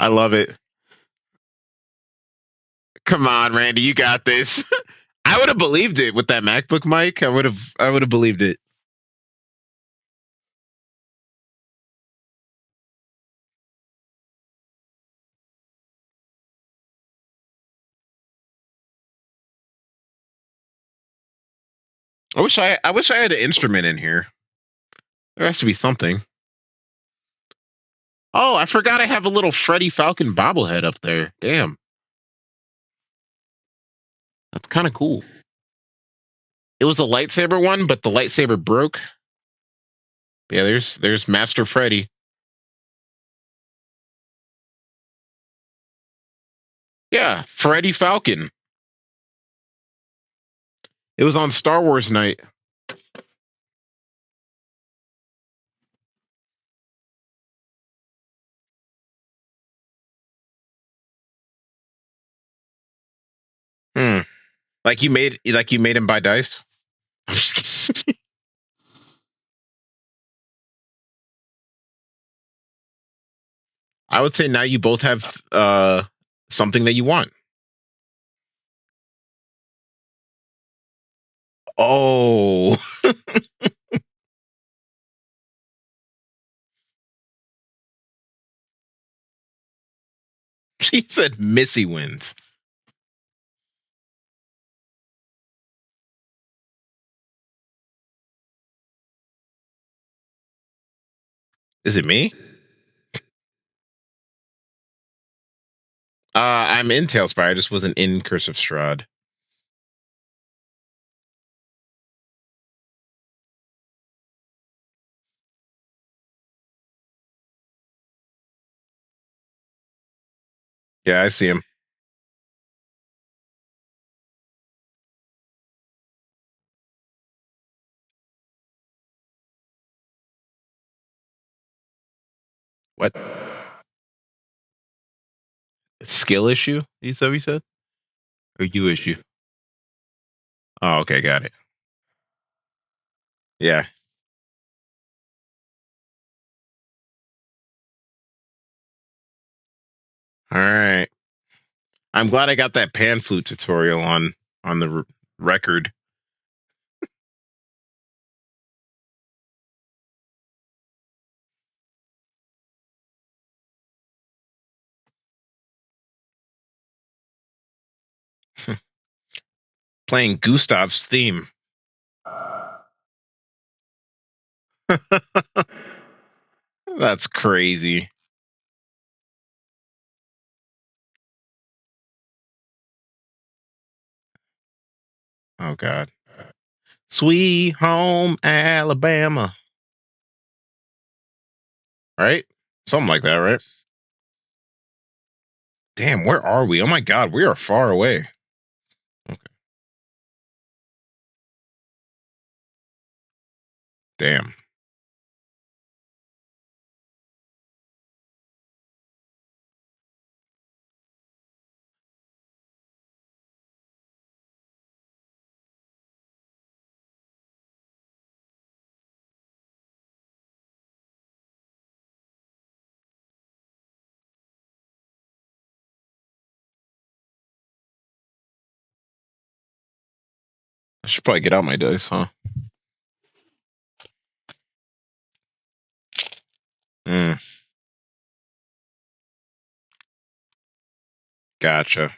I love it. Come on, Randy, you got this. I would have believed it with that MacBook mic. I would have believed it. I wish I had an instrument in here. There has to be something. Oh, I forgot I have a little Freddy Falcon bobblehead up there. Damn. That's kind of cool. It was a lightsaber one, but the lightsaber broke. Yeah, there's Master Freddy. Yeah, Freddy Falcon. It was on Star Wars night. Hmm. Like you made him buy dice. I'm just kidding. I would say now you both have something that you want. Oh, she said Missy wins. Is it me? I'm in Tailspire. I just wasn't in Curse of Strahd. Yeah, I see him. What? Skill issue? You said? Or you issue? Oh, okay, got it. Yeah. All right. I'm glad I got that pan flute tutorial on the record. Playing Gustav's theme. That's crazy. Oh God. Sweet home Alabama. Right? Something like that, right? Damn, where are we? Oh my God, we are far away. Okay. Damn. I should probably get out my dice, huh? Mm, gotcha.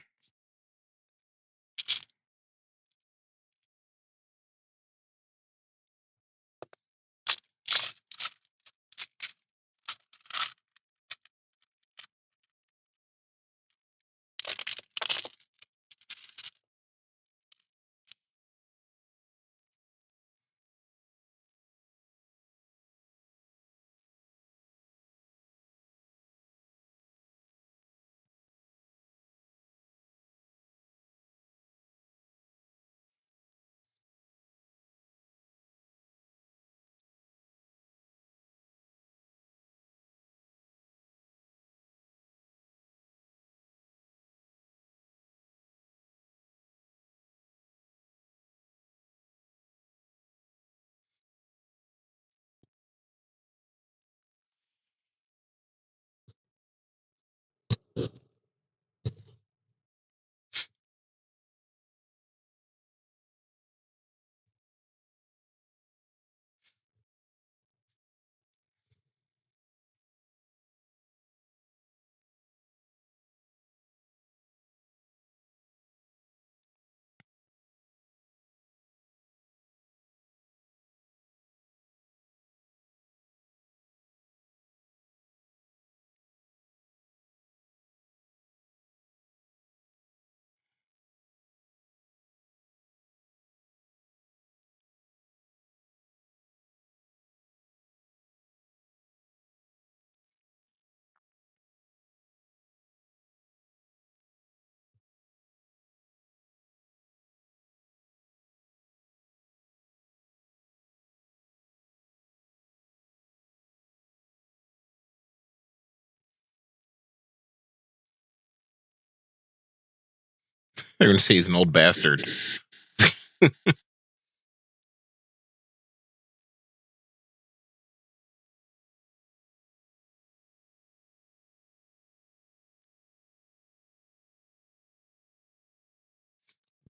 They're gonna say he's an old bastard.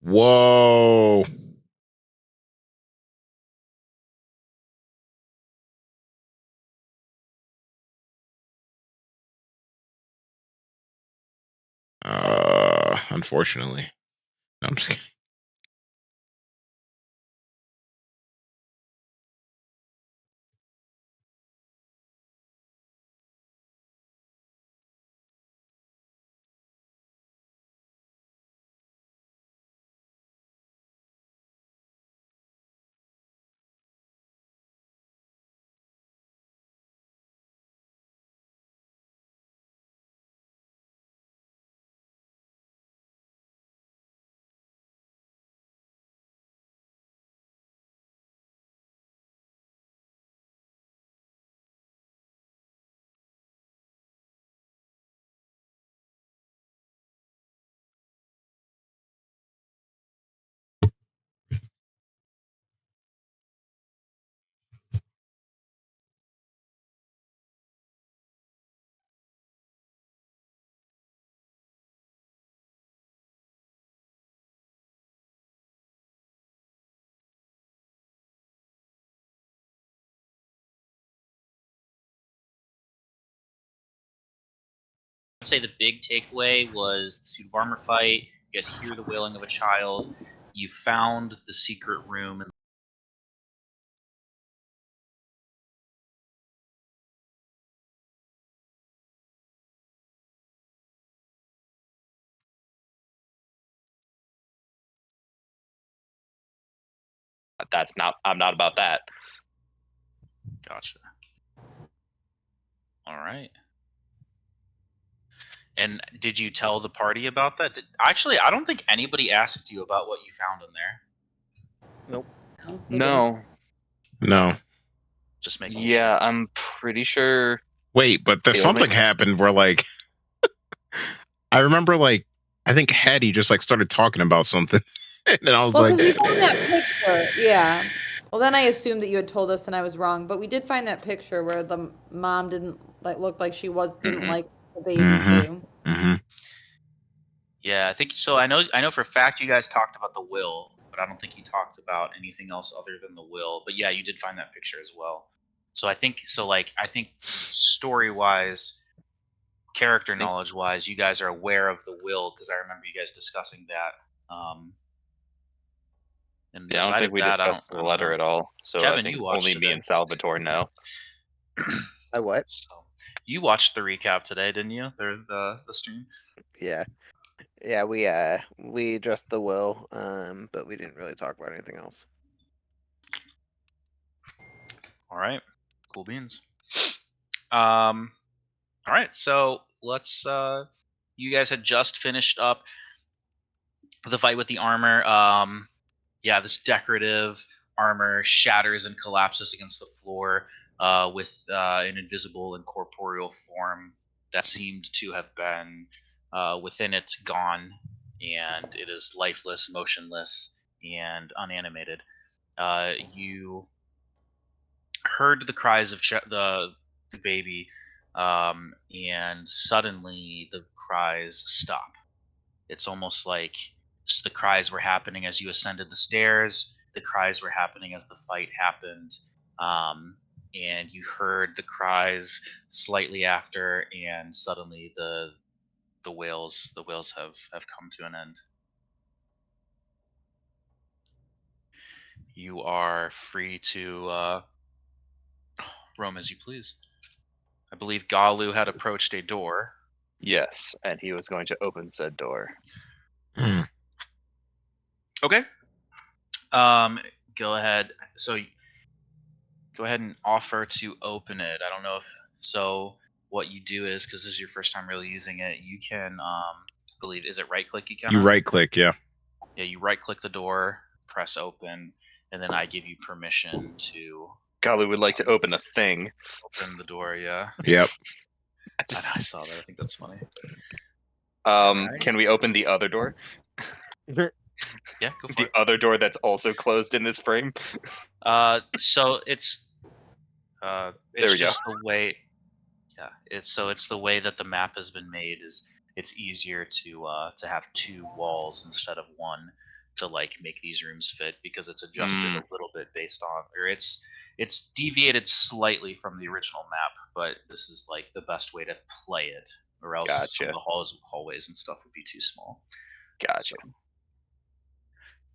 Whoa. Unfortunately. No, I'm just kidding. I'd say the big takeaway was the suit of armor fight. You guys hear the wailing of a child. You found the secret room. And I'm not about that. Gotcha. All right. And did you tell the party about that? Actually, I don't think anybody asked you about what you found in there. Nope. No. No. Just making Yeah, sure. I'm pretty sure. Wait, but there's The something only- happened where like I remember like I think Hattie just like started talking about something. And I was Well, like, because we found that picture, yeah. Well, then I assumed that you had told us and I was wrong, but we did find that picture where the mom didn't like look like she didn't Mhm. like the baby too. Yeah, I think so. I know for a fact you guys talked about the will, but I don't think you talked about anything else other than the will. But yeah, you did find that picture as well. So I think story wise, character knowledge wise, you guys are aware of the will because I remember you guys discussing that. And Yeah, I don't aside think of we that, discussed I the don't letter know. at all. So Kevin, I think you watched only it me and Salvatore know. I what? So you watched the recap today, didn't you? The stream. Yeah. Yeah, we addressed the will, but we didn't really talk about anything else. All right, cool beans. All right, so let's. You guys had just finished up the fight with the armor. Yeah, this decorative armor shatters and collapses against the floor with an invisible and corporeal form that seemed to have been within it gone, and it is lifeless, motionless, and unanimated. You heard the cries of the baby, and suddenly the cries stop. It's almost like the cries were happening as you ascended the stairs. The cries were happening as the fight happened, and you heard the cries slightly after, and suddenly the wails have come to an end. You are free to roam as you please. I believe Galu had approached a door. Yes, and he was going to open said door. Okay. Go ahead. So go ahead and offer to open it. I don't know if so. What you do is because this is your first time really using it, you can believe is it right click you can you right click, yeah. Yeah, you right click the door, press open, and then I give you permission to Galu would like to open a thing. open the door. Yeah, Yep. I saw that. I think that's funny. Can we open the other door? Yeah, go for The it. other door that's also closed in this frame. So it's There we just the way. Yeah, it's the way that the map has been made is it's easier to have two walls instead of one to like make these rooms fit because it's adjusted a little bit based on or it's deviated slightly from the original map, but this is like the best way to play it, or else some of Gotcha. the hallways and stuff would be too small. Gotcha. So,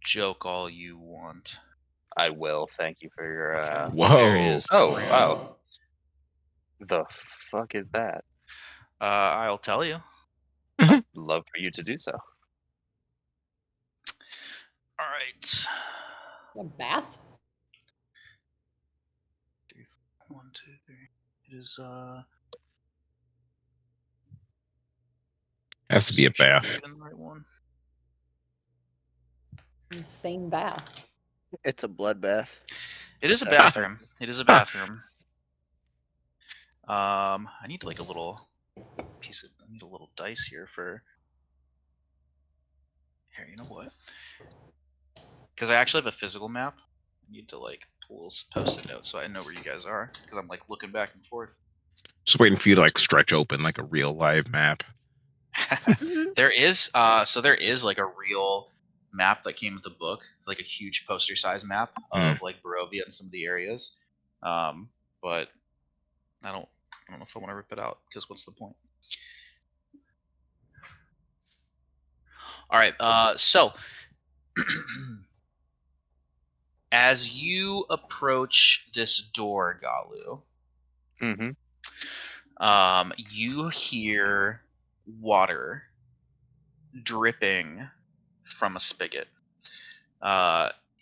joke all you want. I will. Thank you for your. Okay. Whoa. There is. Oh, room. wow. The fuck is that? I'll tell you. I'd love for you to do so. All right. A bath? 1, 2, 3. It is Has to be a make sure I'm bath. getting the right one. Insane bath. It's a bloodbath. It is a Perception. bathroom. It is a bathroom. I need like a little piece of. I need a little dice here for. Here, you know what? Because I actually have a physical map. I need to like pull a post-it note so I know where you guys are. Because I'm like looking back and forth. Just waiting for you to like stretch open like a real live map. There is there is like a real map that came with the book, like a huge poster size map of like Barovia and some of the areas. But I don't know if I want to rip it out because what's the point? All right, so as you approach this door, Galu, Mm-hmm. you hear water dripping from a spigot.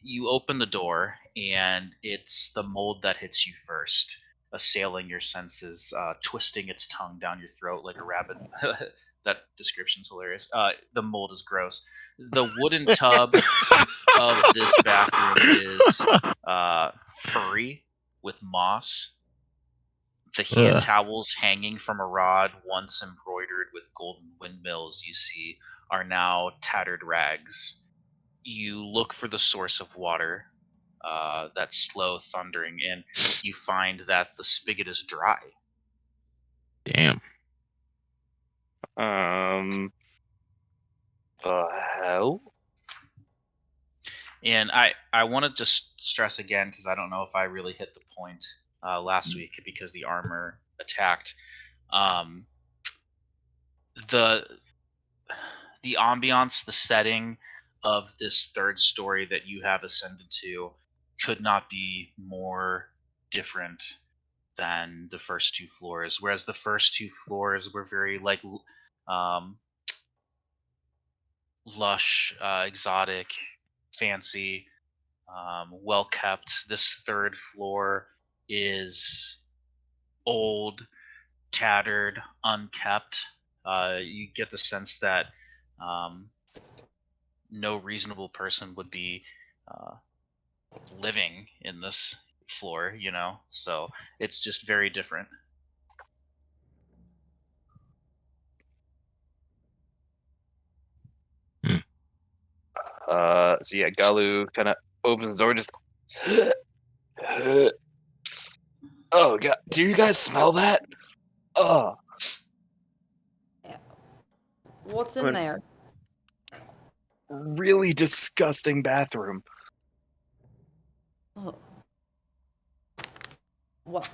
You open the door, and it's the mold that hits you first, assailing your senses, twisting its tongue down your throat like a rabbit. That description's hilarious. The mold is gross. The wooden tub of this bathroom is furry with moss. The hand towels hanging from a rod, once embroidered with golden windmills, you see, are now tattered rags. You look for the source of water, that slow thundering, and you find that the spigot is dry. Damn. The hell? And I want to just stress again, because I don't know if I really hit the point last week because the armor attacked. The ambiance, the setting of this third story that you have ascended to could not be more different than the first two floors. Whereas the first two floors were very like lush, exotic, fancy, well kept. This third floor is old, tattered, unkept. You get the sense that no reasonable person would be living in this floor, you know? So it's just very different. So yeah, Galu kind of opens the door, just. Oh god, do you guys smell that? Oh, What's in When- there? really disgusting bathroom. Oh. What?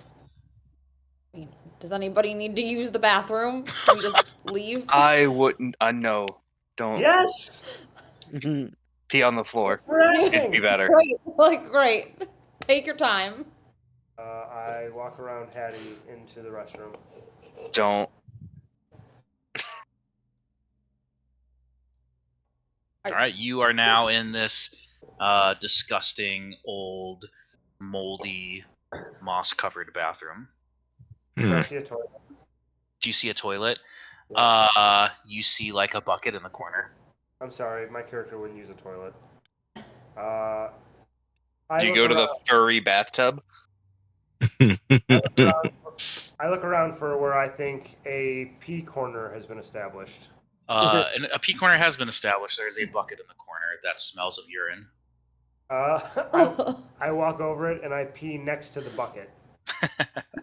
I mean, does anybody need to use the bathroom? Can we just leave? I wouldn't. I know. Don't Yes! pee on the floor. We're It'd be asking! better. Great, like great. Take your time. I walk around Hattie into the restroom. Don't. All right, you are now in this disgusting, old, moldy, moss-covered bathroom. Do I see a toilet? Do you see a toilet? Yeah. You see like a bucket in the corner. I'm sorry, my character wouldn't use a toilet. Do you go to the furry bathtub? I look around for where I think a pee corner has been established. And a pee corner has been established. There's a bucket in the corner that smells of urine. I walk over it and I pee next to the bucket.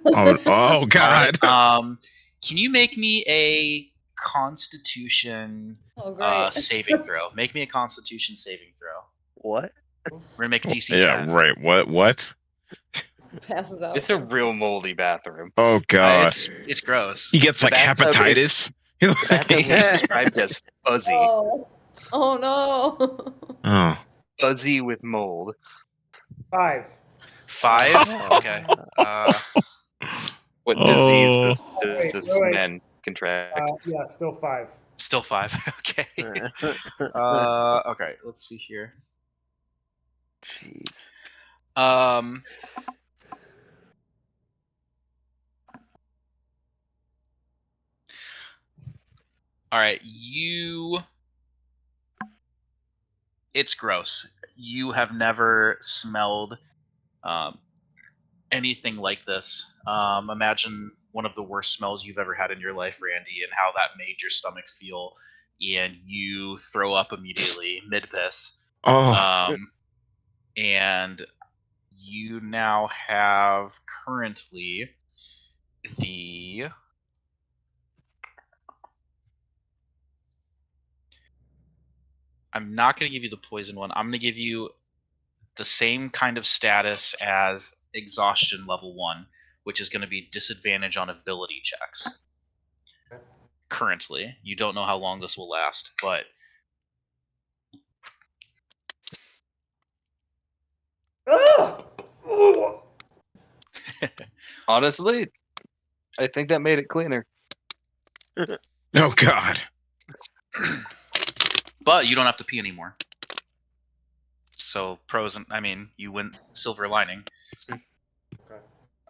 Oh God. All right, can you make me a Constitution Oh, great. saving throw? Make me a Constitution saving throw. What? We're gonna make a DC Yeah, 10. right. What? Passes out. It's a real moldy bathroom. Oh God. It's gross. He gets The like bathtub hepatitis. The bathtub was described as fuzzy. Oh no. Oh. Fuzzy with mold. 5. 5? Okay. What Oh. disease does Wait, this wait. man contract? Yeah, still 5. Still 5. Okay. Okay. Let's see here. Jeez. All right, it's gross. You have never smelled anything like this. Imagine one of the worst smells you've ever had in your life, Randy, and how that made your stomach feel, and you throw up immediately mid-piss. Oh. And you now have currently the I'm not going to give you the poison one. I'm going to give you the same kind of status as exhaustion level 1, which is going to be disadvantage on ability checks. Currently, you don't know how long this will last, but Honestly, I think that made it cleaner. Oh God. but you don't have to pee anymore. So pros and you win silver lining.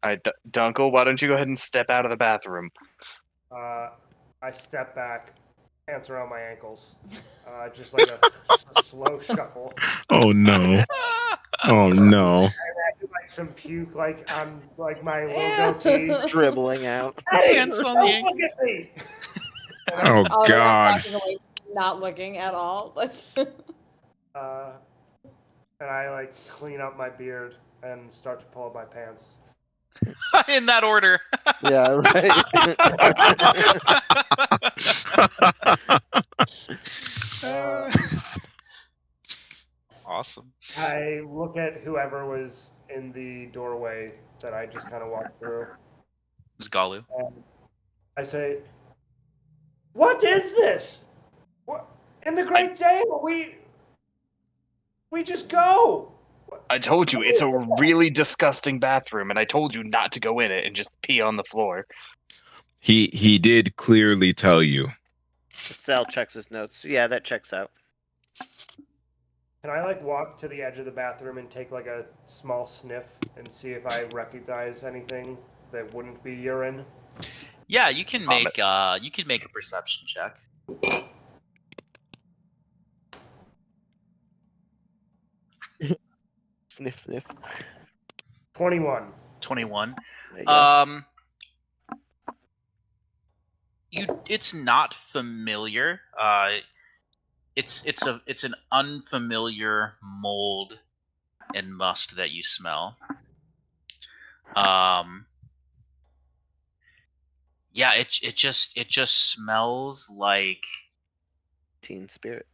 Dunkel, why don't you go ahead and step out of the bathroom? I step back, pants around my ankles, just like a slow shuffle. Oh no. Oh no. I do like some puke, like on like my logo tee. Dribbling out. Hey, Pants on don't the look at me. Oh Oh, God. walking away, not looking at all. And I like clean up my beard and start to pull up my pants. In that order. Yeah, right. Awesome. I look at whoever was in the doorway that I just kind of walked through. It's Galu. And I say, "What is this? What in the Great Dale? We just go." I told you, it's a really disgusting bathroom, and I told you not to go in it and just pee on the floor. He did clearly tell you. Sal checks his notes. Yeah, that checks out. Can I like walk to the edge of the bathroom and take like a small sniff and see if I recognize anything that wouldn't be urine? Yeah, you can make a perception check. Sniff, sniff. 21. 21. There you go. It's not familiar. It's an unfamiliar mold and must that you smell. Yeah, it just smells like Teen spirit.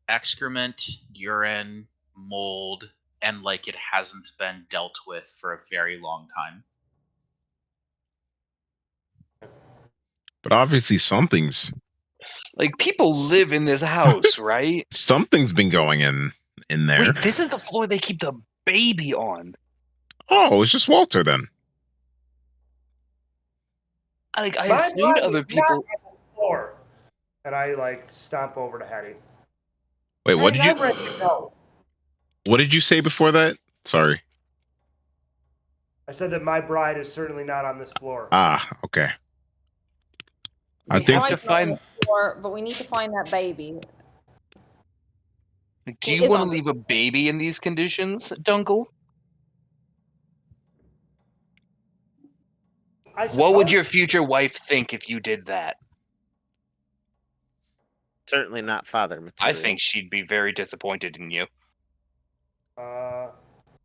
excrement, urine, mold, and like it hasn't been dealt with for a very long time. But obviously something's Like, people live in this house, right? something's been going in there. Wait, this is the floor they keep the baby on. Oh, it's just Walter then. Like, I My assumed body other is people. not on the floor. And I like stomp over to Hattie. Wait, what Hattie, did I'm ready to go. what did you say before that? Sorry. I said that my bride is certainly not on this floor. Ah, okay. I We think have to find. But we need to find that baby. Do It you is want to on leave a baby in these conditions, Dunkel? I What would suppose- your future wife think if you did that? Certainly not father I material. think she'd be very disappointed in you. I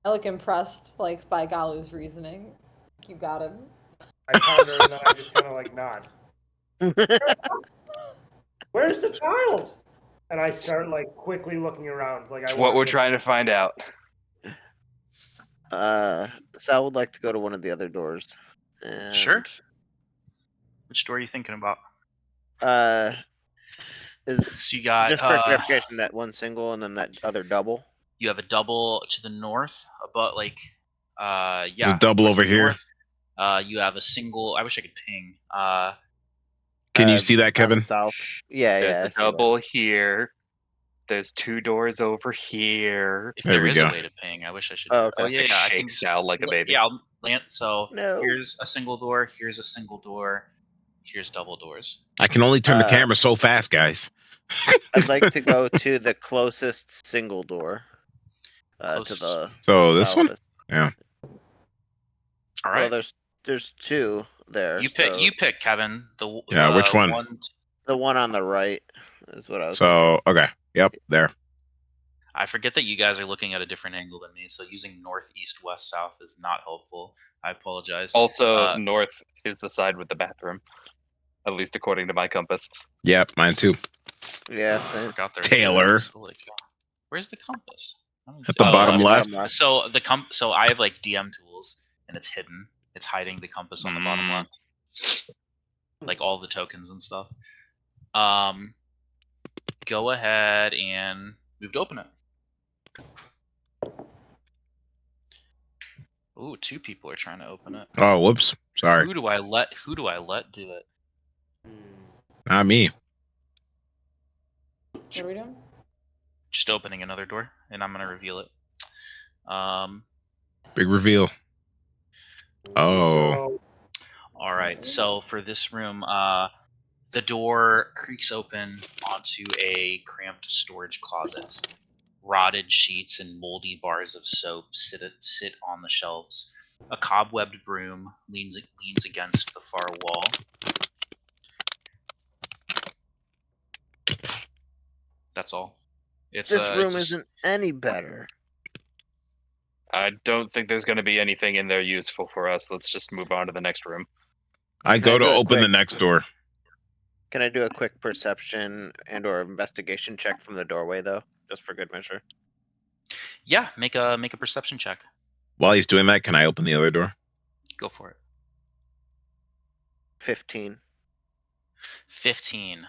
I look impressed, like, by Galu's reasoning. You got him. ponder and then I just kind of like nod. Where's the child? And I start like quickly looking around. Like It's I what want we're to trying to find out. Sal would like to go to one of the other doors. And, Sure. Which door are you thinking about? Is So you got just for clarification that one single and then that other double. you have a double to the north, about like There's yeah, a double towards over the here. north. You have a single. I wish I could ping. Can you see that, On Kevin? the south. Yeah, There's yeah. I the see that. double here. There's 2 doors over here. If There there we is go. a way to ping, I wish I should. Oh, Oh okay. yeah, I Shake can. Sal like a baby. Yeah, I'll land. So No. here's a single door. Here's a single door. Here's double doors. I can only turn the camera so fast, guys. I'd like to go to the closest single door. To Closest. the So this one? southest. All right. Well, there's 2 there. you so pick. You pick, Kevin. Yeah, which one? the one on the right is what I was So okay, yep, there. I forget that you guys are looking at a different angle than me, so using north, east, west, south is not helpful. I apologize. Also, north is the side with the bathroom. At least according to my compass. Yep, mine too. thinking. Yeah, I same. forgot there's Taylor. Holy cow. Where's the compass? At the bottom it's- left. So so I have like DM tools, and it's hidden. It's hiding the compass on the bottom Mm. left, like all the tokens and stuff. Go ahead and move to open it. Ooh, 2 people are trying to open it. Oh, whoops. Sorry, Who do I let do it? not me. What are we doing? Just opening another door, and I'm gonna reveal it. Big reveal. Oh, So, All right. So for this room, the door creaks open onto a cramped storage closet. Rotted sheets and moldy bars of soap sit on the shelves. A cobwebbed broom leans against the far wall. That's all. It's This room it's a- isn't any better. I don't think there's going to be anything in there useful for us. Let's just move on to the next room. I Can go I to do it open the quick? next door. Can I do a quick perception and/or investigation check from the doorway, though, just for good measure? Yeah, make a perception check. While he's doing that, can I open the other door? Go for it. 15. 15.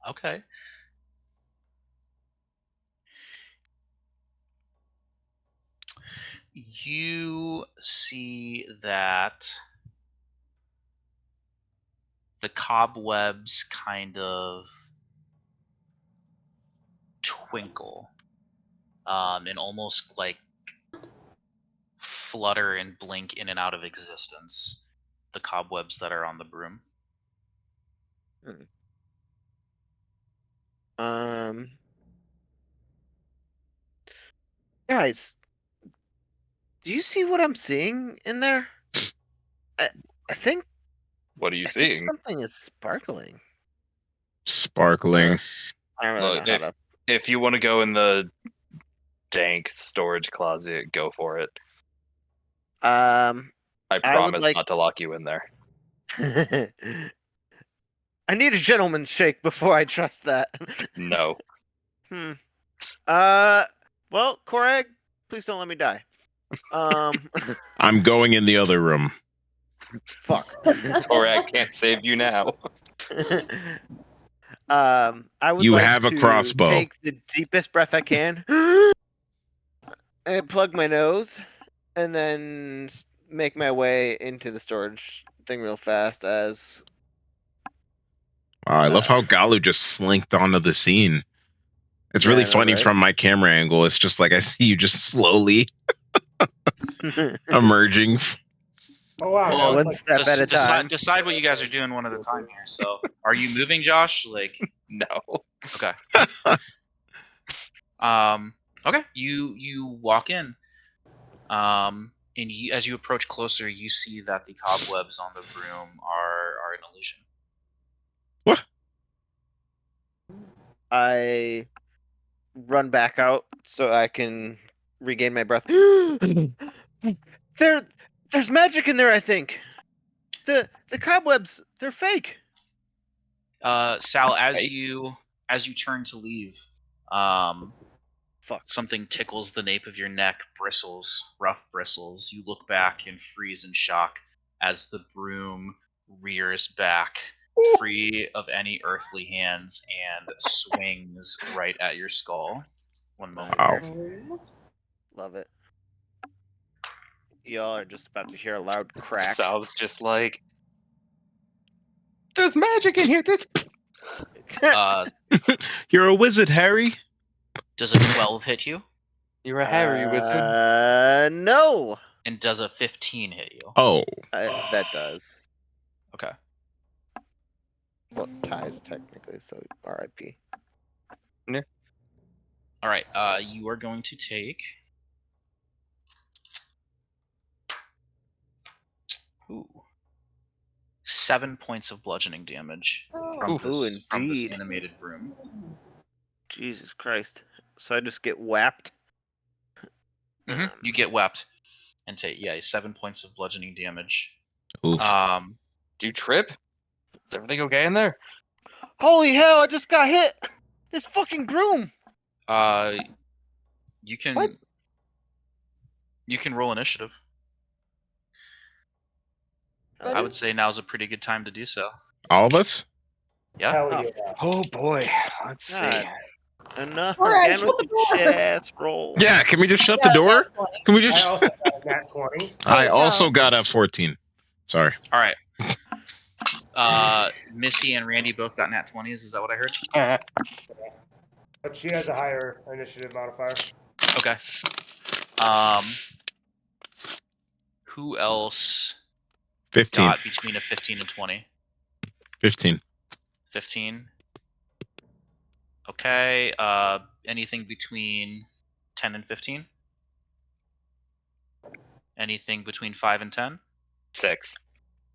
Okay. You see that the cobwebs kind of twinkle, and almost like flutter and blink in and out of existence. The cobwebs that are on the broom. Guys, do you see what I'm seeing in there? I think What are you I think seeing? something is sparkling. Sparkling. I don't really Look, know how to. If you want to go in the dank storage closet, go for it. I I would promise like- not to lock you in there. I need a gentleman's shake before I trust that. No. Well, Korag, please don't let me die. I'm going in the other room. Fuck. Korag can't save you now. I would You like have a to crossbow. take the deepest breath I can and plug my nose and then make my way into the storage thing real fast as Wow, I love how Galu just slinked onto the scene. It's really Yeah, I know, funny right? from my camera angle. It's just like I see you just slowly emerging. oh wow, Well, that was one like, step at a time. Decide what you guys are doing one at a time here. So, are you moving, Josh? Like, No. okay. Okay. You walk in. And as you approach closer, you see that the cobwebs on the broom are an illusion. What? I run back out so I can regain my breath. There's magic in there, I think. The cobwebs, they're fake. Sal, Right. as you turn to leave, Fuck. something tickles the nape of your neck, rough bristles. You look back and freeze in shock as the broom rears back, free of any earthly hands, and swings right at your skull. One moment Wow. here. Love it. Y'all are just about to hear a loud crack. Sal's just like, there's magic in here. There's You're a wizard, Harry. Does a 12 hit you? You're a Harry wizard. No. And does a 15 hit you? Oh, That does. Okay. Well, ties technically, so R.I.P. All right. You are going to take. Ooh. 7 points of bludgeoning damage from Ooh, from this indeed. animated broom. Jesus Christ. So I just get whapped? You get wept and take 7 points of bludgeoning damage. oof. Do you trip? Is everything okay in there? Holy hell, I just got hit! This fucking broom! You can What? you can roll initiative. But I would say now's a pretty good time to do so. All of us? Yeah. Hell Oh, yeah. Oh boy. Let's see. God. Enough All right, again shut with the the door. shit ass roll. Yeah, can we just shut the Yeah, door? that's funny. Can we I just... also got a nat 20. I Hey, also no. got a 14. Sorry. All right. Missy and Randy both got nat 20s. Is that what I heard? But she has a higher initiative modifier. Okay. Who else 15. got between a 15 and 20? 15. 15. Okay. Anything between 10 and 15? Anything between 5 and 10? 6.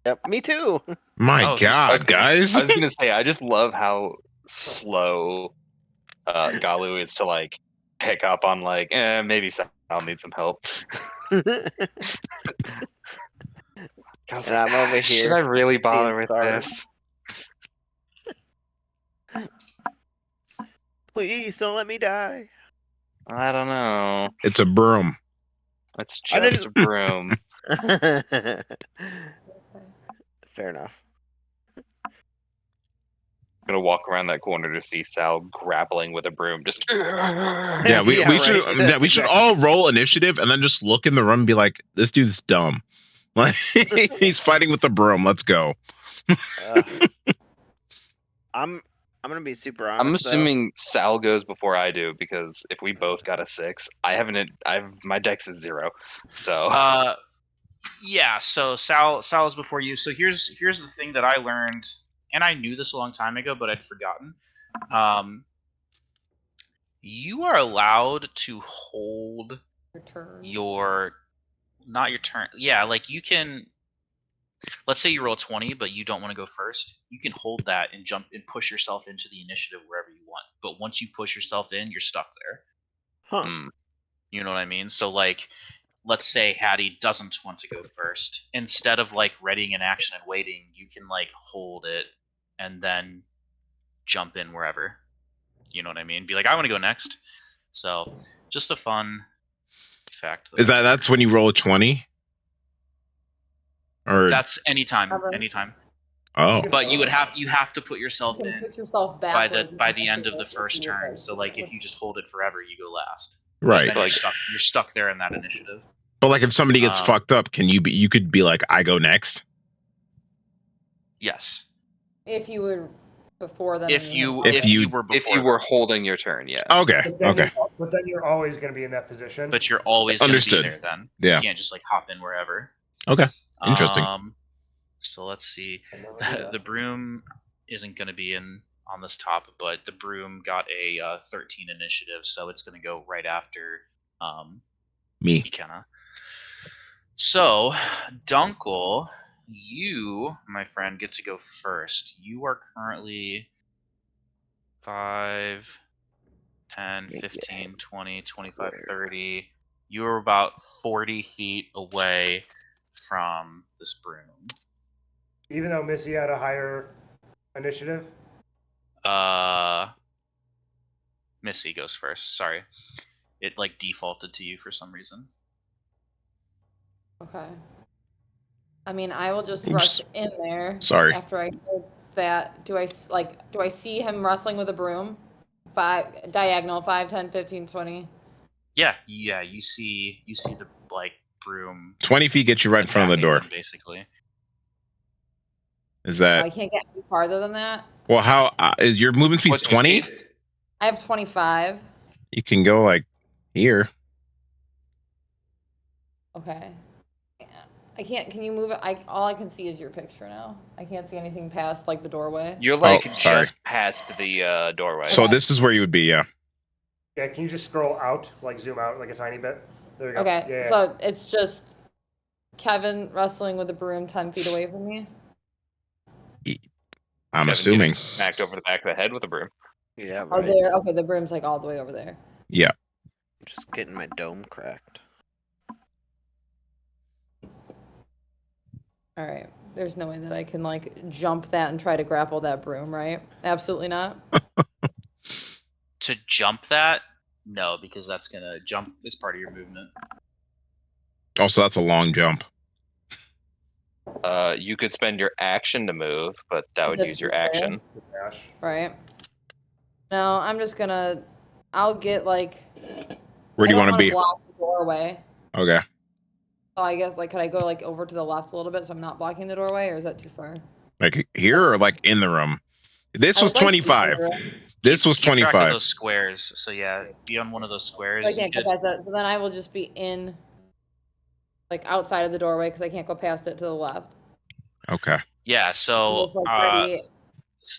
Yep, me too. My Oh, God, guys. I was gonna say, I just love how slow Galu is to like pick up on like, maybe Sal needs some help. I was And like, I'm over should here I really bother being with sorry. this? Please don't let me die. I don't know. It's a broom. It's I just didn't- a broom. Fair enough. I'm gonna walk around that corner to see Sal grappling with a broom. Just Yeah, we Yeah, should right. That's we should exactly- all roll initiative and then just look in the room and be like, this dude's dumb. Like he's fighting with the broom. Let's go. I'm gonna be super honest. I'm though. assuming Sal goes before I do because if we both got a 6, my dex is 0. So Yeah. So Sal is before you. So here's the thing that I learned, and I knew this a long time ago, but I'd forgotten. You are allowed to hold Your turn. not your turn. Yeah, like you can. Let's say you roll 20, but you don't want to go first. You can hold that and jump and push yourself into the initiative wherever you want. But once you push yourself in, you're stuck there. Huh. You know what I mean? So like, let's say Hattie doesn't want to go first. Instead of like readying an action and waiting, you can like hold it and then jump in wherever. You know what I mean? Be like, I want to go next. So just a fun fact. Is that's when you roll a 20? Or That's anytime. Ever. Anytime. oh. But you have to put yourself You can in push yourself by backwards. the end of the first turn. So like if you just hold it forever, you go last. Right. Then you're stuck there in that initiative. But like if somebody gets fucked up, you could be like, I go next? Yes. If you were before them. If you were before if you were holding your turn, yeah. Okay. But then you're always going to be in that position. But you're always going to be Understood. there then. Yeah. You can't just like hop in wherever. Okay. Interesting. So let's see. I never knew that. The broom isn't going to be in on this top, but the broom got a 13 initiative, so it's going to go right after Me. McKenna. So, Dunkel, you, my friend, get to go first. You are currently 5, 10, Yeah, 15, 20, 25, square. 30. You're about 40 feet away from this broom. Even though Missy had a higher initiative. Missy goes first. Sorry. It like defaulted to you for some reason. Okay. I mean, I will just Oops. rush in there. Sorry. After I hear that. Do I see him wrestling with a broom? 5 diagonal, 5, 10, 15, 20. Yeah, you see the like broom 20 feet gets you right in front of the attacking door. him, basically. Is Oh, that I can't get any farther than that. well? How is your movement speed? What's your 20? speed? I have 25. You can go like here. Okay. I can't. Can you move it? All I can see is your picture now. I can't see anything past like the doorway. You're like sorry. just past the doorway. So Okay. this is where you would be. Yeah. Yeah, can you just scroll out, like zoom out like a tiny bit? There you go. Okay. Yeah. So it's just Kevin wrestling with a broom 10 feet away from me. I'm Kevin assuming. getting smacked over the back of the head with a broom. Yeah, Oh, right. there. Okay, the broom's like all the way over there. Yeah. Just getting my dome cracked. All right. There's no way that I can like jump that and try to grapple that broom, right? Absolutely not. To jump that, no, because that's gonna jump is part of your movement. Also, that's a long jump. You could spend your action to move, but that would Just use your be there. action. Dash. Right. No, I'm just gonna. I'll get like. Where do you want to want to be? block the doorway. Okay. Oh, I guess like could I go like over to the left a little bit so I'm not blocking the doorway, or is that too far? Like here or like in the room? This I was would like to be in 25. the room, This was Keep track of 25. those squares. So yeah, be on one of those squares. so I You can't go could, past that. So then I will just be in, like outside of the doorway because I can't go past it to the left. Okay. yeah. So It's, like, pretty-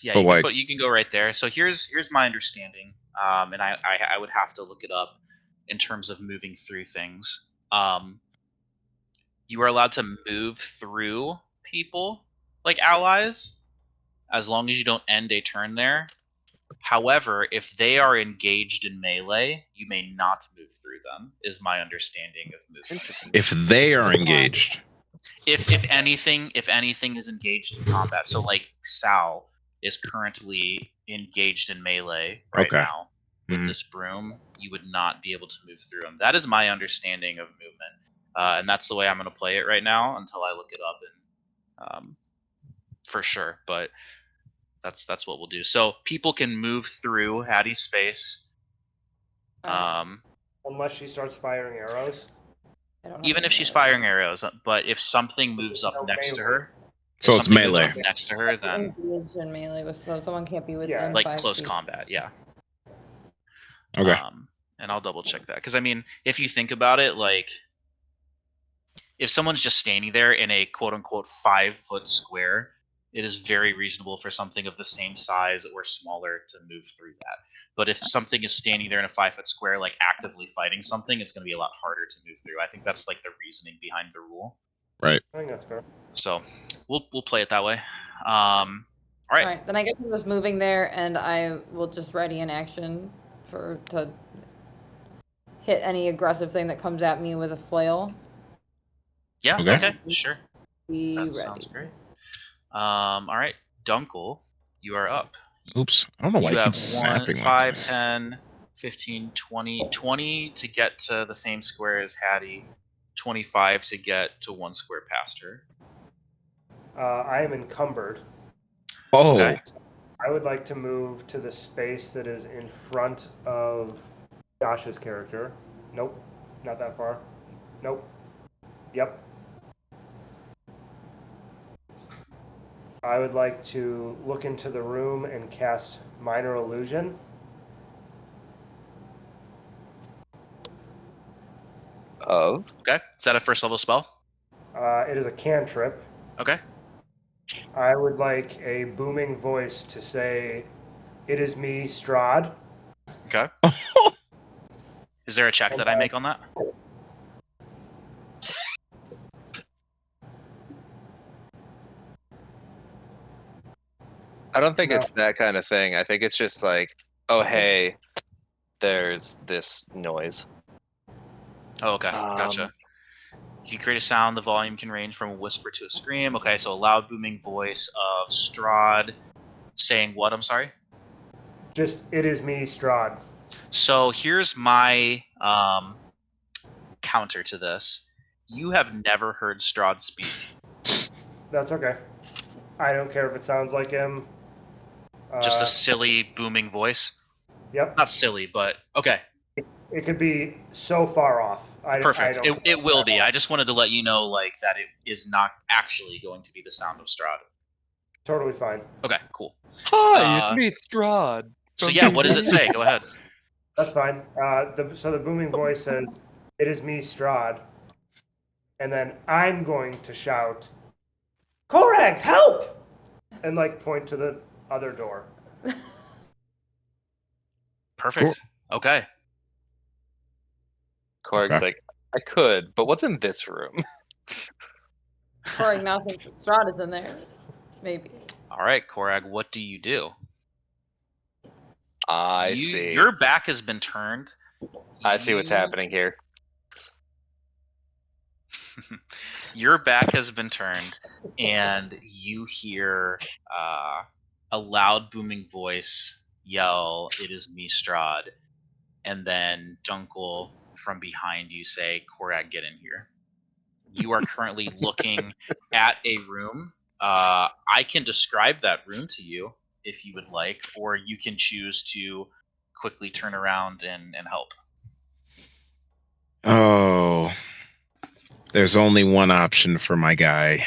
yeah, But, you like- can you can go right there. So here's my understanding, and I would have to look it up in terms of moving through things. You are allowed to move through people like allies as long as you don't end a turn there. However, if they are engaged in melee, you may not move through them. Is my understanding of movement. Interesting. If they are engaged. If anything is engaged in combat, so like Sal is currently engaged in melee right Okay. now with Mhm. this broom, you would not be able to move through them. That is my understanding of movement, and that's the way I'm going to play it right now until I look it up and for sure. But that's what we'll do. So people can move through Hattie's space. Alright, Unless she starts firing arrows. I don't have Even any if she's arrows. firing arrows, but if something moves up No next to melee. her, So if it's something moves melee. up next to her, then Engaged in melee with so someone can't be within Yeah. like 5 close feet. combat, yeah. Okay. And I'll double check that because I mean, if you think about it, like if someone's just standing there in a quote unquote 5-foot square, it is very reasonable for something of the same size or smaller to move through that. But if something is standing there in a 5-foot square, like actively fighting something, it's going to be a lot harder to move through. I think that's like the reasoning behind the rule. Right. I think that's fair. So we'll play it that way. All right. Alright, then I guess I'm just moving there and I will just ready in action to hit any aggressive thing that comes at me with a flail. Yeah. Okay. Okay. Sure. Be That ready. sounds great. All right, Dunkel, you are up. Oops. I don't know why You I have keep 1, snapping 5, like that. 10, 15, 20. 20 to get to the same square as Hattie. 25 to get to one square past her. I am encumbered. Oh. Okay. I would like to move to the space that is in front of Josh's character. Nope, not that far. Nope. Yep. I would like to look into the room and cast Minor Illusion. Of Okay. Is that a first level spell? It is a cantrip. Okay. I would like a booming voice to say, "It is me, Strahd." Okay. Is there a check that I make on that? I don't think No. it's that kind of thing. I think it's just like, oh hey, there's this noise. Oh, okay, gotcha. If you create a sound, the volume can range from a whisper to a scream. Okay, so a loud booming voice of Strahd saying what? I'm sorry? Just, it is me, Strahd. So here's my counter to this. You have never heard Strahd speak. That's okay. I don't care if it sounds like him. Just a silly booming voice. Yep. Not silly, but okay. It could be so far off. I Perfect. don't It will be. I just wanted to let you know, like, that it is not actually going to be the sound of Strahd. Totally fine. Okay, cool. Hi, it's me, Strahd. So yeah, what does it say? Go ahead. That's fine. So the booming voice says, "It is me, Strahd," and then I'm going to shout, "Korag, help!" and like point to the other door. Perfect. Okay. Korg's like, I could, but what's in this room? Corey now thinks that Strahd is in there. Maybe. All right, Korag, what do you do? I see. Your back has been turned. I see what's happening here. Your back has been turned, and you hear a loud, booming voice yell, "It is me, Strahd." And then Dunkel from behind you say, "Korag, get in here." You are currently looking at a room. I can describe that room to you if you would like, or you can choose to quickly turn around and help. Oh, there's only one option for my guy.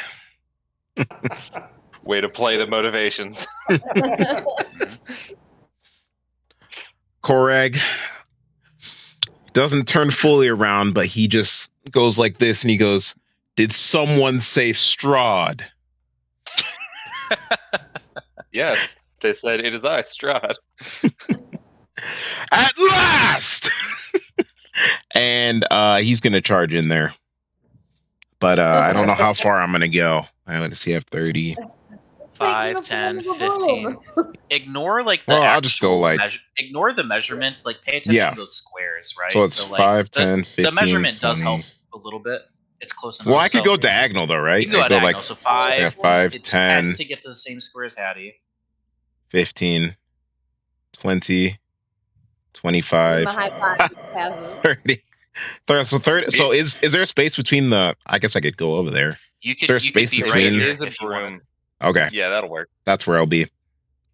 Way to play the motivations. Korag doesn't turn fully around, but he just goes like this and he goes, "Did someone say Strahd?" Yes, they said it is I, Strahd. At last! And he's going to charge in there. But I don't know how far I'm going to go. Let's see, I have 30. 5, 10, 15. Ignore like the Well, I'll just go like ignore the measurements. Like pay attention to those squares, right? So it's like, 5, 10, 15, the measurement 20. does help a little bit. It's close enough. Well, I could go diagonal though, right? You can go diagonal. Like, so 5, 5, it's 10 to get to the same square as Hattie. 15, 20, 25, 30. So 30. So is there a space between the? I guess I could go over there. You could. There's space be between. right here is a if you room. wanted. Okay. Yeah, that'll work. That's where I'll be.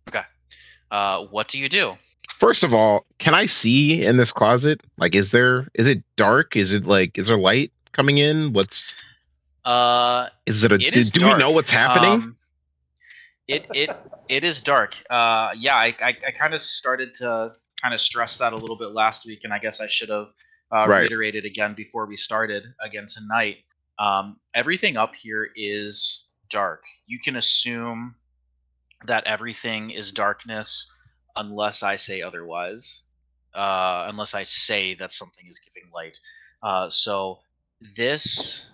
Okay. What do you do? First of all, can I see in this closet? Like, is it dark? Is there light coming in? Is it a? Do we know what's happening? It is dark. Yeah, I kind of started to kind of stress that a little bit last week, and I guess I should have reiterated again before we started again tonight. Everything up here is dark. You can assume that everything is darkness unless I say otherwise. Unless I say that something is giving light. So this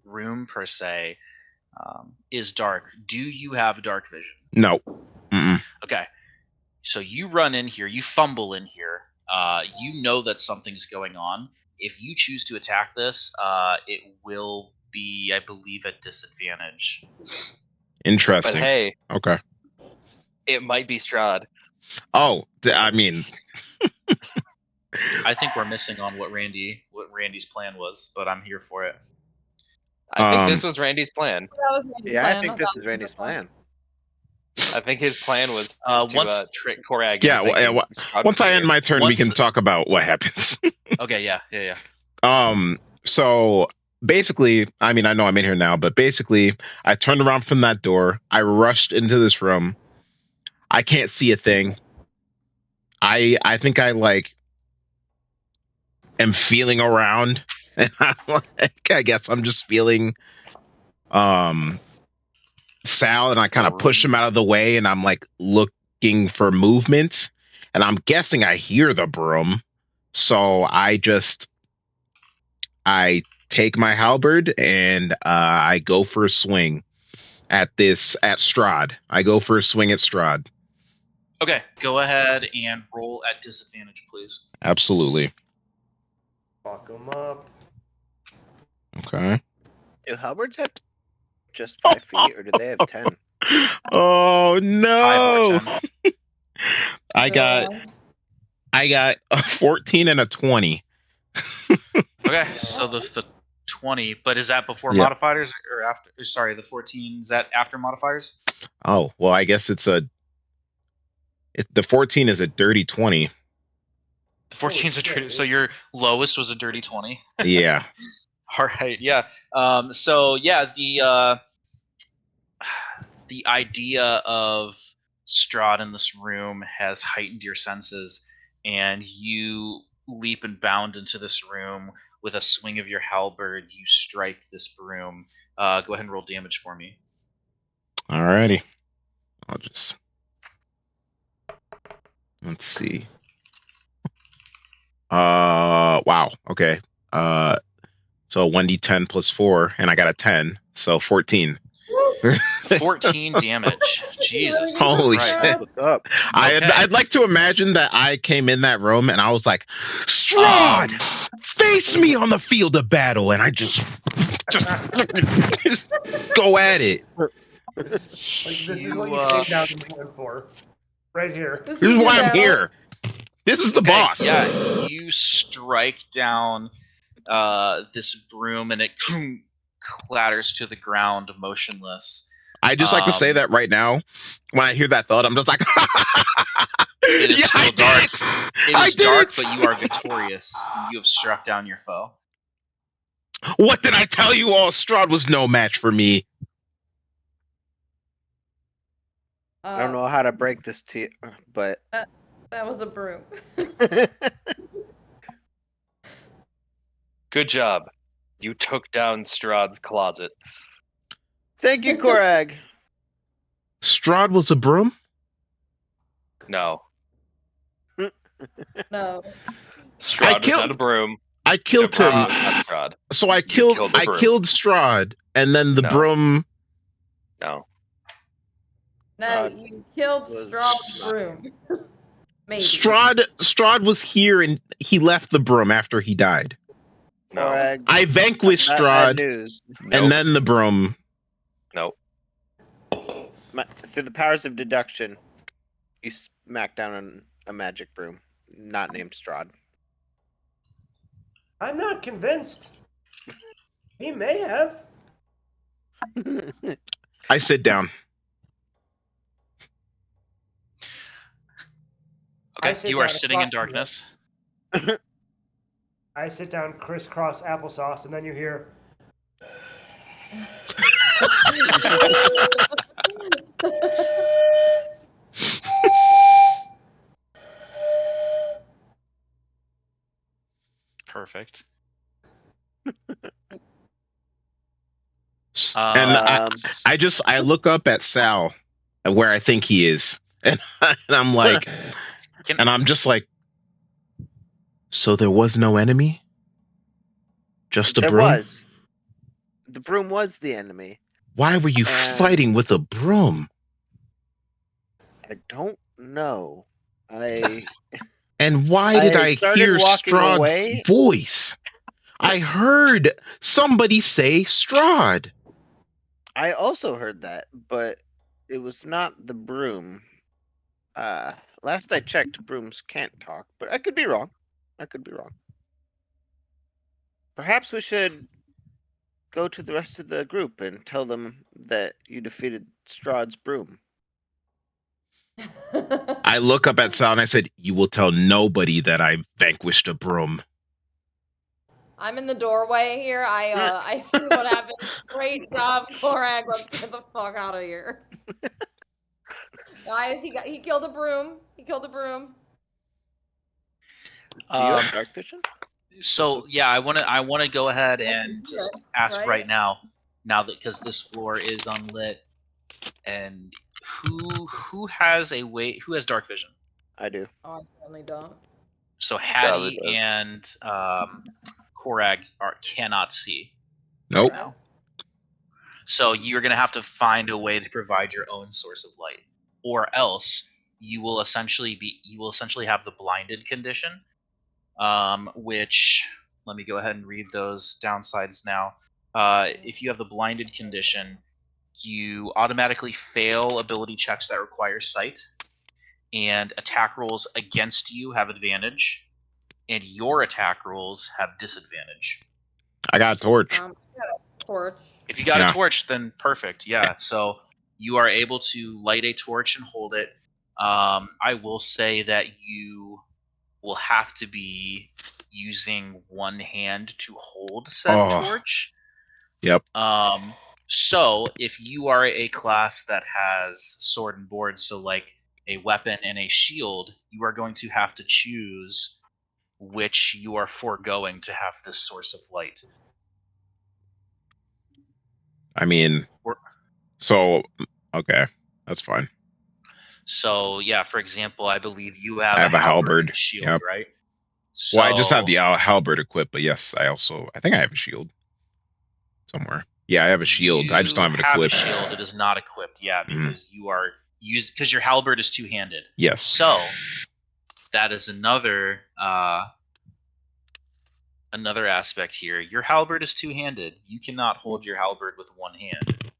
room per se is dark. Do you have dark vision? No. Mm-mm. Okay. So you run in here, you fumble in here. You know that something's going on. If you choose to attack this, it will be, I believe, at disadvantage. Interesting. But hey, okay. It might be Strahd. Oh, I mean, I think we're missing on what Randy's plan was, but I'm here for it. I think this was Randy's plan. I think this is Randy's plan. I think his plan was to trick Korag. Yeah, once I end my turn, we can talk about what happens. Okay, yeah. So basically, I mean, I know I'm in here now, but basically, I turned around from that door. I rushed into this room. I can't see a thing. I think I am feeling around, and I guess I'm just feeling Sal, and I kind of push him out of the way, and I'm looking for movement, and I'm guessing I hear the broom, so I take my halberd and I go for a swing. at Strahd. I go for a swing at Strahd. Okay, go ahead and roll at disadvantage, please. Absolutely. Fuck them up. Okay. Do halberds have just 5 feet, or do they have 10? Oh 5 or no! 10. I got a 14 and a 20. Okay, so the 20, but is that before Yeah. modifiers or after? Sorry, the 14, is that after modifiers? Oh well, I guess the 14 is a dirty 20. The 14 is a dirty, so your lowest was a dirty 20. Yeah. All right, yeah. So yeah, the idea of Strahd in this room has heightened your senses, and you leap and bound into this room with a swing of your halberd. You strike this broom. Go ahead and roll damage for me. Alrighty. I'll just let's see. Wow. Okay. So 1d10 plus 4, and I got a 10, so 14. 14 damage. Jesus Holy Christ. shit. What's up? Okay. I'd like to imagine that I came in that room and I was like, Strahd, face me on the field of battle, and I just go at it. Like, this is You, what you came down and went for. Right here. This is why I'm here. This is the okay, boss. yeah, you strike down this broom, and it clatters to the ground motionless. I just like to say that right now. When I hear that thought, I'm just like, it is yeah, still I dark. did it. It I is did dark, it. but you are victorious. You have struck down your foe. What did I tell you all? Strahd was no match for me. I don't know how to break this to you, but That was a broom. Good job. You took down Strahd's closet. Thank you, Korag. Strahd was a broom? No. No. Strahd was not a broom. I killed The broom him. was not Strahd. So I You killed killed the broom. Strahd, and then the No. broom. No. No, Strahd you killed was Strahd's not- broom. Maybe. Strahd was here, and he left the broom after he died. No. Korag, I vanquished that's not bad Strahd, news. and then the broom. Nope. Through the powers of deduction, you smack down on a magic broom, not named Strahd. I'm not convinced. He may have. I sit down. I Okay, sit you are down sitting in across from darkness. I sit down crisscross applesauce, and then you hear. Perfect. And I look up at Sal, where I think he is, and I'm like, and I'm just like, so there was no enemy, just a There broom. was. The broom was the enemy. Why were you fighting with a broom? I don't know. And why did I started hear walking Strahd's away. voice? I heard somebody say Strahd. I also heard that, but it was not the broom. Last I checked, brooms can't talk, but I could be wrong. Perhaps we should go to the rest of the group and tell them that you defeated Strahd's broom. I look up at Sal and I said, "You will tell nobody that I vanquished a broom." I'm in the doorway here. I see what happened. Great job, Korag. Let's get the fuck out of here. Guys, he killed a broom. He killed a broom. Do you have dark vision? So yeah, I want to go ahead and just ask right now that because this floor is unlit, and who has dark vision? I do. Oh, I certainly don't. So Hattie does. and Korag cannot see Nope. right now. So you're going to have to find a way to provide your own source of light, or else you will essentially have the blinded condition, which let me go ahead and read those downsides now. If you have the blinded condition, you automatically fail ability checks that require sight, and attack rolls against you have advantage, and your attack rolls have disadvantage. I got a torch. Torch. If you got a torch, then perfect. Yeah. So you are able to light a torch and hold it. I will say that you will have to be using one hand to hold said torch. Yep. So if you are a class that has sword and board, so like a weapon and a shield, you are going to have to choose which you are foregoing to have this source of light. I mean, so okay, that's fine. So yeah, for example, I believe you have I have a halberd and shield, yep. right? So, well, I just have the halberd equipped, but yes, I think I have a shield somewhere. Yeah, I have a shield. I just don't have it equipped. You have a shield. It is not equipped, yeah, because you are because your halberd is two-handed. Yes. So that is another aspect here. Your halberd is two-handed. You cannot hold your halberd with one hand.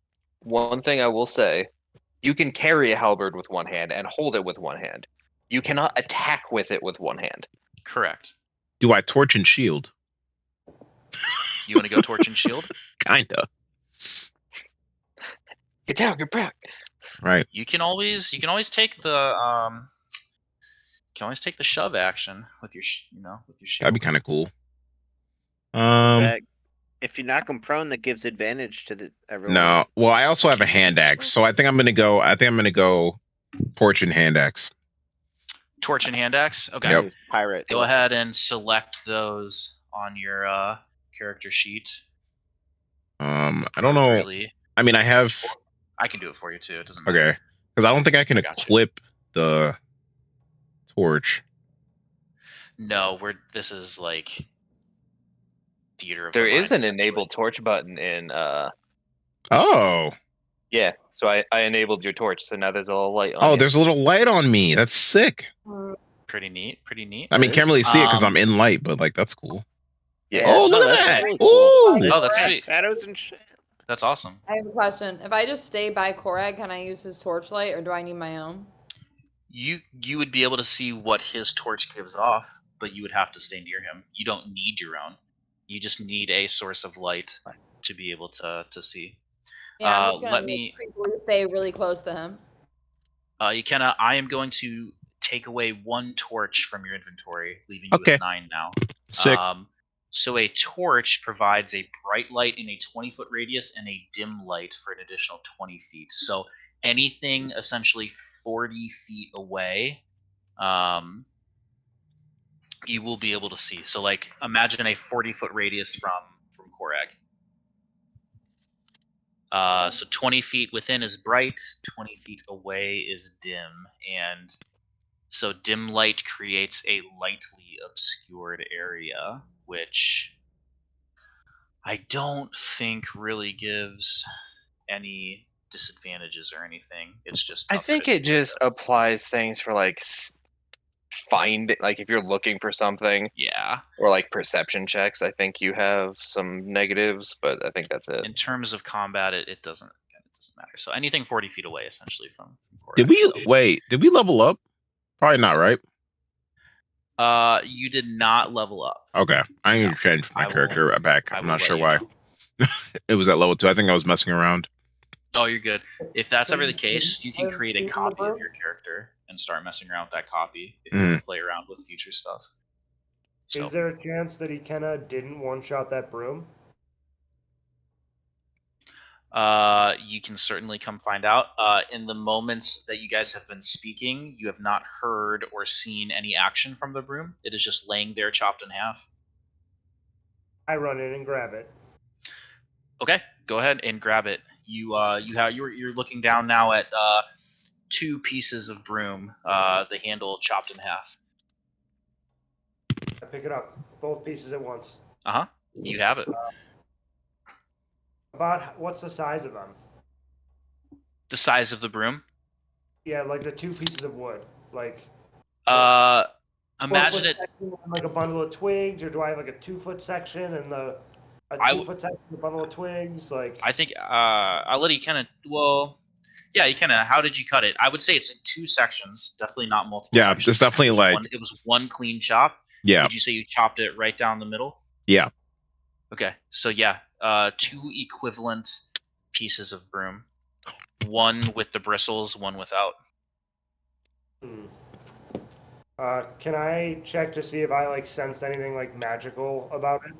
One thing I will say, you can carry a halberd with one hand and hold it with one hand. You cannot attack with it with one hand. Correct. Do I torch and shield? You want to go torch and shield? Kinda. Get down, get back. Right. You can always take the shove action with your with your shield. That'd be kind of cool. If you knock them prone, that gives advantage to everyone. No, well, I also have a hand axe, so I think I'm gonna go torch and hand axe. Torch and hand axe. Okay. Yep. Pirate. Go ahead and select those on your character sheet. I don't know. Really? I mean, I can do it for you too. It doesn't matter. Okay, because I don't think I can equip the torch. No, this is like theater of there the is mind, an enable torch button in Oh. Yeah, so I enabled your torch, so now there's a little light on you. There's a little light on me. That's sick. Pretty neat. I mean, can't really see it because I'm in light, but like that's cool. Yeah. Oh, look at that! Really cool. Oh, that's sweet. Shadows and shit. That's awesome. I have a question. If I just stay by Korag, can I use his torchlight, or do I need my own? You would be able to see what his torch gives off, but you would have to stay near him. You don't need your own. You just need a source of light to be able to see. Yeah, I'm just gonna creepily stay really close to him. I am going to take away one torch from your inventory, leaving you with 9 now. Sick. So a torch provides a bright light in a 20-foot radius and a dim light for an additional 20 feet. So anything essentially 40 feet away, you will be able to see. So like imagine a 40-foot radius from Korag. So 20 feet within is bright, 20 feet away is dim, and so dim light creates a lightly obscured area, which I don't think really gives any disadvantages or anything. It's just I think it just applies things for like if you're looking for something. Yeah. Or like perception checks. I think you have some negatives, but I think that's it. In terms of combat, it doesn't matter. So anything 40 feet away, essentially from Korag. Did we level up? Probably not, right? You did not level up. Okay, I need to change my character back. I'm not sure why. It was at level 2. I think I was messing around. Oh, you're good. If that's ever the case, you can create a copy of your character and start messing around with that copy if you want to play around with future stuff. So. Is there a chance that he didn't one-shot that broom? You can certainly come find out. In the moments that you guys have been speaking, you have not heard or seen any action from the broom. It is just laying there, chopped in half. I run in and grab it. Okay, go ahead and grab it. You're looking down now at 2 pieces of broom, the handle chopped in half. I pick it up, both pieces at once. You have it. About what's the size of them? The size of the broom. Yeah, like the 2 pieces of wood. Like Imagine 4-foot it. section and like a bundle of twigs, or do I have like a 2-foot section and a I 2-foot section and a bundle of twigs? Like I think I'll let you kind of. Well, yeah, you kind of. How did you cut it? I would say it's in 2 sections. Definitely not multiple Yeah, sections. it's definitely like It was one clean chop. yeah, Would you say you chopped it right down the middle? yeah. Okay, so yeah, 2 equivalent pieces of broom. One with the bristles, one without. can I check to see if I like sense anything like magical about it?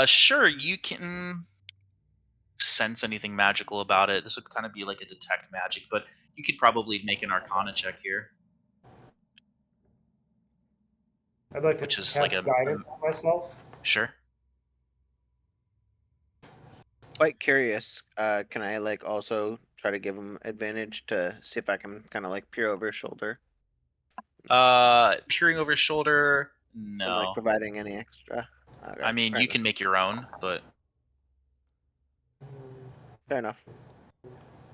Sure, you can sense anything magical about it. This would kind of be like a detect magic, but you could probably make an Arcana check here, I'd like to which is cast like a guidance on myself. sure. Quite curious. Can I like also try to give him advantage to see if I can kind of like peer over his shoulder Peering over his shoulder, and like no. providing any extra? Okay, I mean, fair you enough. can make your own, but Fair enough.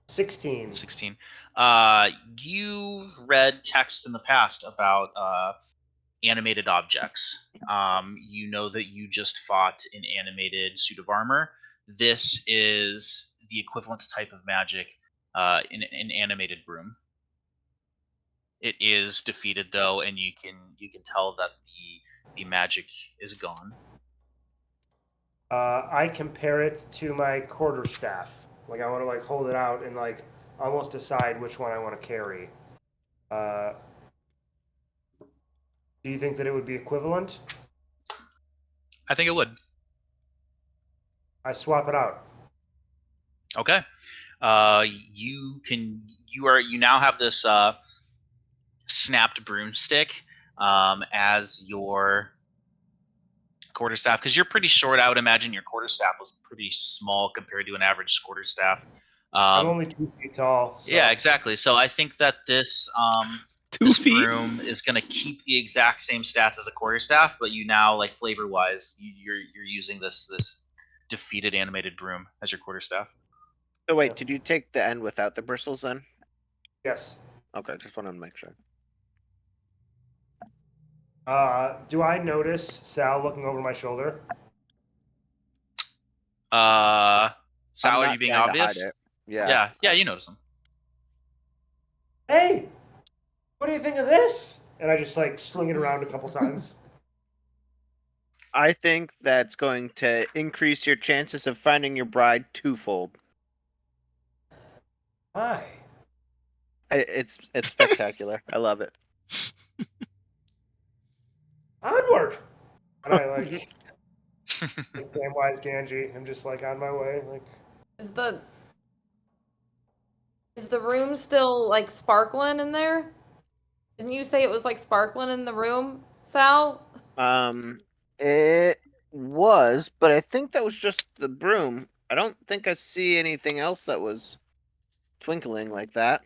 16. 16. You've read text in the past about animated objects. You know that you just fought an animated suit of armor. This is the equivalent type of magic in an animated broom. It is defeated though, and you can tell that the magic is gone. I compare it to my quarterstaff. Like I want to like hold it out and like almost decide which one I want to carry. Uh, do you think that it would be equivalent? I think it would. I swap it out. Okay. You now have this snapped broomstick as your quarterstaff, because you're pretty short. I would imagine your quarterstaff was pretty small compared to an average quarterstaff. I'm only 2 feet tall. So. Yeah, exactly. So I think that this 2 feet. broom is going to keep the exact same stats as a quarterstaff, but you now, like flavor wise, you're using this defeated animated broom as your quarterstaff. So wait, Yeah. did you take the end without the bristles then? Yes. Okay, just wanted to make sure. Do I notice Sal looking over my shoulder? Sal, I'm are not you being trying to hide obvious? it. Yeah. Yeah, you notice him. Hey, what do you think of this? And I just like swing it around a couple times. I think that's going to increase your chances of finding your bride twofold. Why? It's spectacular. I love it. Onward! And I like Samwise Ganji. I'm just like on my way. Like Is the room still like sparkling in there? Didn't you say it was like sparkling in the room, Sal? It was, but I think that was just the broom. I don't think I see anything else that was twinkling like that.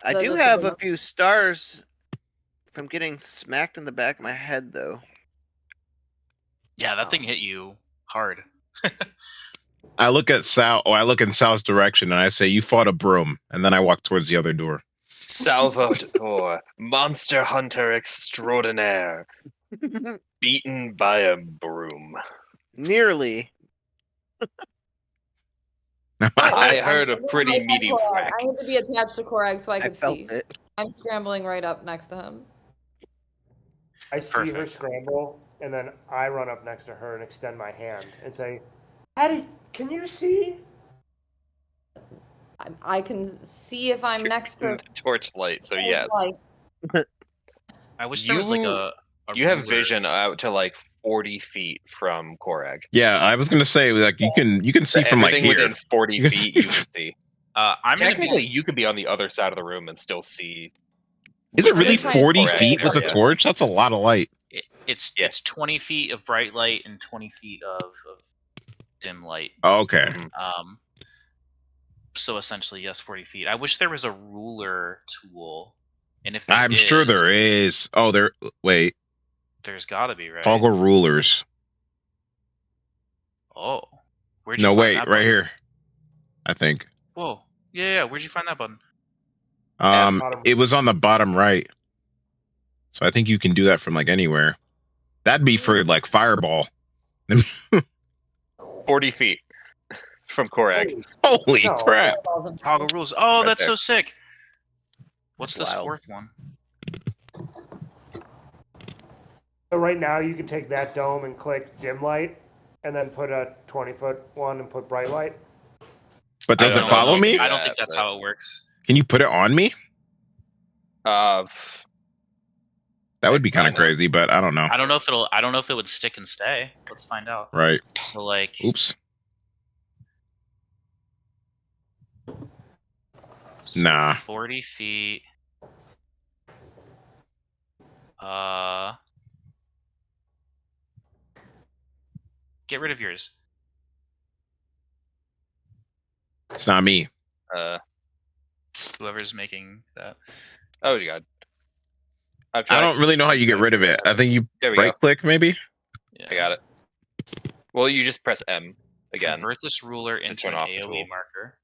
I So do just the have a broom? few stars from getting smacked in the back of my head, though. Yeah, that thing hit you hard. I look at Sal, or I look in Sal's direction, and I say, "You fought a broom," and then I walk towards the other door. Salvatore, monster hunter extraordinaire, beaten by a broom. Nearly. I heard a pretty Right, meaty Korag. whack. I need to be attached to Korag so I I could felt see. it. I'm scrambling right up next to him. I see her Perfect. scramble, and then I run up next to her and extend my hand and say, "Hattie, can you see?" I can see if I'm next to Torchlight, so yes. like, I wish there was like a You have ruler. vision out to like 40 feet from Korag. Yeah, I was gonna say, like, you can see from like Everything here. within 40 You can feet see- you can see. I'm Technically, gonna you could be on the other side of the room and still see. Is it really trying to 40 Korag's feet with a area. torch? That's a lot of light. be. It's Yeah. it's 20 feet of bright light and 20 feet of dim light. Oh, okay. So essentially, yes, 40 feet. I wish there was a ruler tool, and if there I'm sure there is. Oh, there's got to be, right? There's Toggle rulers. Oh, where'd you No, find wait, that right button? here. I think. Whoa, yeah. Where'd you find that button? Bottom. It was on the bottom right. So I think you can do that from like anywhere. That'd be for like fireball. 40 feet from Korag. Holy No. crap! Toggle rules. Oh, Right that's there. so sick. What's That's this wild. fourth one? So right now you can take that dome and click dim light, and then put a 20-foot one and put bright light. But does I it don't know follow if me? you I can don't do think that, that's but- how it works. Can you put it on me? That would be kind of Kinda. crazy, but I don't know. I don't know if it'll. I don't know if it would stick and stay. Let's find out. Right. So like, Oops. so Nah. 40 feet. Get rid of yours. It's not me. Whoever's making that. Oh god. I've I tried. don't really know how you get rid of it. I think you There we go. right click maybe. Yeah. I got it. Well, you just press M again. Convert this ruler into turn an off the AOE tool. marker.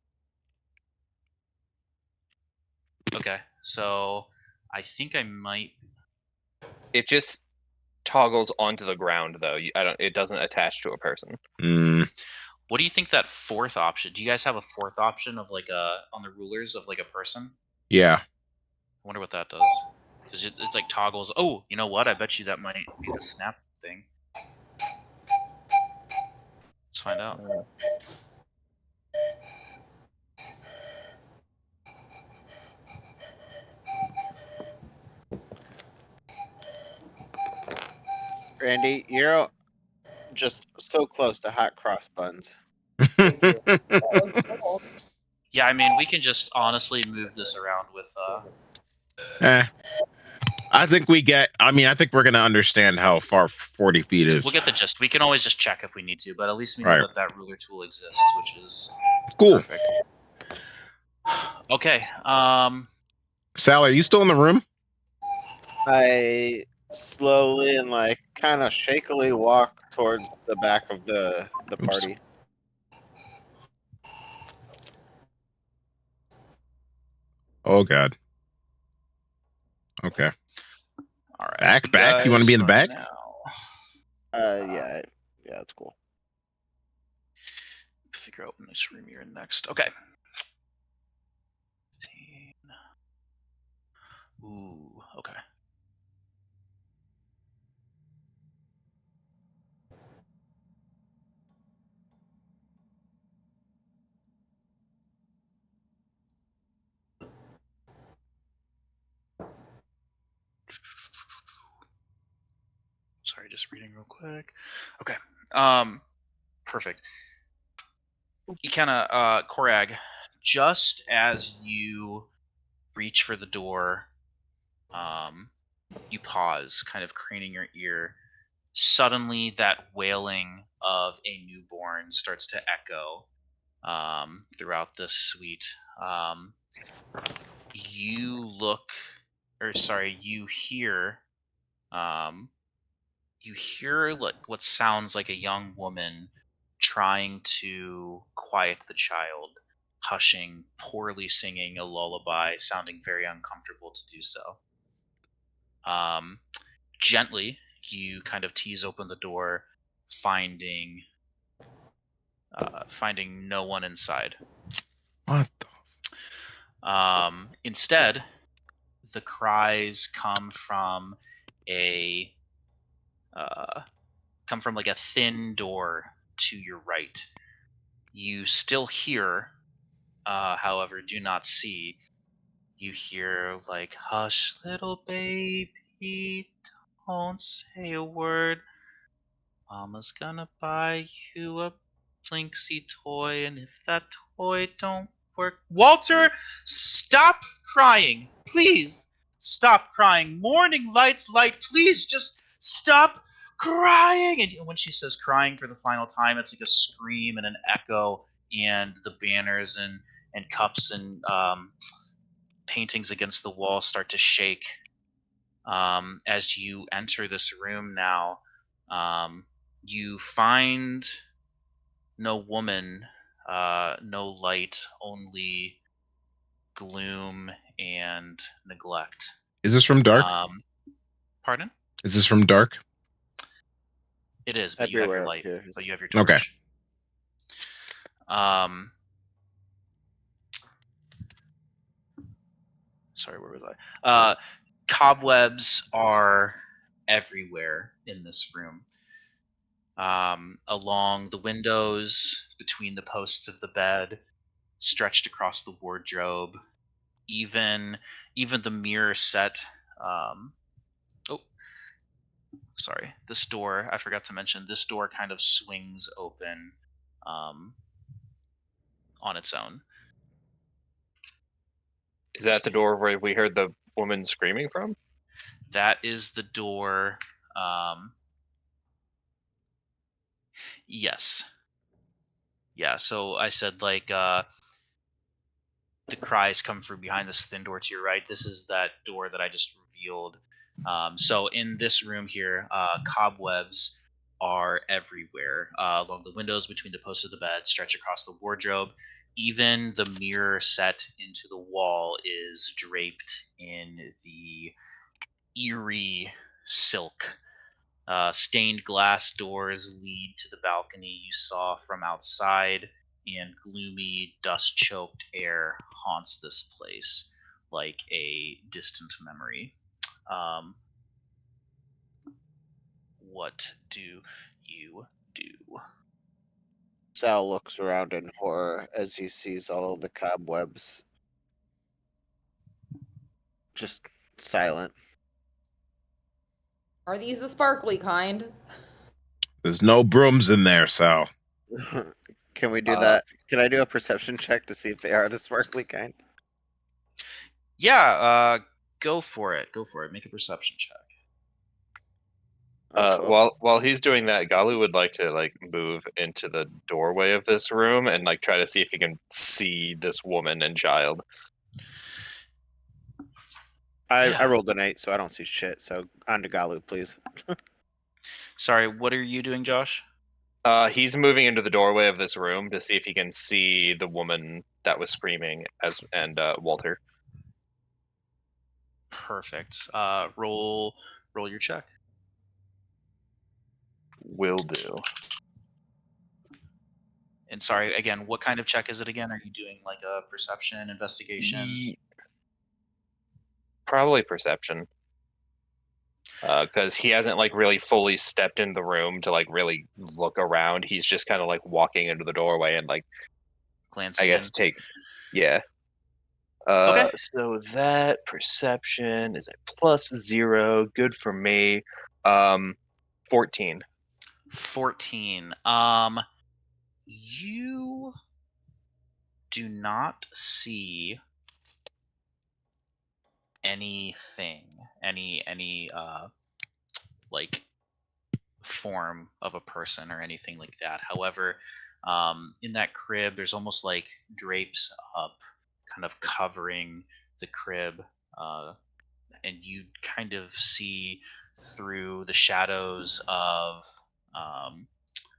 Okay, so I think I might. It just toggles onto the ground though. I don't. It doesn't attach to a person. What do you think that fourth option? Do you guys have a fourth option of like a on the rulers of like a person? Yeah. I wonder what that does. Because it's like toggles. Oh, you know what? I bet you that might be the snap thing. Let's find out. Randy, you're just so close to hot cross buns. Thank you. Yeah, I mean, we can just honestly move this around with. I think we get. I mean, I think we're gonna understand how far 40 feet is. We'll get the gist. We can always just check if we need to, but at least we know Right. that that ruler tool exists, which is Cool. perfect. Okay. Sal, are you still in the room? I slowly and like kind of shakily walk towards the back of the Oops. party. Oh god. Okay. All right. Back. You want to be in the back? Now. Yeah, that's cool. Figure out which room you're in next. Okay. 15. Ooh. Okay. Sorry, just reading real quick. Okay. Perfect. You kind of, Korag, just as you reach for the door, you pause, kind of craning your ear. Suddenly, that wailing of a newborn starts to echo throughout this suite. You look, or sorry, you hear like what sounds like a young woman trying to quiet the child, hushing, poorly singing a lullaby, sounding very uncomfortable to do so. Gently, you kind of tease open the door, finding no one inside. What? Instead, the cries come from a like a thin door to your right. You still hear, however, do not see. You hear like, "Hush, little baby, don't say a word. Mama's gonna buy you a Plinksy toy, and if that toy don't work, Walter, stop crying, please. Stop crying. Morning lights, light, please, just stop crying." And when she says crying for the final time, it's like a scream and an echo, and the banners and cups and paintings against the wall start to shake. As you enter this room now, you find No woman, no light, only gloom and neglect. Is this from Dark? Pardon? Is this from Dark? It is, but you have your Everywhere light. here is- But you have your Okay. torch. Sorry, where was I? Cobwebs are everywhere in this room. Along the windows, between the posts of the bed, stretched across the wardrobe, even the mirror set. Oh, sorry. This door, I forgot to mention, this door kind of swings open on its own. Is that the door where we heard the woman screaming from? That is the door. Yes. Yeah, so I said like the cries come from behind this thin door to your right. This is that door that I just revealed. So in this room here, cobwebs are everywhere along the windows, between the posts of the bed, stretch across the wardrobe. Even the mirror set into the wall is draped in the eerie silk. Stained glass doors lead to the balcony you saw from outside, and gloomy, dust choked air haunts this place like a distant memory. Um, what do you do? Sal looks around in horror as he sees all of the cobwebs. Just silent. Are these the sparkly kind? There's no brooms in there, Sal. Can we do that? Can I do a perception check to see if they are the sparkly kind? Yeah, go for it. Go for it. Make a perception check. While he's doing that, Galu would like to like move into the doorway of this room and like try to see if he can see this woman and child. I rolled an 8, so I don't see shit. So on to Galu, please. Sorry, what are you doing, Josh? He's moving into the doorway of this room to see if he can see the woman that was screaming and Walter. Perfect. Roll your check. Will do. And sorry, again, what kind of check is it again? Are you doing like a perception, investigation? Probably perception. Because he hasn't like really fully stepped in the room to like really look around. He's just kind of like walking into the doorway and like Glancing I guess in. yeah. Okay. So that perception is a +0. Good for me. 14. 14. You do not see anything, any like form of a person or anything like that. However, in that crib, there's almost like drapes up, kind of covering the crib, and you kind of see through the shadows of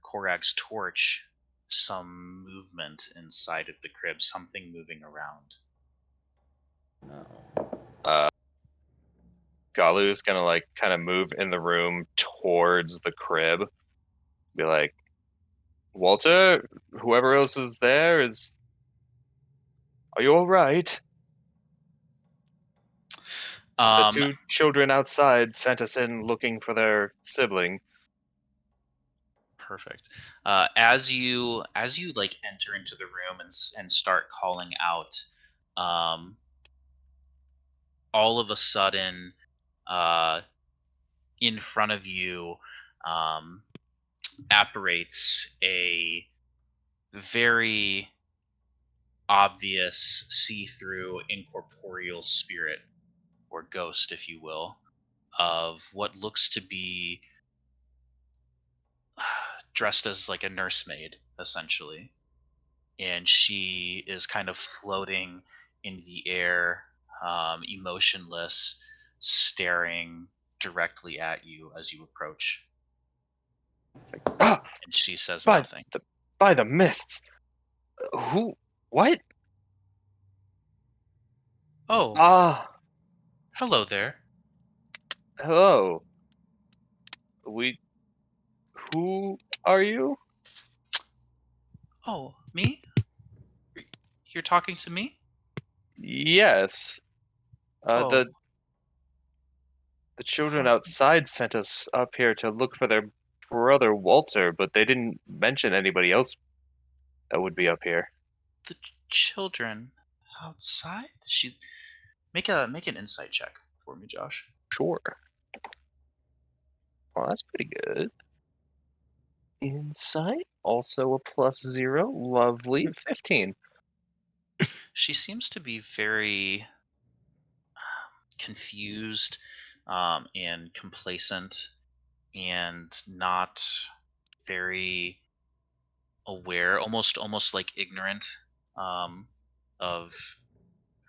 Korag's torch some movement inside of the crib, something moving around. Galu's gonna like kind of move in the room towards the crib. Be like, Walter, whoever else is there is. Are you all right? The two children outside sent us in looking for their sibling. Perfect. As you like enter into the room and start calling out, all of a sudden, in front of you, apparates a very obvious, see-through, incorporeal spirit, or ghost, if you will, of what looks to be dressed as like a nursemaid, essentially. And she is kind of floating in the air, emotionless, staring directly at you as you approach. It's like, And she says fine. nothing. By the mists. Who? What? Oh, Ah, hello there. hello. Who are you? Oh, me? You're talking to me? Yes. Oh, The children outside sent us up here to look for their brother Walter, but they didn't mention anybody else that would be up here. the children outside? Make an insight check for me, Josh. Sure. Well, that's pretty good. Insight, also a +0. Lovely. 15. She seems to be very confused and complacent and not very aware, almost like ignorant of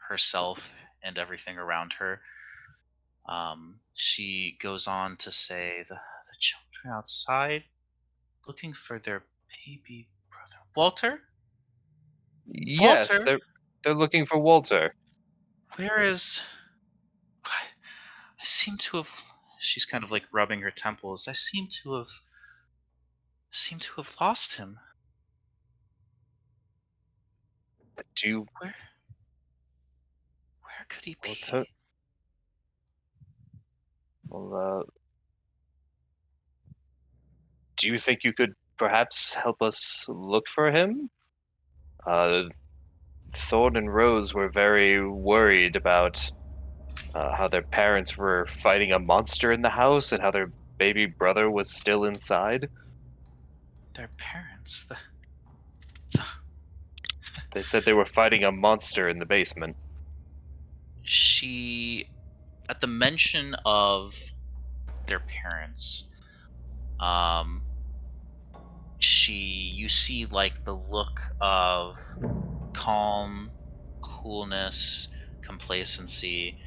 herself and everything around her. She goes on to say the children outside looking for their baby brother. Walter? Yes, Walter? they're looking for Walter. Where is. I seem to have. She's kind of like rubbing her temples. I seem to have lost him. Do you Where could he be? Walter? Well, do you think you could perhaps help us look for him? Thorn and Rose were very worried about how their parents were fighting a monster in the house and how their baby brother was still inside. Their parents. They said they were fighting a monster in the basement. She, at the mention of their parents, you see like the look of calm, coolness, complacency,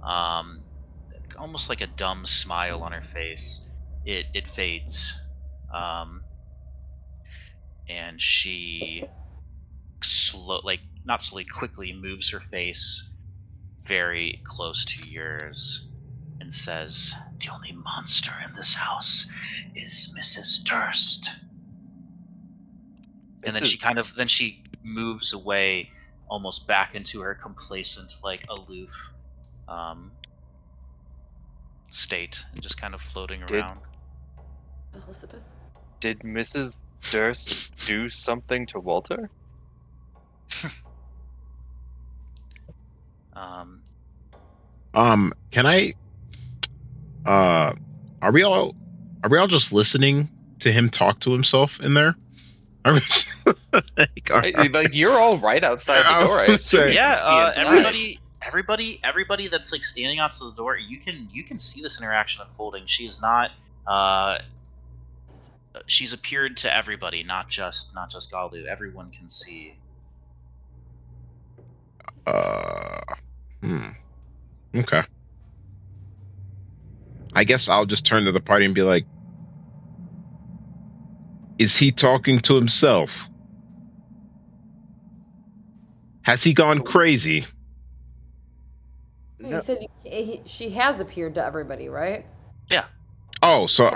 um, almost like a dumb smile on her face. It fades, um, and she not slowly, quickly moves her face very close to yours and says, "The only monster in this house is Mrs. Durst." And then she moves away, almost back into her complacent, like aloof um, state, and just kind of floating Did around. Elizabeth. did Mrs. Durst do something to Walter? Can I? Are we all just listening to him talk to himself in there? Are we, Like you're all right outside the door. I assume you can see inside. Everybody that's like standing outside the door, you can see this interaction unfolding. She's appeared to everybody, not just Galu. Everyone can see. Okay. I guess I'll just turn to the party and be like, is he talking to himself? Has he gone crazy? You said she has appeared to everybody, right? Yeah. Oh, so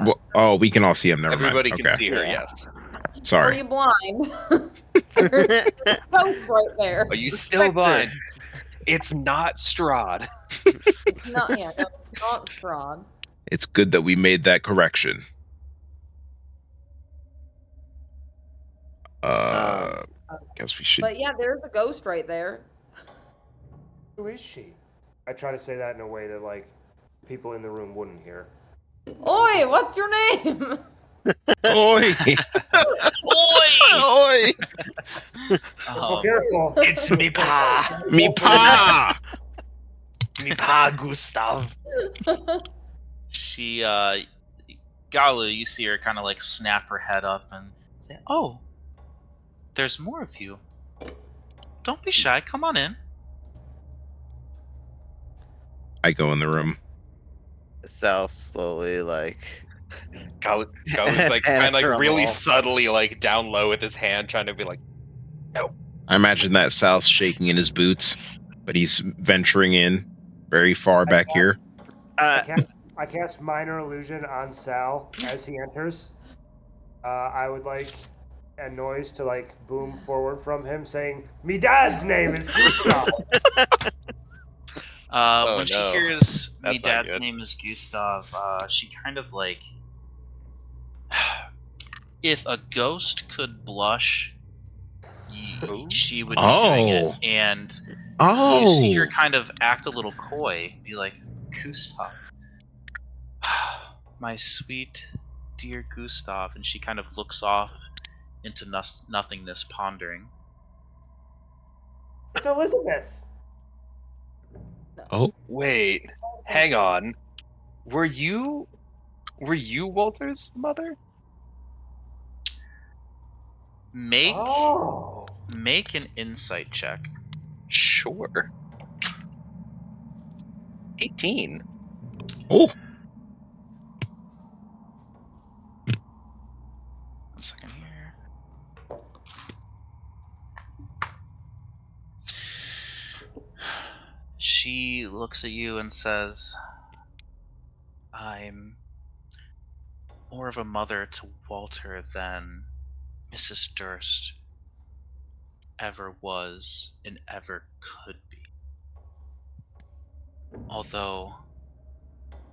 we can all see him. Never Everybody mind. can see her. Yes. Are Sorry. you blind? That's right there. Are you still blind? It's not Strahd. It's not. Yeah, no, it's not Strahd. It's good that we made that correction. Guess we should. But yeah, there's a ghost right there. Who is she? I try to say that in a way that like people in the room wouldn't hear. Oi, what's your name? Oi! Oi! Careful. It's me pa. Me pa! Me pa Gustav. She Galu, you see her kind of like snap her head up and say, "Oh, there's more of you. Don't be shy. Come on in." I go in the room. Sal slowly like Galu's like kind of like Drum really roll. subtly like down low with his hand, trying to be like, I imagine that Sal's shaking in his boots, but he's venturing in very far back here. I cast minor illusion on Sal as he enters. I would like a noise to like boom forward from him saying, "Me dad's name is Gustav." When she no. hears me That's not dad's good. name is Gustav, she kind of like, if a ghost could blush, Ooh. she would be doing it. Oh. And you see her Oh. kind of act a little coy, be like, Gustav, my sweet dear Gustav, and she kind of looks off into nothingness, pondering. It's Elizabeth. Oh. Wait, hang on. Were you Walter's mother? Make Oh. an insight check. Sure. 18. Oh. 1 second here. She looks at you and says, I'm more of a mother to Walter than Mrs. Durst ever was and ever could be. Although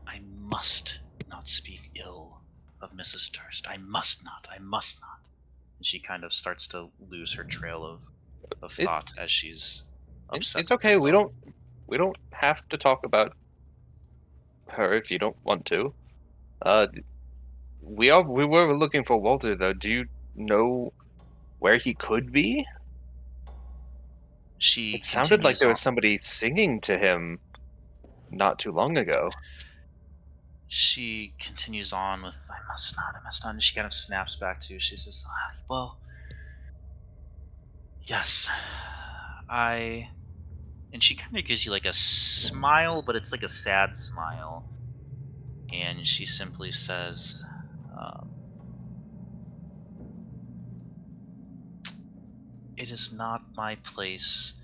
I must not speak ill of Mrs. Durst. I must not. And she kind of starts to lose her trail of thought as she's upset. It's okay. We don't have to talk about her if you don't want to. We were looking for Walter though. Do you know where he could be? It sounded like there was somebody singing to him not too long ago. She continues on with, I must not, and she kind of snaps back to you. She says, well, yes, and she kind of gives you like a smile, but it's like a sad smile. And she simply says, it is not my place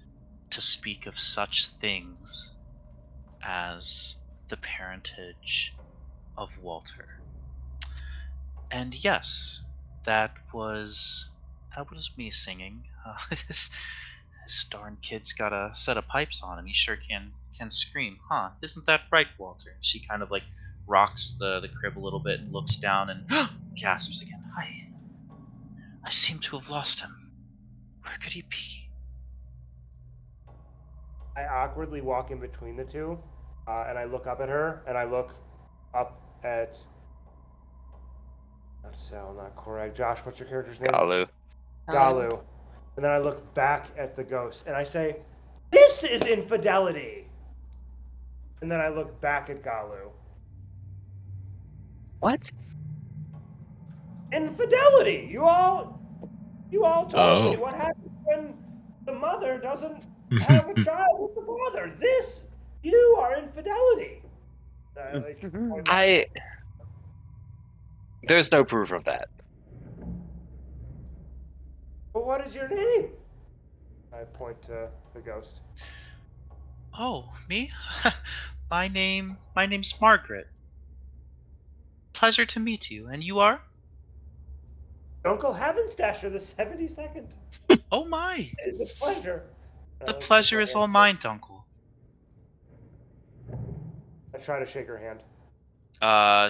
to speak of such things as the parentage of Walter. And yes, that was me singing. This darn kid's got a set of pipes on him. He sure can scream, huh? Isn't that right, Walter? She kind of like rocks the crib a little bit and looks down and gasps again. I seem to have lost him. Where could he be? I awkwardly walk in between the two, and I look up at her, and I look up at. Not Sal, not correct. Josh, what's your character's name? Galu. And then I look back at the ghost, and I say, "This is infidelity." And then I look back at Galu. What? Infidelity. You all told me what happens when the mother doesn't have a child with the father. You are infidelity. There's no proof of that. But what is your name? I point to the ghost. Oh, me? My name's Margaret. Pleasure to meet you. And you are? Uncle Havenstash the 72nd. Oh my! It is a pleasure. The pleasure is all mine, Dunkel. I try to shake her hand.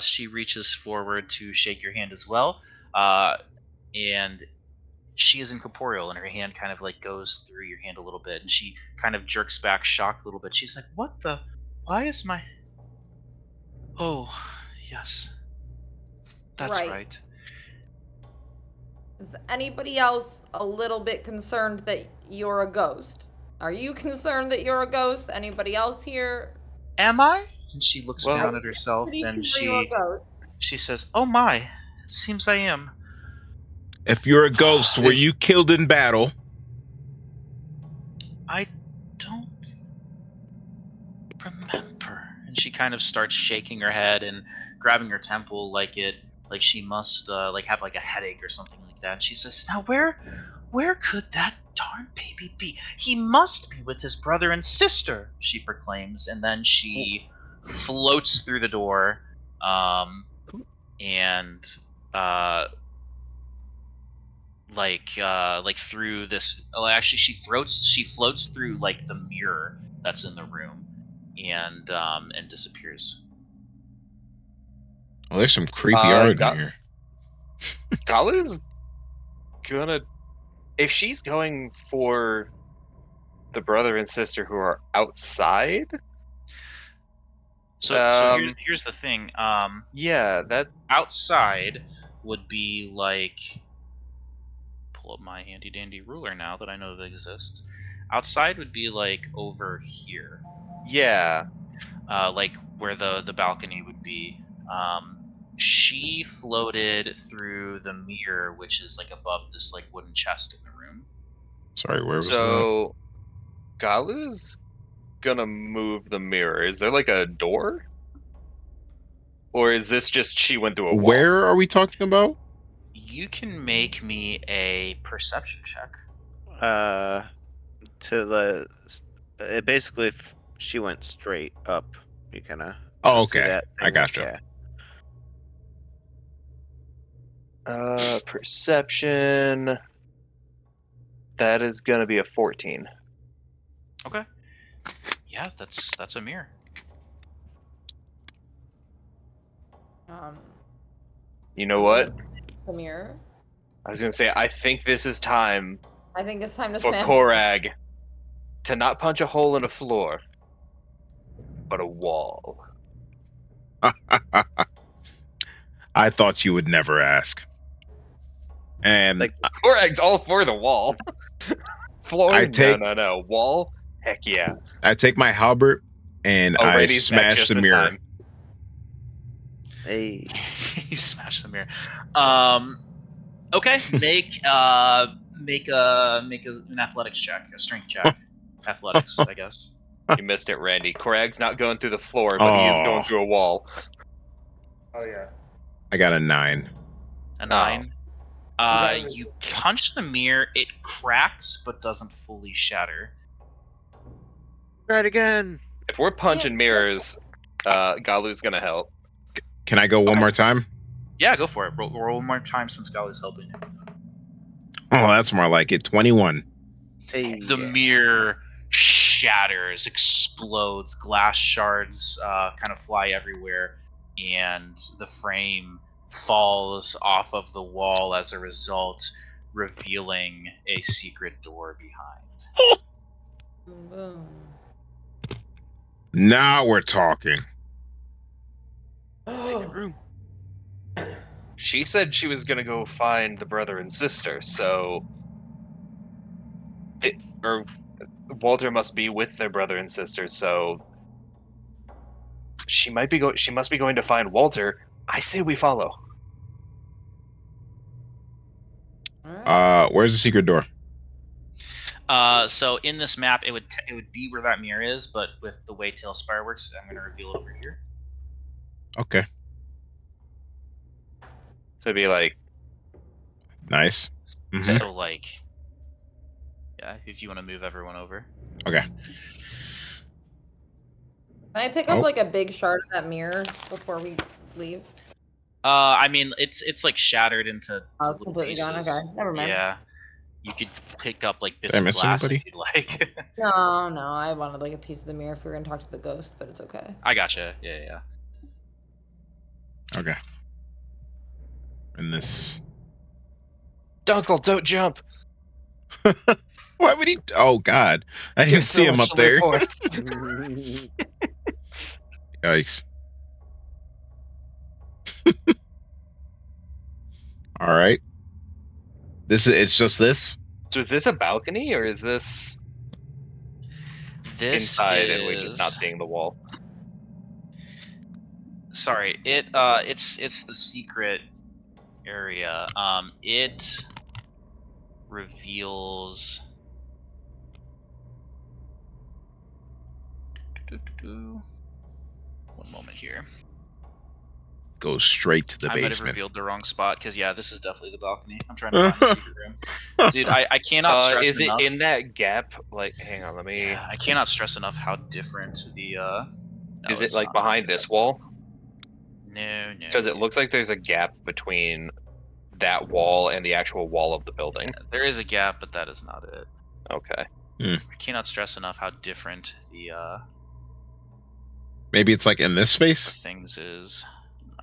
She reaches forward to shake your hand as well. And she is incorporeal, and her hand kind of like goes through your hand a little bit, and she kind of jerks back, shocked a little bit. She's like, "What the? Why is my? Oh, yes, that's right." Is anybody else a little bit concerned that you're a ghost? Are you concerned that you're a ghost? Anybody else here? Am I? And she looks down at herself, and she says, "Oh my, it seems I am." If you're a ghost, were you killed in battle? I don't remember. And And she kind of starts shaking her head and grabbing her temple like she must like have like a headache or something like that. And she says, "Now where could that darn baby be? He must be with his brother and sister," she proclaims, and then she floats through the door, and like through this. Oh, actually, she floats through like the mirror that's in the room, and disappears. Oh, there's some creepy art in here. Galu's gonna, if she's going for the brother and sister who are outside. So here's the thing. Yeah, that outside would be like, pull up my handy dandy ruler now that I know that exists. Outside would be like over here. Yeah. Like where the balcony would be. She floated through the mirror, which is like above this like wooden chest in the room. Sorry, where was that? So Galu's gonna move the mirror. Is there like a door? Or is this just she went through a wall? Where are we talking about? You can make me a perception check. To the basically, if she went straight up. You kind of. Oh, see okay. that I thing? gotcha. Yeah. Perception. That is gonna be a 14. Okay. Yeah, that's a mirror. You know what? The mirror. I was gonna say, I think this is time I think it's time to for smash. Korag to not punch a hole in a floor, but a wall. I thought you would never ask. And Like, Korag's all for the wall. Floor? I take- No. Wall? Heck yeah. I take my halberd and I Randy's back smash just the in mirror. time. hey. You smash the mirror. Okay. Make an athletics check, a strength check. Athletics, I guess. You missed it, Randy. Korag's not going through the floor, but he is going through a wall. Oh yeah. I got a 9. A 9. You punch the mirror. It cracks, but doesn't fully shatter. Try it again. If we're punching mirrors, Galu's gonna help. Can I go one more time? Yeah, go for it. Roll one more time since Galu's helping you. Oh, that's more like it. 21. Hey. The mirror shatters, explodes, glass shards kind of fly everywhere, and the frame falls off of the wall as a result, revealing a secret door behind. Boom. Now we're talking. Secret room. She said she was gonna go find the brother and sister, so or Walter must be with their brother and sister, so she must be going to find Walter. I say we follow. Where's the secret door? So in this map, it would be where that mirror is, but with the way Tailspire works, I'm going to reveal it over here. Okay. So it'd be like, Nice. Mhm. So like, yeah, if you want to move everyone over. Okay. Can I pick up like a big shard of that mirror before we leave? I mean, it's like shattered into Oh, it's little completely pieces. gone. Okay, never mind. Yeah, you could pick up like bits Did I of miss glass anybody? if you'd like. No, I wanted like a piece of the mirror if we were gonna talk to the ghost, but it's okay. I gotcha. Yeah. Okay. And this. Dunkel, don't jump. Why would he? Oh God! I didn't There's so see him much up to live there. for. Yikes! All right. It's just this. So is this a balcony or is this This inside is... and we're just not seeing the wall? Sorry, it's the secret area. It reveals. One moment here. Goes straight to the I might have basement. revealed the wrong spot because yeah, this is definitely the balcony. I'm trying to find the secret room. Dude, I cannot stress is enough. it in that gap? Like, hang on, let me. Yeah, I cannot stress enough how different the. No, is it it's like not. behind this wall? No. Because it looks like there's a gap between that wall and the actual wall of the building. Yeah, there is a gap, but that is not it. Okay. I cannot stress enough how different the Maybe it's like in this space. things is.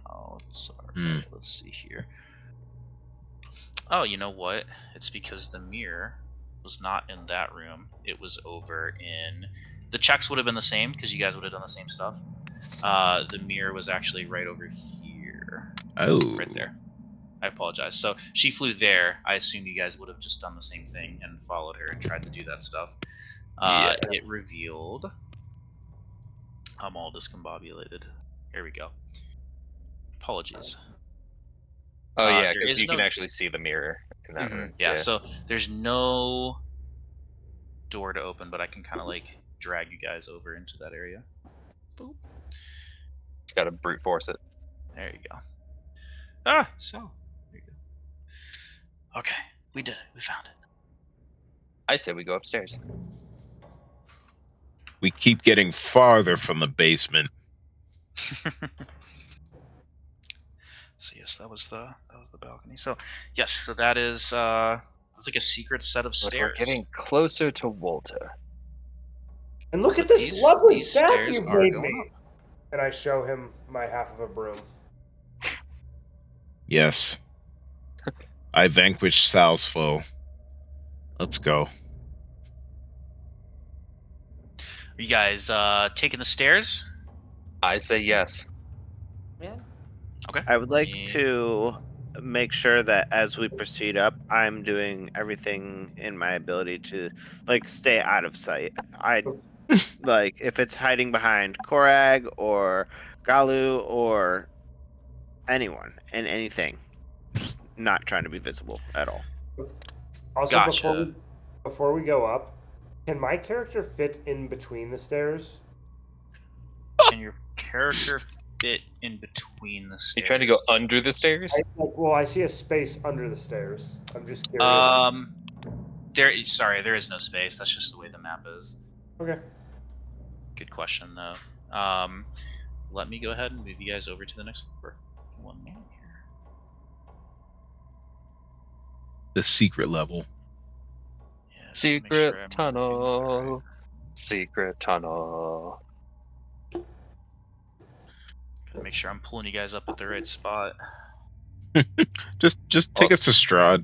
No, sorry. Hmm. Let's see here. Oh, you know what? It's because the mirror was not in that room. It was over in. The checks would have been the same because you guys would have done the same stuff. The mirror was actually right over here. Oh. Right there. I apologize. So she flew there. I assume you guys would have just done the same thing and followed her and tried to do that stuff. Yeah. It revealed. I'm all discombobulated. Here we go. Apologies. Oh yeah, there because is you no- can actually see the mirror in that Mhm, room. yeah, so there's no door to open, but I can kind of like drag you guys over into that area. Boop. It's got to brute force it. There you go. Ah, so there you go. Okay, we did it. We found I say we go upstairs. We keep getting farther from the basement. it. So yes, that was the balcony. So yes, so that is it's like a secret set of But stairs. we're getting closer to Walter. And look at But this lovely these staff stairs you've are made going me. up. And I show him my half of a broom. Yes. I vanquished Sal's foe. Let's go. Are you guys taking the stairs? I say yes. Yeah. Okay. I would like Me- to make sure that as we proceed up, I'm doing everything in my ability to like stay out of sight. I like if it's hiding behind Korag or Galu or anyone and anything, just not trying to be visible at all. Also, Gotcha. before we go up, can my character fit in between the stairs? Can your character fit in between the stairs? You trying to go under the stairs? I see a space under the stairs. I'm just curious. There is no space. That's just the way the map is. Okay. Good question though. Let me go ahead and move you guys over to the next floor. One moment here. The secret level. Yeah, make Secret sure I'm moving tunnel. correct. Secret tunnel. Gotta make sure I'm pulling you guys up at the right spot. Just take us to Strahd.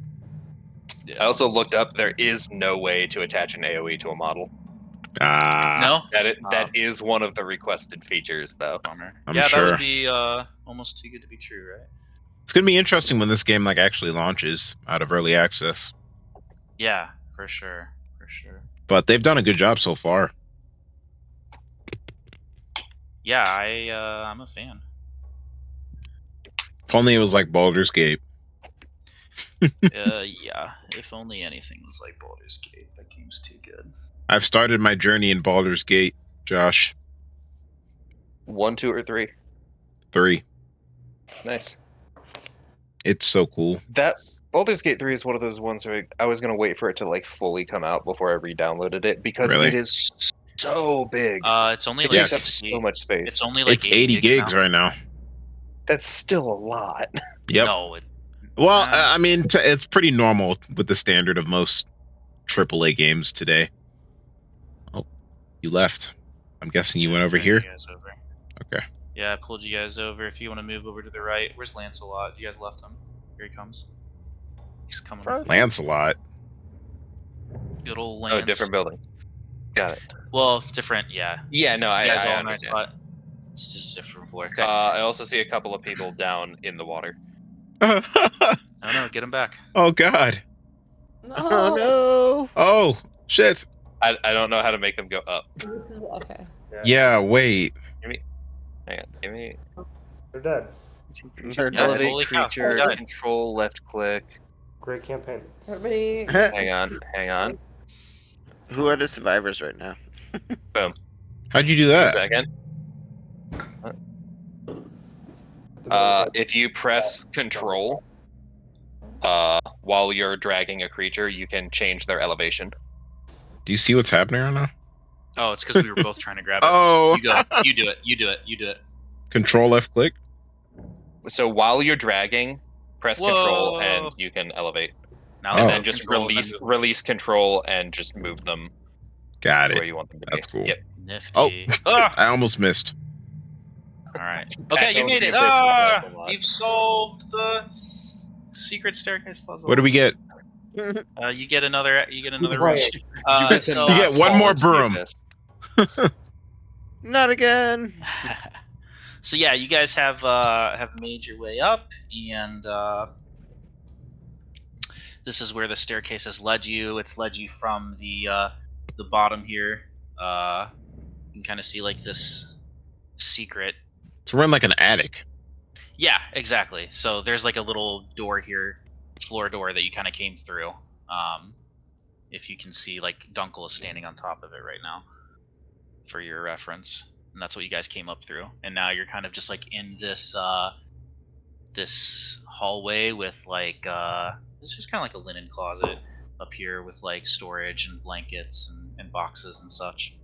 I also looked up. There is no way to attach an AOE to a model. No? That is one of the requested features, though. Bummer. I'm Yeah, that sure. would be almost too good to be true, right? It's gonna be interesting when this game like actually launches out of early access. Yeah, for sure. For sure. But they've done a good job so far. Yeah, I'm a fan. If only it was like Baldur's Gate. Yeah. If only anything was like Baldur's Gate. That game's too good. I've started my journey in Baldur's Gate, Josh. 1, 2, or 3. 3. Nice. It's so cool. That Baldur's Gate 3 is one of those ones where I was gonna wait for it to like fully come out before I re-downloaded it because Really? it is so big. It's only It like takes up 60 so much space. It's only like It's 80 gigs now. right now. That's still a lot. Yep. No, Well, I mean, it's pretty normal with the standard of most AAA games today. Oh, you left. I'm guessing you went over dragged here. you guys over. Okay. Yeah, I pulled you guys over. If you want to move over to the right, where's Lancelot? You guys left him. Here he comes. He's coming. Lancelot. Good old Lance. Oh, different building. Got it. Well, different. Yeah. Yeah, no, You guys I all in our understand. spot. It's just different floor. Okay. I also see a couple of people down in the water. Oh no, get him back. Oh God. No. Oh no! Oh shit. I don't know how to make them go up. This is okay. Yeah. Wait. Hang on, give me They're dead. They're Yeah, dead. holy elevate cow, creature, he died. control left click. Great campaign. Everybody. Hang on. Who are the survivors right now? Boom. How'd you do One that? second. If you press control while you're dragging a creature, you can change their elevation. Do you see what's happening right now? Oh, it's because we were both trying to grab it. Oh, You go. You do it. You do it. You do it. Control left click. So while you're dragging, press control Whoa. and you can elevate. Now Oh. And let then me just control and then move. release control and just move them Got to where it. you want them to be. That's cool. Yep. Nifty. Oh, Ah! I almost missed. All right. Okay, you That made it. was Ah! a lot. You've solved the secret staircase puzzle. What do we get? You get another. You get another. Right. You get to So You not get one fall more into the broom. abyss. Not again. so yeah, you guys have made your way up, and this is where the staircase has led you. It's led you from the bottom here. You can kind of see like this secret. It's run like an attic. Yeah, exactly. So there's like a little door here, floor door that you kind of came through. If you can see, like Dunkel is standing on top of it right now, for your reference, and that's what you guys came up through. And now you're kind of just like in this this hallway with like it's just kind of like a linen closet up here with like storage and blankets and boxes and such.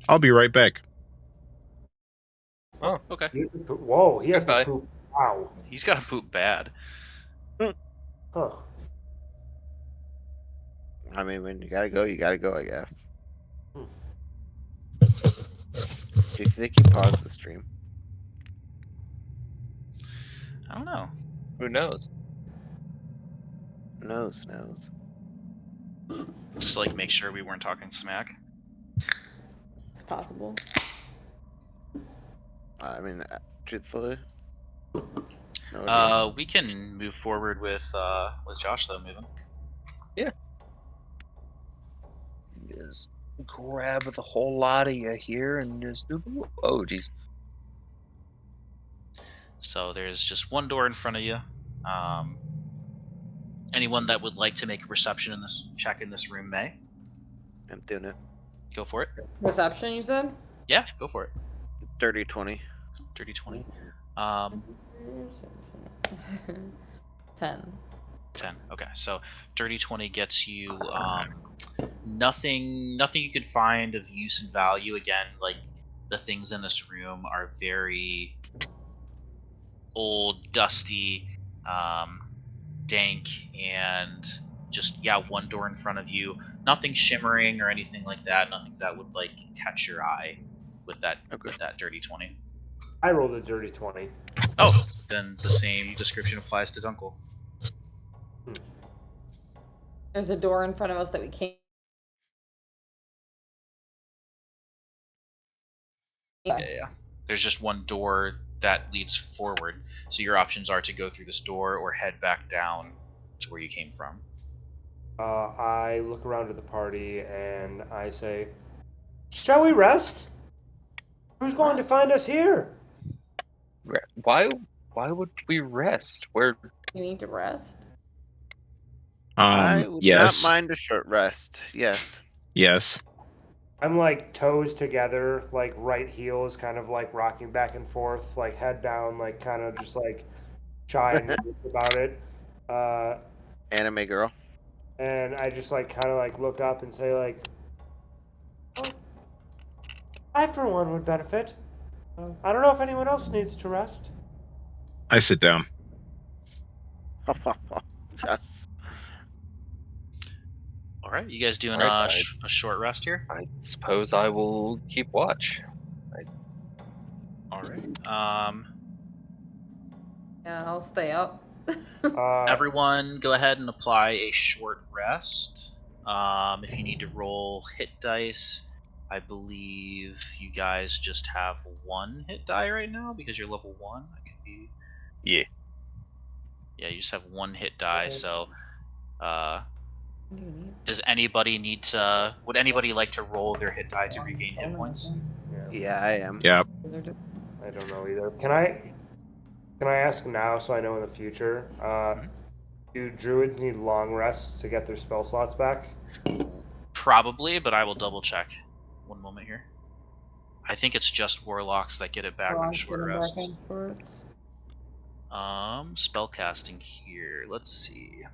I'll be right back. Oh, Okay. Whoa, he has Goodbye. to poop. Wow. He's got to poop bad. Huh. I mean, when you gotta go, I guess. Do you think he paused the stream? I don't know. who knows? Knows. Just to like make sure we weren't talking smack. It's possible. I mean, truthfully. No idea. We can move forward with Josh though. Moving. Just grab the whole lot of you here and just oh geez. So there's just one door in front of you. Anyone that would like to make a perception in this check in this room may. I'm doing it. Go for it. Reception, you said? Yeah, go for it. Dirty 20. Dirty 20. 10. 10. Okay, so dirty 20 gets you nothing you could find of use and value. Again, like the things in this room are very old, dusty, dank, and just one door in front of you. Nothing shimmering or anything like that. Nothing that would like catch your eye with that dirty 20. I rolled a dirty 20. Oh, then the same description applies to Dunkel. There's a door in front of us that we can't. Yeah. There's just one door that leads forward. So your options are to go through this door or head back down to where you came from. I look around at the party and I say, "Shall we rest? Who's going to find us here?" Why would we rest? We're You need to rest. I would Yes. not mind a short rest. Yes. Yes. I'm like toes together, like right heels kind of like rocking back and forth, like head down, like kind of just like shy and nervous about it. Anime girl. And I just like kind of like look up and say like, "Oh, I for one would benefit. I don't know if anyone else needs to rest." I sit down. Yes. All right, you guys doing Alright, a short rest here? I suppose I will keep watch. All right. Yeah, I'll stay up. Everyone, go ahead and apply a short rest. If you need to roll hit dice, I believe you guys just have one hit die right now because you're level 1. That could be. Yeah. Yeah, you just have one hit die. So, does anybody need to? Would anybody like to roll their hit die to regain hit points? Yeah, I am. Yeah. I don't know either. Can I ask now so I know in the future? Do druids need long rests to get their spell slots back? Probably, but I will double check. One moment here. I think it's just warlocks that get it back on short rests. Spellcasting here. Let's see.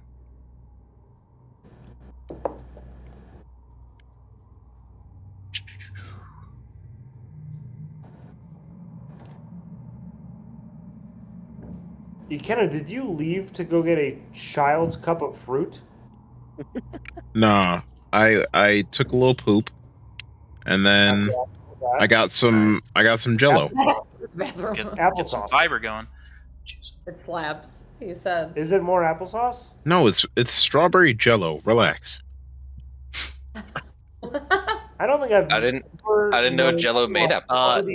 Kenna, did you leave to go get a child's cup of fruit? Nah, I took a little poop, and then I got some Jello. Get some Applesauce. fiber going. Jeez. It slaps. He said. Is it more applesauce? No, it's strawberry Jello. Relax. I don't think I've. I didn't know Jello made applesauce.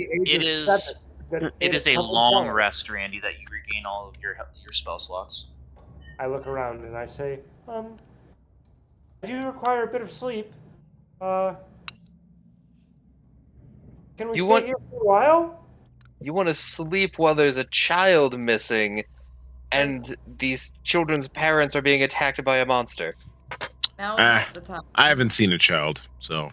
It is a long rest, Randy, that you regain all of your spell slots. I look around and I say, if you require a bit of sleep, can we stay here for a while? You want to sleep while there's a child missing, and these children's parents are being attacked by a monster. Now's not the time. I haven't seen a child, so.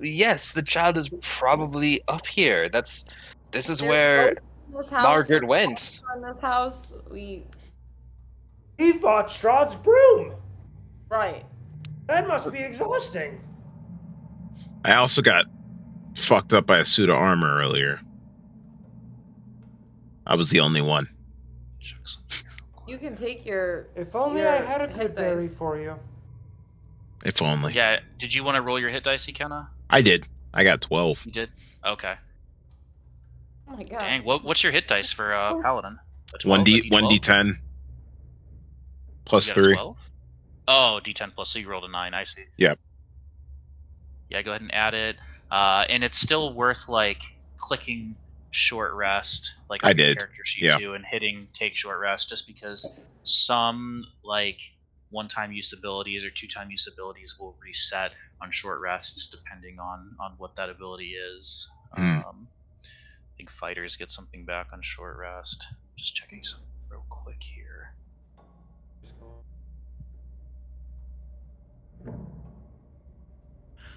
Yes, the child is probably up here. This is where Margaret went. In this house, He fought Strahd's broom. Right. That must be exhausting. I also got fucked up by a suit of armor earlier. I was the only one. You can take your. If only I had a good berry for you. If only. Yeah. Did you want to roll your hit dice, Kenna? I did. I got 12. You did? Okay. Oh my god. Dang. What's your hit dice for Paladin? 1d10 plus 3. 12? Oh, d10 plus. So you rolled a 9. I see. Yep. Yeah. Go ahead and add it. And it's still worth like clicking short rest, like on your character sheet too, and hitting take short rest, just because some like one-time use abilities or two-time use abilities will reset on short rests depending on what that ability is. I think fighters get something back on short rest. Just checking something real quick here.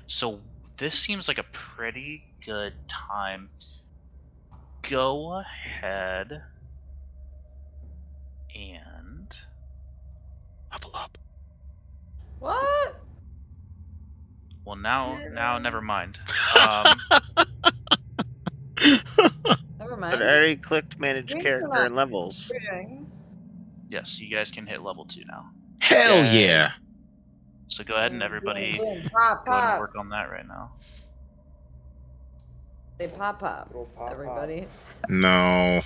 So this seems like a pretty good time. Go ahead and level up. What? Well, now, never mind. Never mind. But I already clicked manage character and levels. Yes, you guys can hit level 2 now. Hell yeah! So go ahead and everybody go ahead and work on that right now. They pop, everybody. No.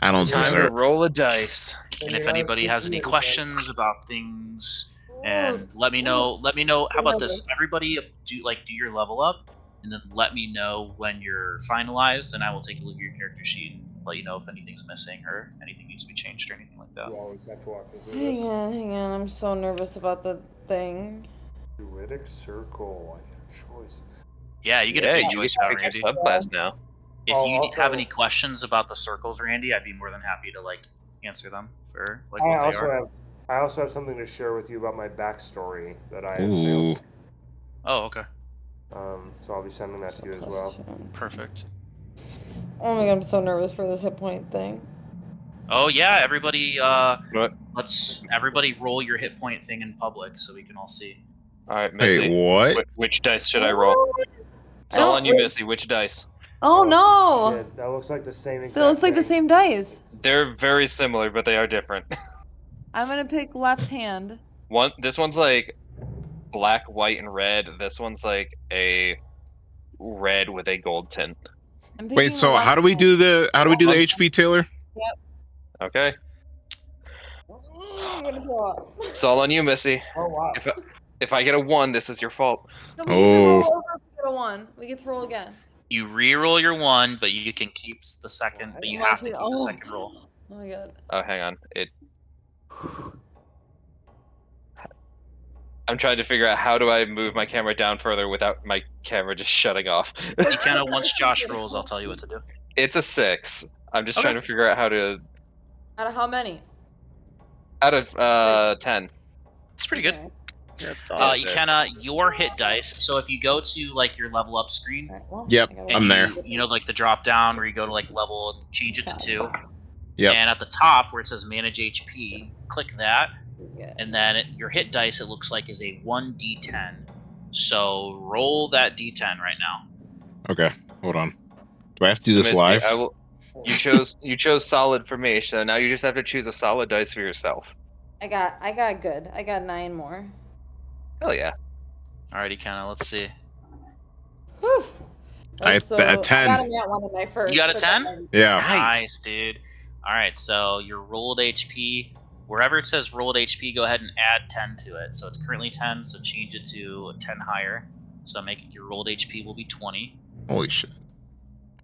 I don't Time to deserve. roll a dice. And if anybody has any questions about things, and let me know. How about this? Everybody do your level up, and then let me know when you're finalized, and I will take a look at your character sheet and let you know if anything's missing or anything needs to be changed or anything like that. You always have to walk me through Hang this. on. I'm so nervous about the thing. Druidic circle. I get a choice. Yeah, you get a big choice now, pick your Randy. subclass now. If you have any questions about the circles, Randy, I'd be more than happy to answer them for what they are. I also have something to share with you about my backstory that I have Ooh. failed. Oh, okay. So I'll be sending that to you as well. Perfect. Oh my god, I'm so nervous for this hit point thing. Oh yeah, everybody. What? Let's everybody roll your hit point thing in public so we can all see. All right, Missy. Wait, what? Which dice should I roll? It's all on you, Missy. Which dice? Oh no! Shit, that looks like the same exact That looks like the thing. same dice. They're very similar, but they are different. I'm gonna pick left hand. This one's like black, white, and red. This one's like a red with a gold tint. Wait, so how do we do the HP, Taylor? Yep. Okay. I'm gonna throw up. It's all on you, Missy. Oh wow. If I get a 1, this is your fault. No, we get to roll over if we get a 1. We get to roll again. You re-roll your 1, but you can keep the second. But you have to keep the second roll. Oh my god. Oh, hang on. I'm trying to figure out how do I move my camera down further without my camera just shutting off. You kind of once Josh rolls, I'll tell you what to do. It's a 6. I'm just trying to figure out how to. Out of how many? Out of 10. It's pretty good. Okay. That's all. Your hit dice. So if you go to like your level up screen, Alright, well, Yep, I gotta and I'm wait. there. you know like the drop down where you go to like level, change it to 2. Yep. And at the top where it says manage HP, click that, Yeah. and then your hit dice, it looks like, is a 1d10. So roll that d10 right now. Okay, hold on. Do I have to do So this Misty, live? You chose solid for me, so now you just have to choose a solid dice for yourself. I got good. I got 9 more. Hell yeah. Alrighty, Kenna, let's see. Whew. I So a I 10. got him at one of my first. You got a but 10? then- Yeah. Nice, dude. Alright, so your rolled HP, wherever it says rolled HP, go ahead and add 10 to it. So it's currently 10, so change it to 10 higher. So make it, your rolled HP will be 20. Holy shit.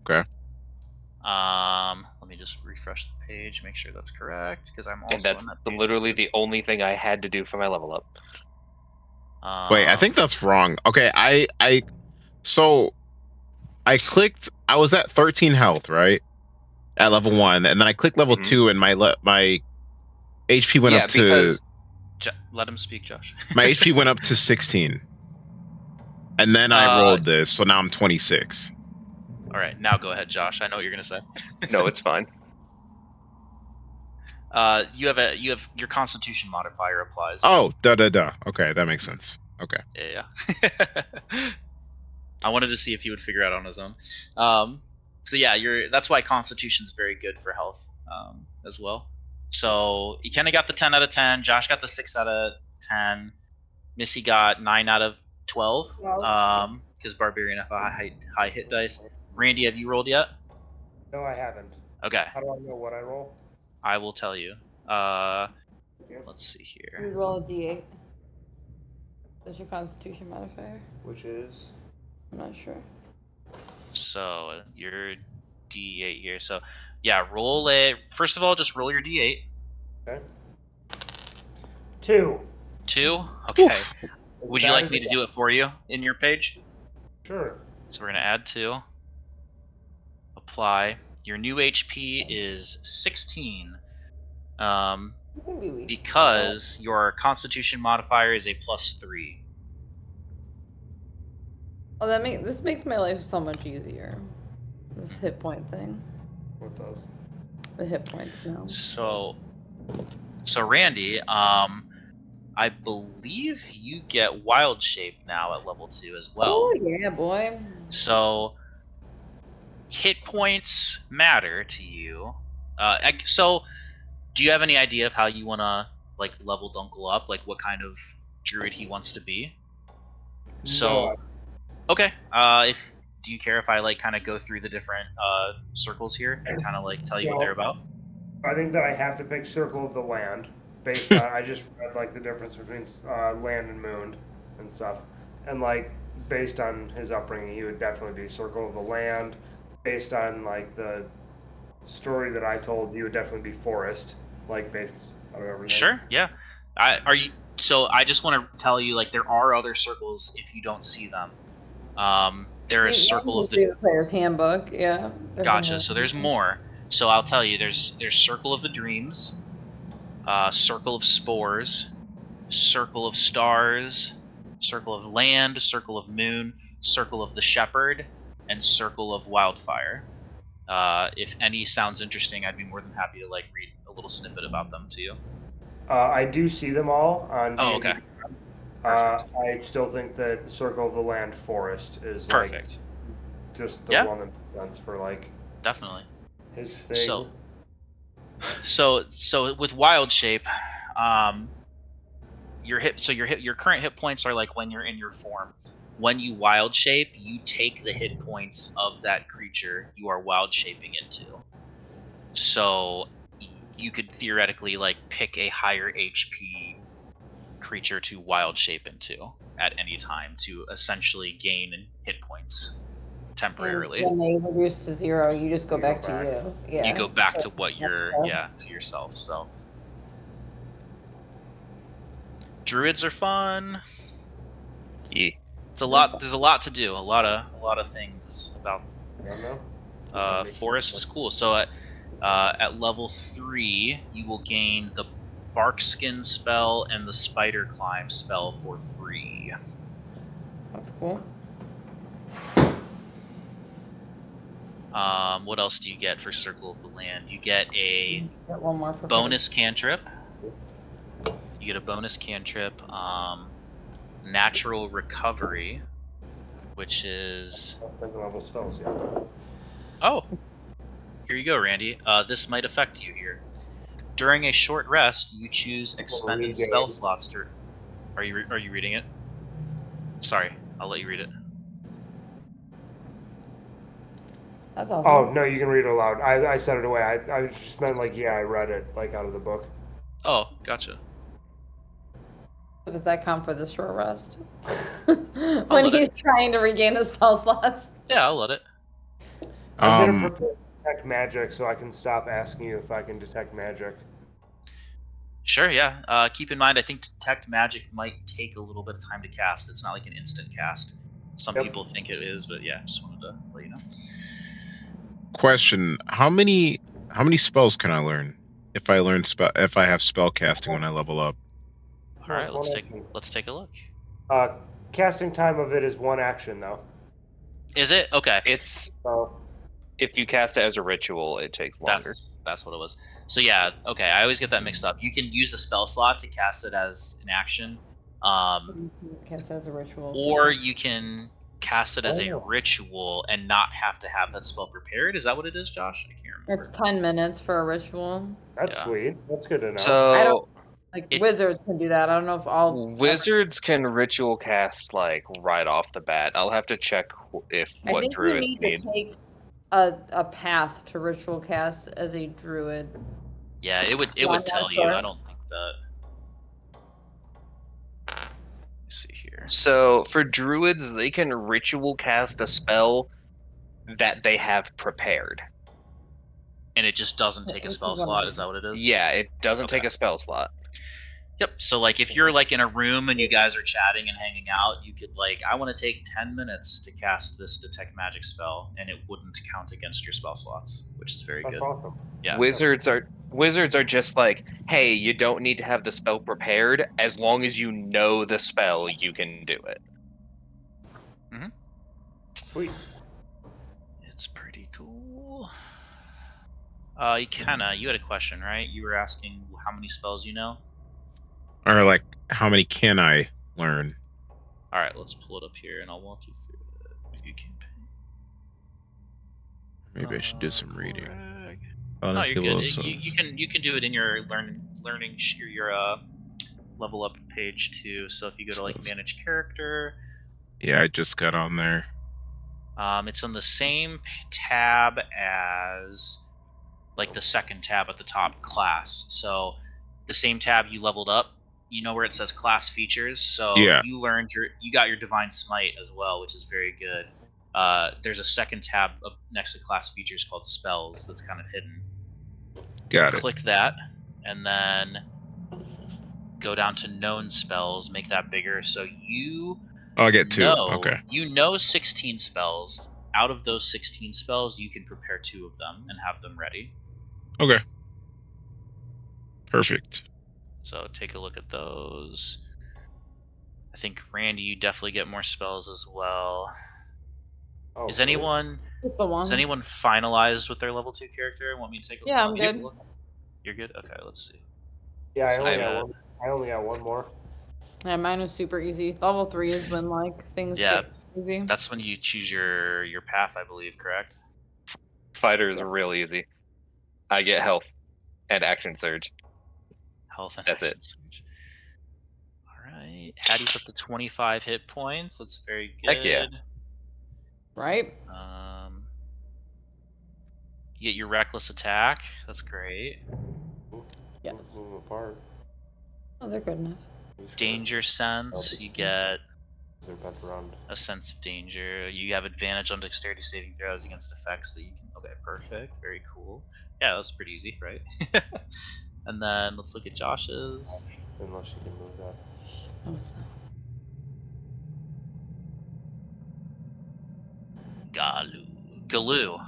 Okay. Let me just refresh the page, make sure that's correct, because I'm also And that's on that page. literally the only thing I had to do for my level up. Wait, I think that's wrong. Okay, so I clicked. I was at 13 health, right? At level 1, and then I clicked level Mhm. 2, and my HP went up to because let him speak, Josh. my HP went up to 16, and then I rolled this, so now I'm 26. All right, now go ahead, Josh. I know what you're gonna say. no, it's fine. You have your Constitution modifier applies. Oh, Okay, that makes sense. Okay. Yeah. I wanted to see if he would figure out on his own. So yeah, that's why Constitution's very good for health as well. So you kind of got the 10 out of 10. Josh got the 6 out of 10. Missy got 9 out of 12. Because Barbarian have a high hit dice. Randy, have you rolled yet? No, I haven't. Okay, How do I know what I roll? I will tell you. Let's see You here. roll a d8. That's your Constitution modifier. Which is I'm not sure. So your D8 here. So yeah, roll it. First of all, just roll your D8. okay. 2. 2. Okay. Oof. Would you That like is me to do it for you in your page? Sure. So we're gonna add 2. Apply. Your new HP is 16. Because your Constitution modifier is a +3. Oh, this makes my life so much easier. This hit point thing. What does? The hit points now. So Randy, I believe you get Wild Shape now at level 2 as well. Oh yeah, boy. So hit points matter to you. So do you have any idea of how you want to like level Dunkel up? Like what kind of druid he wants to be? So, okay. Do you care if I like kind of go through the different circles here and kind of like tell you what they're about? I think that I have to pick Circle of the Land based on I just read like the difference between land and moon and stuff, and like based on his upbringing, he would definitely be Circle of the Land. Based on like the story that I told, he would definitely be Forest, like based on everything. Sure. Yeah. So I just want to tell you like there are other circles if you don't see them. There is Circle of the Player's Handbook. Yeah. Gotcha. So there's more. So I'll tell you. There's Circle of the Dreams, Circle of Spores, Circle of Stars, Circle of Land, Circle of Moon, Circle of the Shepherd, and Circle of Wildfire. If any sounds interesting, I'd be more than happy to like read a little snippet about them to you. I do see them all on Oh, D&D. okay. I still think that Circle of the Land Forest is Perfect. Like, just the one that makes sense for like Definitely. his thing. So with Wild Shape, your current hit points are like when you're in your form. When you Wild Shape, you take the hit points of that creature you are Wild Shaping into. So you could theoretically like pick a higher HP creature to Wild Shape into at any time to essentially gain hit points temporarily. And when they reduce to 0, you just go back to you. Yeah. You go back to what you're to yourself. So druids are fun. Yeah. It's a lot. There's a lot to do. A lot of things about. Forest is cool. So at level 3, you will gain the bark skin spell and the spider climb spell for free. That's cool. What else do you get for Circle of the Land? You get a Get one more prepared. bonus cantrip. You get a bonus cantrip. Natural Recovery, which is... Second level spells, yeah. Oh, here you go, Randy. This might affect you here. During a short rest, you choose expended Regain. spell slots to... Are you reading it? Sorry, I'll let you read it. That's awesome. Oh, no, you can read it aloud. I said it away. I just meant like, yeah, I read it, like, out of the book. Oh, gotcha. Does that count for the short rest? I'll When let he's trying to regain the spell slots. Yeah, I'll let it. I'm going to prepare to detect magic so I can stop asking you if I can detect magic. Sure, yeah. Keep in mind, I think Detect Magic might take a little bit of time to cast. It's not like an instant cast. Some people think it is, but yeah, just wanted to let you know. Question: How many spells can I learn if I have spell casting when I level up? All right, let's take a look. Casting time of it is 1 action, though. Is it? Okay. It's So, if you cast it as a ritual, it takes longer. That's what it was. So yeah, okay. I always get that mixed up. You can use a spell slot to cast it as an action, Cast as a ritual. or you can cast it as a Oh. ritual and not have to have that spell prepared. Is that what it is, Josh? I can't remember. It's 10 minutes for a ritual. that's Yeah. sweet. That's good to know. So Like It's- wizards can do that. I don't know if all wizards can ritual cast like right off the bat. I'll have to check if I what think you druids need need. to take a path to ritual cast as a druid. Yeah, it would I'm not tell you. sure. I don't think that. Let me see here. So for druids, they can ritual cast a spell that they have prepared. And it just doesn't take a This is spell what slot. it Is that what it is? Yeah, it doesn't Okay. take a spell slot. Yep. So like if you're like in a room and you guys are chatting and hanging out, you could like, I want to take 10 minutes to cast this detect magic spell, and it wouldn't count against your spell slots, which is very That's good. awesome. Yeah. Wizards are just like, hey, you don't need to have the spell prepared. As long as you know the spell, you can do it. Sweet. It's pretty cool. Ikenna, you had a question, right? You were asking how many spells you know? Or like, how many can I learn? All right, let's pull it up here and I'll walk you through the view campaign. Maybe I should do some reading. Correct. Oh, No, that's you're a good. little You can do it in your learning your level up page too. So if you go to like manage character, Yeah, I just got on there. it's on the same tab as like the second tab at the top, class. So the same tab you leveled up, you know where it says class features. So Yeah. you got your divine smite as well, which is very good. There's a second tab up next to class features called spells that's kind of hidden. Got it. Click that, and then go down to known spells. Make that bigger, so you I'll get 2. Okay. You know 16 spells. Out of those 16 spells, you can prepare 2 of them and have them ready. Okay. Perfect. So take a look at those. I think Randy, you definitely get more spells as well. Oh, Is really? anyone Just the one. finalized with their level 2 character and want me to take a Yeah, I'm want me to take a good. look? You're good? Okay, let's see. Yeah, I So only got one more. Yeah, mine was super easy. Level 3 is when like things Yeah, get easy. that's when you choose your path, I believe, correct? Fighter is real easy. I get health and action surge. Health and That's action it. surge. Alright. Hattie's up to 25 hit points. That's very good. Heck yeah. Right? You get your reckless attack. That's great. Yes. Move them apart. Oh, they're good enough. Danger sense. You get They're bent around. a sense of danger. You have advantage on dexterity saving throws against effects that you can. Okay, perfect. Very cool. Yeah, that's pretty easy, right? And then let's look at Josh's. Unless you can move that. What was that? Galoo.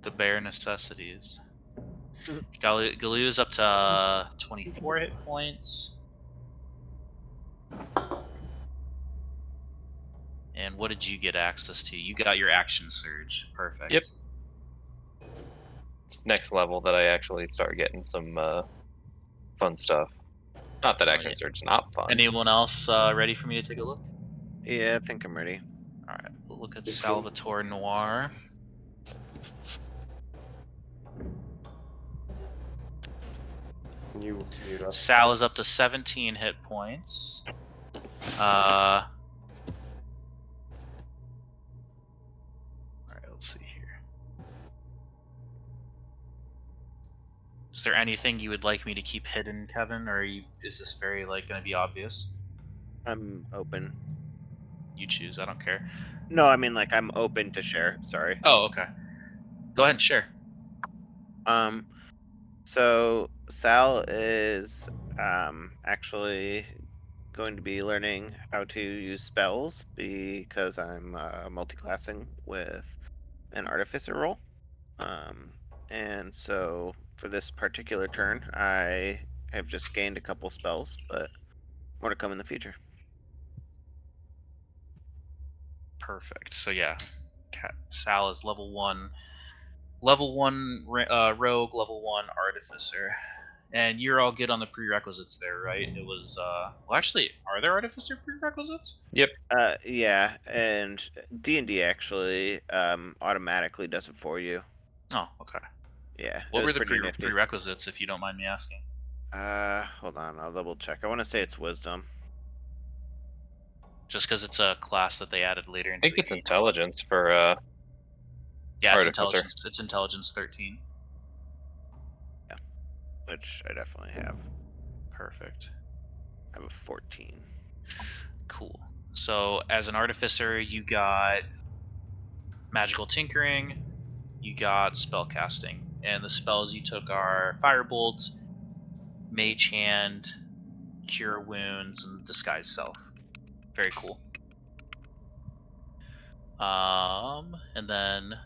The bare necessities. Galoo's up to 24 hit points. And what did you get access to? You got your action surge. Perfect. Yep. Next level that I actually start getting some fun stuff. Not that action surge not fun. Anyone else ready for me to take a look? Yeah, I think I'm ready. All right, we'll look at Salvatore Noir. Can you mute us? Sal is up to 17 hit points. Alright, let's see here. Is there anything you would like me to keep hidden, Kevin, or is this very going to be obvious? I'm open. You choose. I don't care. No, I mean I'm open to share. Sorry. Oh, okay. Go ahead and share. So Sal is actually going to be learning how to use spells because I'm multi-classing with an artificer role. And so for this particular turn, I have just gained a couple spells, but more to come in the future. Perfect. So yeah, Sal is level 1. Level 1 rogue, level 1 artificer. And you're all good on the prerequisites there, right? It was well, actually, are there artificer prerequisites? Yep. Yeah, and D&D actually automatically does it for you. Oh, okay. Yeah. What were the prerequisites, if you don't mind me asking? Hold on, I'll double check. I want to say it's wisdom. Just because it's a class that they added later into I think it's intelligence for yeah, it's artificer. intelligence. It's intelligence 13. Yeah, which I definitely have. Perfect. I have a 14. Cool. So as an artificer, you got magical tinkering, you got spellcasting, and the spells you took are Firebolt, Mage Hand, Cure Wounds, and Disguise Self. Very cool. And then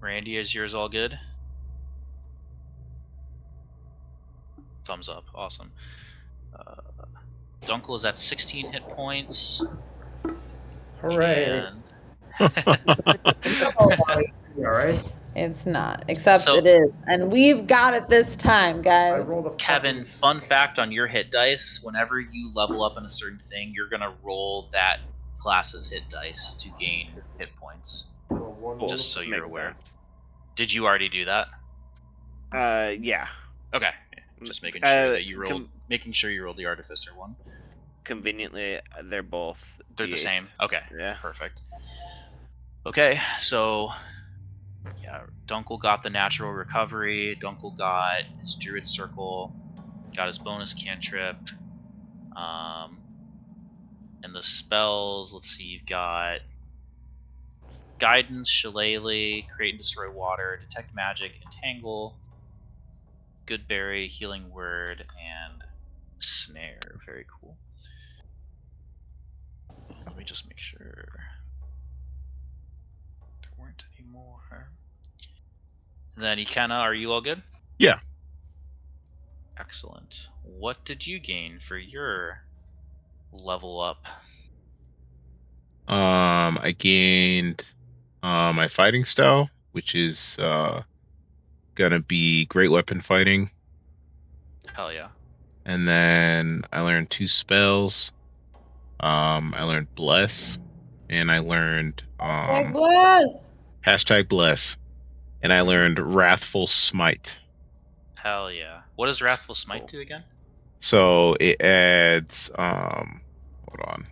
Randy, is yours all good? Thumbs up. Awesome. Dunkel is at 16 hit points. Hooray! And Alright. It's not, except So- it is. And we've got it this time, I guys. rolled a Kevin, fucking- fun fact on your hit dice, whenever you level up in a certain thing, you're going to roll that class's hit dice to gain hit points. Just so you're Makes aware. sense. Did you already do that? Yeah. Okay. Just making sure that you rolled, com- making sure you rolled the artificer one. Conveniently, they're both They're the D8. same. Okay. Yeah. Perfect. Okay, so yeah, Dunkel got the natural recovery. Dunkel got his druid circle, got his bonus cantrip. And the spells, let's see, you've got Guidance, Shillelagh, Create and Destroy Water, Detect Magic, Entangle, Goodberry, Healing Word, and Snare. Very cool. Let me just make sure there weren't any more. And then Ikenna, are you all good? Yeah. Excellent. What did you gain for your level up? I gained my fighting style, which is gonna be great weapon fighting, Hell yeah. and then I learned 2 spells. I learned bless, and I learned Bless! #bless, and I learned wrathful smite. Hell yeah. What does Wrathful Smite Cool. do again? So it adds hold on.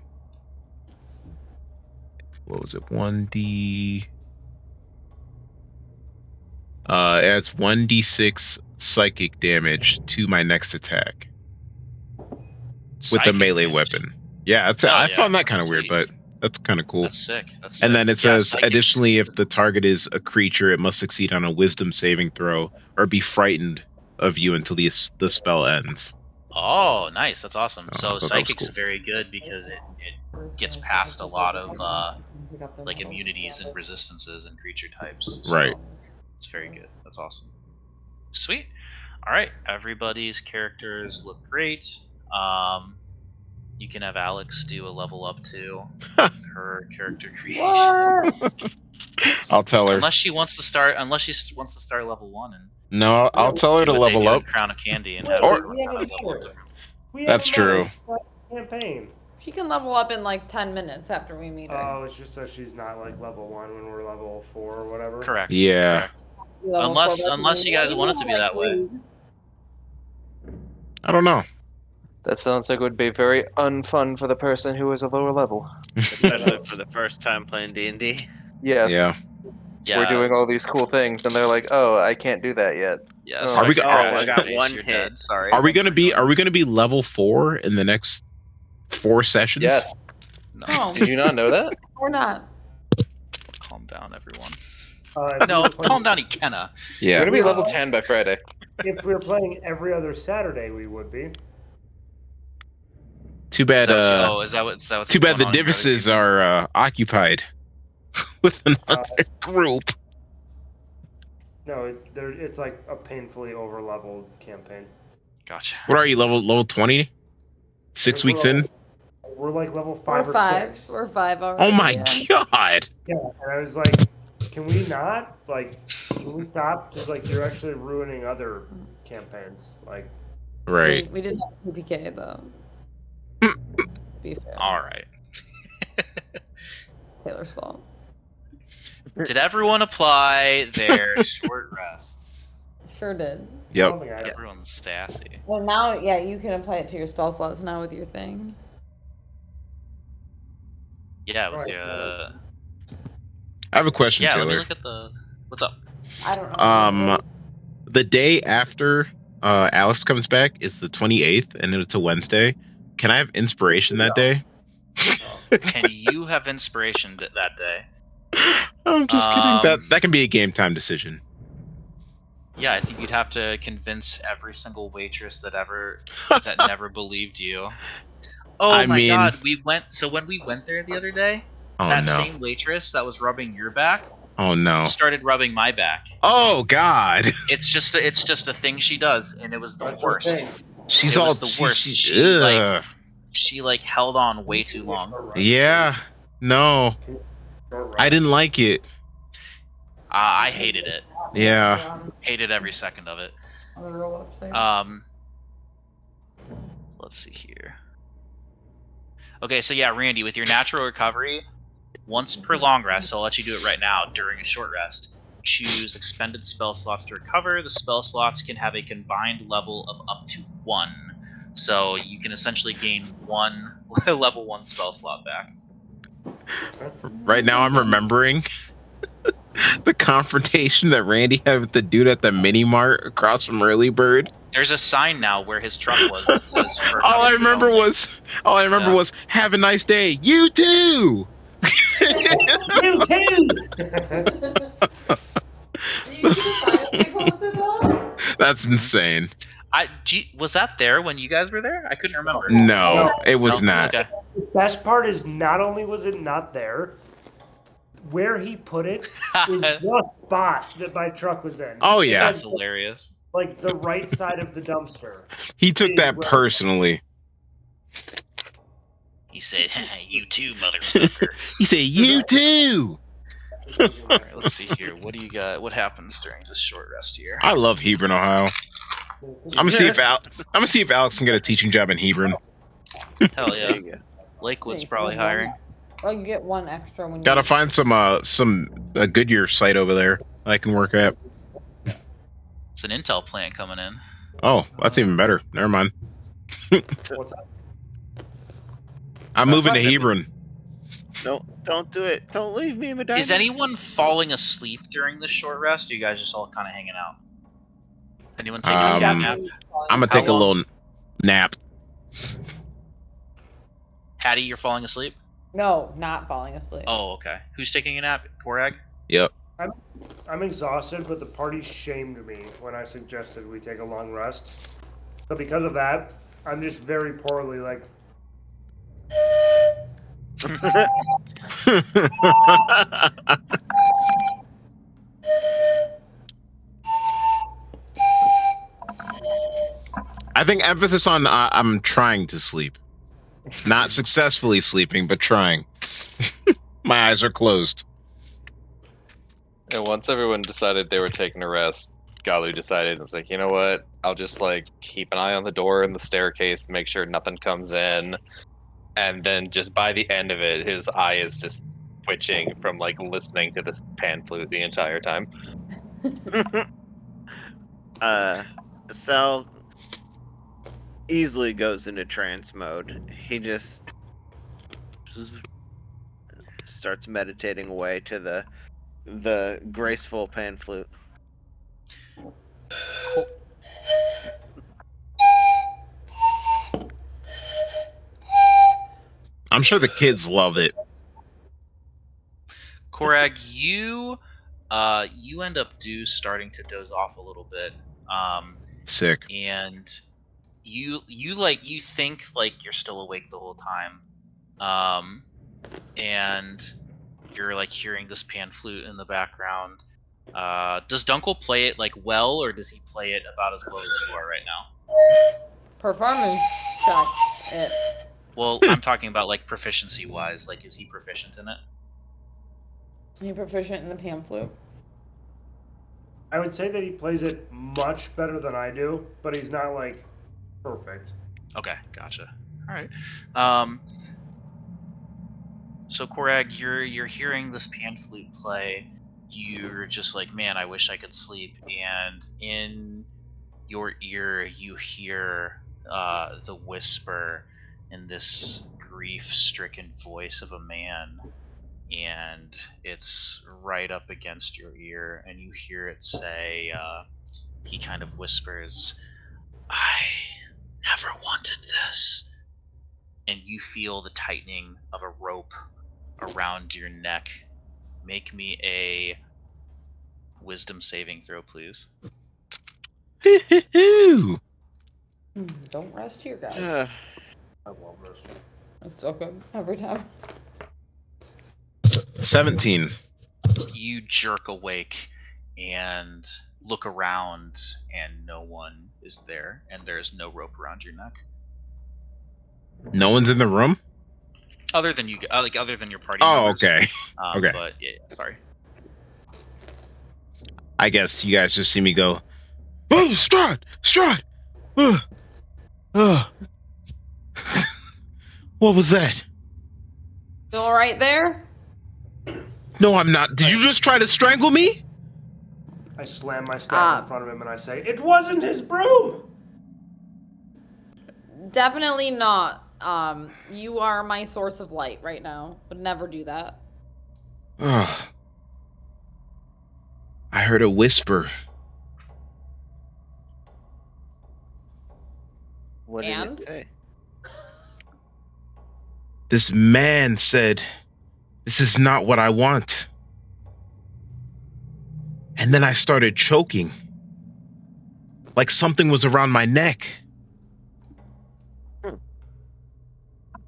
What was it? 1d. It adds 1d6 psychic damage to my next attack with a melee weapon. Yeah, I found that kind of weird, but that's kind of cool. That's sick. That's And sick. then it Yeah, says, psychics- additionally, if the target is a creature, it must succeed on a wisdom saving throw or be frightened of you until the spell ends. Oh, nice. That's awesome. So I So thought that was psychic's cool. very good because it gets past a lot of like immunities and resistances and creature types. So Right. it's very good. That's awesome. Sweet. All right, everybody's characters look great. You can have Alex do a level up too with her character creation. What? I'll tell her. Unless she wants to start level 1 and No, I'll tell her do to what they level do up. in Crown of Candy and Wait, have Or- her we level haven't up met her. different. We That's haven't met her. true. She's not in the campaign. She can level up in like 10 minutes after we meet her. Oh, it's just that she's not like level 1 when we're level 4 or whatever. Correct. Yeah. Correct. Level Unless- 4, that's unless you guys amazing. want it to be Like that way. leagues. I don't know. That sounds like it would be very unfun for the person who is a lower level. Especially for the first time playing D&D. Yes. Yeah. Yeah. We're doing all these cool things, and they're like, "Oh, I can't do that yet." Yeah. Oh. Sorry, Are we go- crash, I got face, one you're hit. dead. Sorry. Are we Thanks gonna for be? joining. Are we gonna be level 4 in the next 4 sessions? Yes. No. No, Did you not know that? we're not. Calm down, everyone. If No, we were playing- calm down, Ikenna. We're Yeah. gonna be level 10 by Friday. If we were playing every other Saturday, we would be. Too Is bad. that what you, is that what's Too bad going the on in your other Divises game? are occupied with another group. No, it's like a painfully over-leveled campaign. Gotcha. What are you, level 20? 6 We're weeks in? We're like level 5 We're or 5. 6. We're 5 already. Oh my yeah. god! Yeah, and I was like, can we not? Like, can we stop? Because, like, you're actually ruining other campaigns. Like, Right. We didn't have PPK though. Be fair. All right. Taylor's fault. Did everyone apply their short rests? Sure did. I Yep. don't think I Everyone's sassy. Well, now, yeah, you can apply it to your spell slots now with your thing. Yeah, with Right, your. I have a question, Yeah, let me Taylor. look at the. What's up? I don't know. The day after Alex comes back is the 28th, and it's a Wednesday. Can I have inspiration that day? Can you have inspiration that day? I'm just kidding. That can be a game time decision. Yeah, I think you'd have to convince every single waitress that never believed you. Oh I my mean- god, when we went there the other day, Oh that no! same waitress that was rubbing your back Oh no! started rubbing my back. Oh god! It's just a thing she does, and it was the That's the worst. thing. She's It all was the worst. She, ugh. She held on way too long. Yeah. No, I didn't like it. I hated it. Yeah. Hated every second of it. On the roll up there. Let's see here. Okay, so yeah, Randy, with your natural recovery, once per long rest, so I'll let you do it right now during a short rest. Choose expended spell slots to recover. The spell slots can have a combined level of up to 1. So you can essentially gain 1 level 1 spell slot back. Right now, I'm remembering the confrontation that Randy had with the dude at the mini mart across from Early Bird. There's a sign now where his truck was that says for All I customers remember only. was, "Have a nice day, you too." You too! Do you see the sign they posted though? That's insane. Was that there when you guys were there? I couldn't remember. No, it was No? not. Okay. The best part is not only was it not there, where he put it is the spot that my truck was in. Oh yeah, That's hilarious. Like the right side of the dumpster. he took that personally. He said, "You too, motherfucker." He said, "You too." All right, let's see here. What do you got? What happens during this short rest here? I love Hebron, Ohio. I'm gonna see if Alex can get a teaching job in Hebron. Hell yeah. There you go. Lakewood's Okay, so probably one- hiring. Oh, you get 1 extra when you. Gotta find some a Goodyear site over there I can work at. It's an Intel plant coming in. Oh, that's even better. Never mind. What's up? I'm moving to Hebron. No, don't do it. Don't leave me in the diamond. Is anyone falling asleep during this short rest? Or you guys just all kind of hanging out? Anyone taking a nap? I'm gonna take a long- little nap. Hattie, you're falling asleep? No, not falling asleep. Oh, okay. Who's taking a nap? Korag? Yep. I'm exhausted, but the party shamed me when I suggested we take a long rest. So because of that, I'm just very poorly like, I think emphasis on I'm trying to sleep. Not successfully sleeping, but trying. My eyes are closed. And once everyone decided they were taking a rest, Galu decided, it's like, you know what? I'll just like keep an eye on the door and the staircase, make sure nothing comes in. And then just by the end of it, his eye is just twitching from like listening to this pan flute the entire time. Sal easily goes into trance mode. He just starts meditating away to the graceful pan flute. I'm sure the kids love it. Korag, you end up starting to doze off a little bit. Sick. And you think like you're still awake the whole time. And you're like hearing this pan flute in the background. Does Dunkel play it like well, or does he play it about as well as you are right now? Performance check it. Well, I'm talking about like proficiency wise. Like, is he proficient in it? Are you proficient in the pan flute? I would say that he plays it much better than I do, but he's not like perfect. Okay, gotcha. All right. So Korag, you're hearing this pan flute play. You're just like, man, I wish I could sleep. And in your ear, you hear the whisper in this grief-stricken voice of a man, and it's right up against your ear, and you hear it say, he kind of whispers, "I never wanted this," and you feel the tightening of a rope around your neck. Make me a wisdom saving throw, please. Don't rest here, guys. I won't rest. It's okay every time. 17. You jerk awake and look around, and no one is there, and there's no rope around your neck. No one's in the room? Other than you, other than your party Oh, members. okay. Okay. But yeah, sorry. I guess you guys just see me go, oh, Strahd! Strahd! What was that? You all right there? No, I'm not. Did you just try to strangle me? I slam my staff in front of him and I say, "It wasn't his broom!" Definitely not. You are my source of light right now. Would never do that. I heard a whisper. What did And? it say? This man said, this is not what I want. And then I started choking. Like something was around my neck.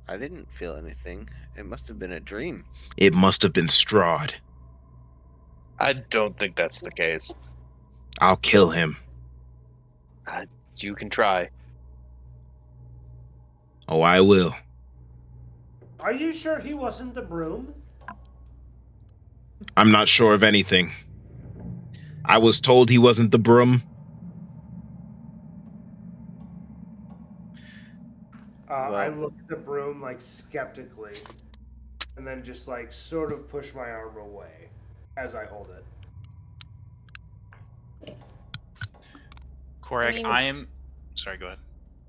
I didn't feel anything. It must have been a dream. It must have been Strahd. I don't think that's the case. I'll kill him. You can try. Oh, I will. Are you sure he wasn't the broom? I'm not sure of anything. I was told he wasn't the broom. I look at the broom like skeptically, and then just like sort of push my arm away as I hold it. Korag, I am. Sorry, go ahead.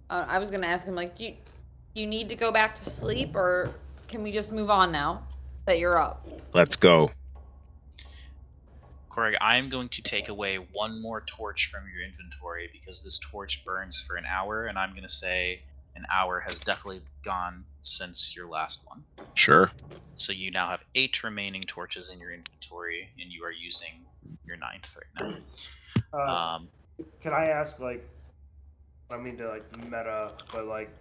I was gonna ask him, like, do you need to go back to sleep, or can we just move on now that you're up? Let's go. Korag, I am going to take away one more torch from your inventory because this torch burns for an hour, and I'm going to say an hour has definitely gone since your last one. Sure. So you now have 8 remaining torches in your inventory, and you are using your 9th right now. Can I ask, like, I mean to like meta, but like,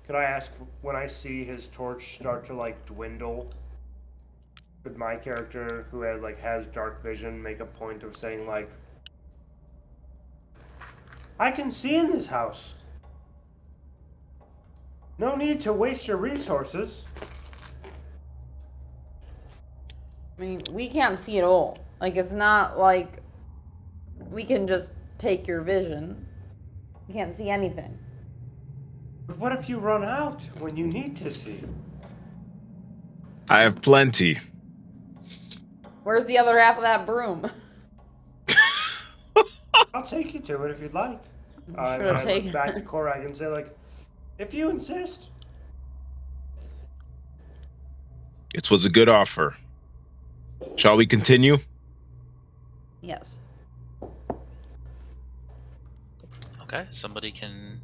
could I ask, when I see his torch start to like dwindle, could my character who has dark vision make a point of saying like, I can see in this house. No need to waste your resources. I mean, we can't see at all. Like, it's not like we can just take your vision. We can't see anything. But what if you run out when you need to see? I have plenty. Where's the other half of that broom? I'll take you to it if you'd like. I Should've look taken back it. at Korag and say, like, if you insist. It was a good offer. Shall we continue? Yes. Okay, somebody can.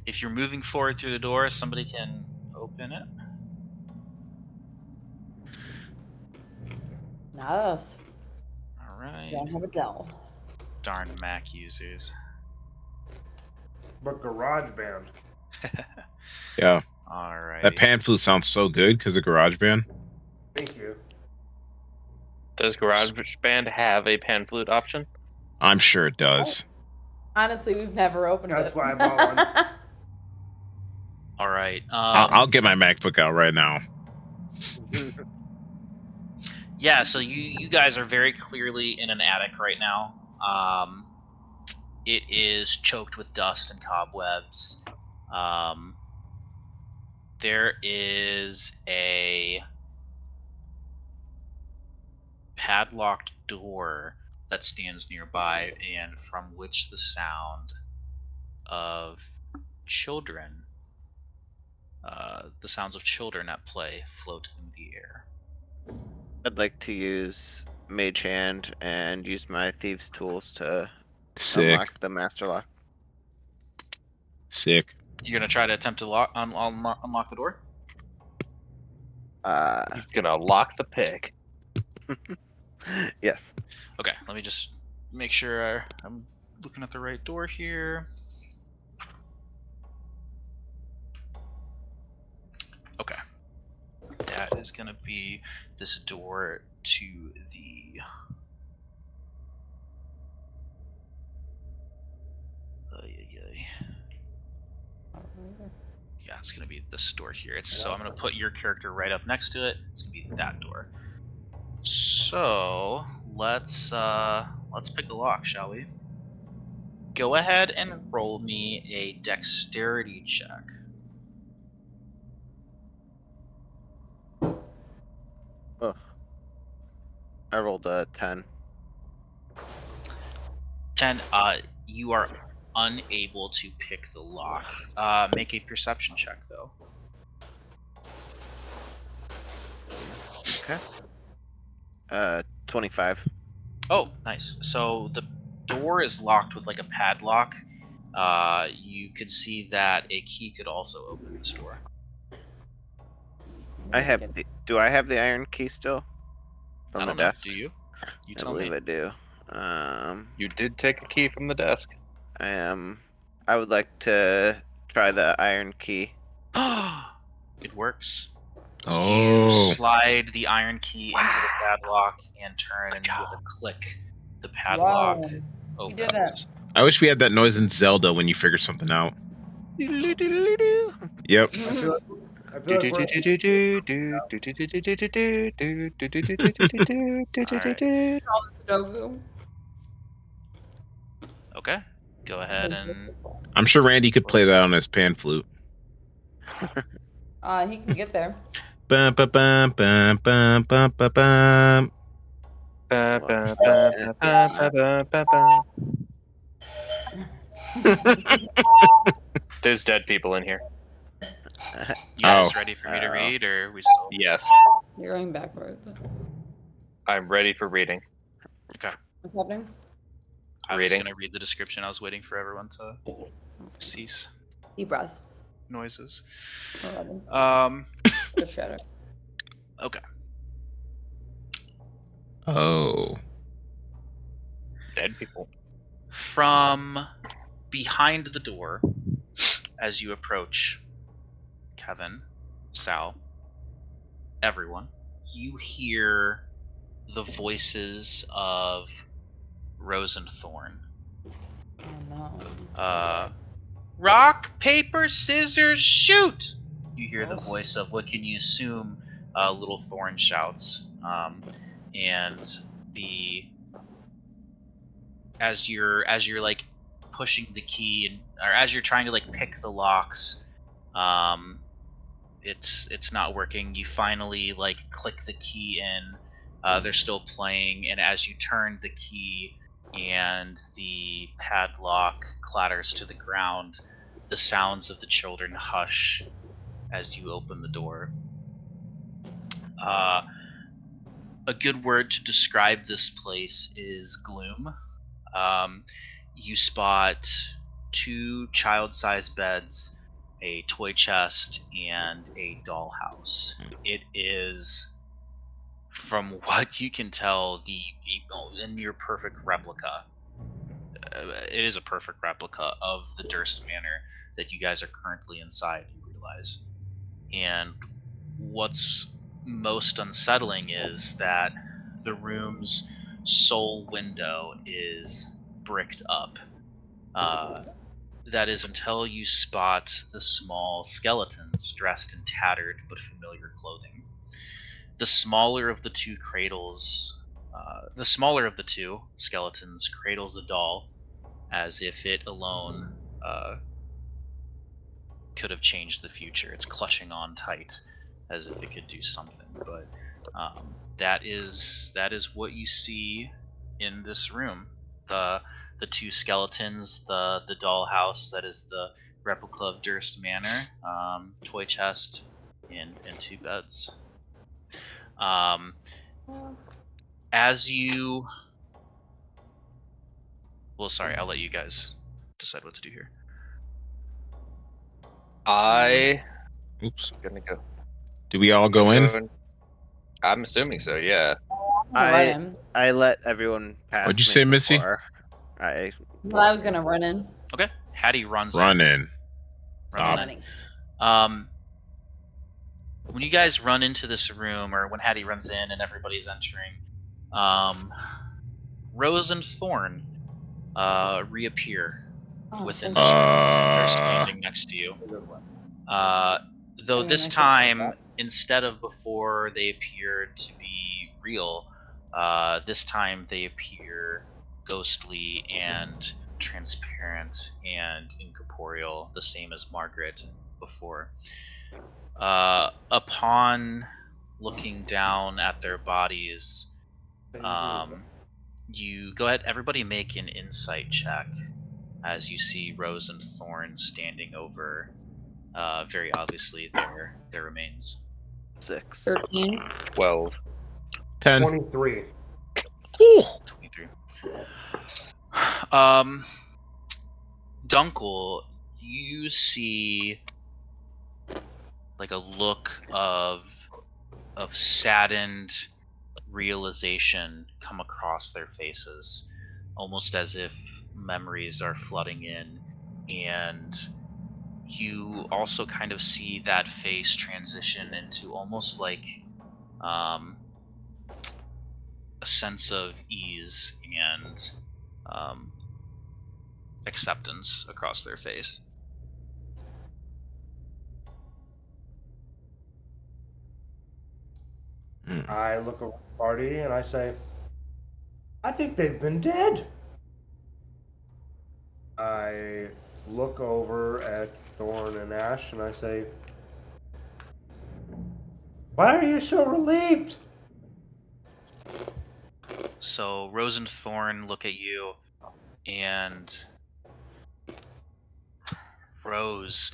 If you're moving forward through the door, somebody can open it. Not us. All right. Don't have a Dell. Darn Mac users. But GarageBand. Yeah. All right. That pan flute sounds so good because of GarageBand. Thank you. Does GarageBand have a pan flute option? I'm sure it does. Honestly, we've never opened it. That's why I bought one. All right. I'll get my MacBook out right now. Yeah, so you guys are very clearly in an attic right now. It is choked with dust and cobwebs. There is a padlocked door that stands nearby, and from which the sound of children, the sounds of children at play, float in the air. I'd like to use Mage Hand and use my Thieves' Tools to Sick. unlock the Master Lock. Sick. You're gonna try to attempt to unlock the door? He's gonna lock the pick. Yes. Okay, let me just make sure I'm looking at the right door here. Okay. That is going to be this door to the... Yeah, it's going to be this door here. So I'm going to put your character right up next to it. It's going to be that door. So let's pick a lock, shall we? Go ahead and roll me a dexterity check. Ugh. I rolled a 10. 10. You are unable to pick the lock. Make a perception check, though. Okay. 25. Oh, nice. So the door is locked with like a padlock. You could see that a key could also open this door. Do I have the iron key still? I On the don't know. desk? Do you? You I tell me. believe I do. You did take a key from the desk. I would like to try the iron key. It works. Oh. You slide the iron key into the padlock and turn, and with a click, the padlock Wow. opens. You did it. I wish we had that noise in Zelda when you figure something out. Yep. I feel like we're... Okay. Go ahead and... I'm sure Randy could play that on his pan flute. He can get there. Bum, ba, bum, bum, bum, bum, ba, bum. There's dead people in here. You guys ready for me to read, or we still... Yes. You're going backwards. I'm ready for reading. Okay. What's happening? I was Reading. going to read the description. I was waiting for everyone to cease Deep breaths. noises. 11. Good shadow. Okay. Oh. Dead people. From behind the door, as you approach, Kevin, Sal, everyone, you hear the voices of Rose and Thorn. Oh Rock, paper, scissors, shoot! You hear the voice of what can you assume little Thorn shouts. And as you're like pushing the key or as you're trying to like pick the locks, it's not working. You finally like click the key in. They're still playing, and as you turn the key and the padlock clatters to the ground, the sounds of the children hush as you open the door. A good word to describe this place is gloom. You spot 2 child-sized beds, a toy chest, and a dollhouse. It is, from what you can tell, a near perfect replica. It is a perfect replica of the Durst Manor that you guys are currently inside, you realize. And what's most unsettling is that the room's sole window is bricked up. That is until you spot the small skeletons dressed in tattered but familiar clothing. The smaller of the two skeletons cradles a doll as if it alone could have changed the future. It's clutching on tight as if it could do something. But that is what you see in this room. The 2 skeletons, the dollhouse that is the replica of Durst Manor, toy chest, and 2 beds. As you, well, sorry, I'll let you guys decide what to do here. Oops. Gonna go. Do we all go in? I'm assuming so. Yeah. I let everyone pass. What'd you say, Missy? before. I was gonna run in. Okay, Hattie runs Run in. Running. When you guys run into this room, or when Hattie runs in and everybody's entering, Rose and Thorn reappear within this room. They're standing next to you. Though this time, instead of before they appeared to be real, this time they appear ghostly and transparent and incorporeal, the same as Margaret before. Upon looking down at their bodies, you go ahead, everybody make an insight check as you see Rose and Thorn standing over very obviously their remains. 6. 13. 12. 10. 23. Ooh. 23. Dunkel, you see like a look of saddened realization come across their faces, almost as if memories are flooding in, and you also kind of see that face transition into almost like a sense of ease and acceptance across their face. I look over the party and I say, I think they've been dead. I look over at Thorn and Ash and I say, why are you so relieved? So Rose and Thorn look at you, and Rose,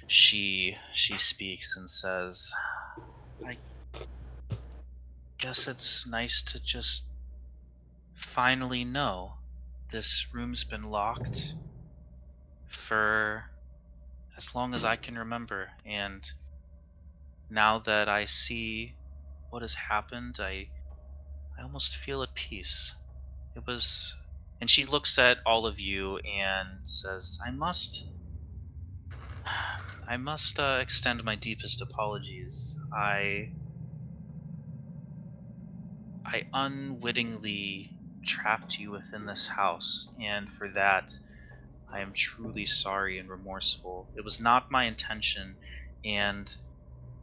she speaks and says, I guess it's nice to just finally know this room's been locked for as long as I can remember, and now that I see what has happened, I almost feel at peace. It was, and she looks at all of you and says, I must extend my deepest apologies. I unwittingly trapped you within this house, and for that, I am truly sorry and remorseful. It was not my intention, and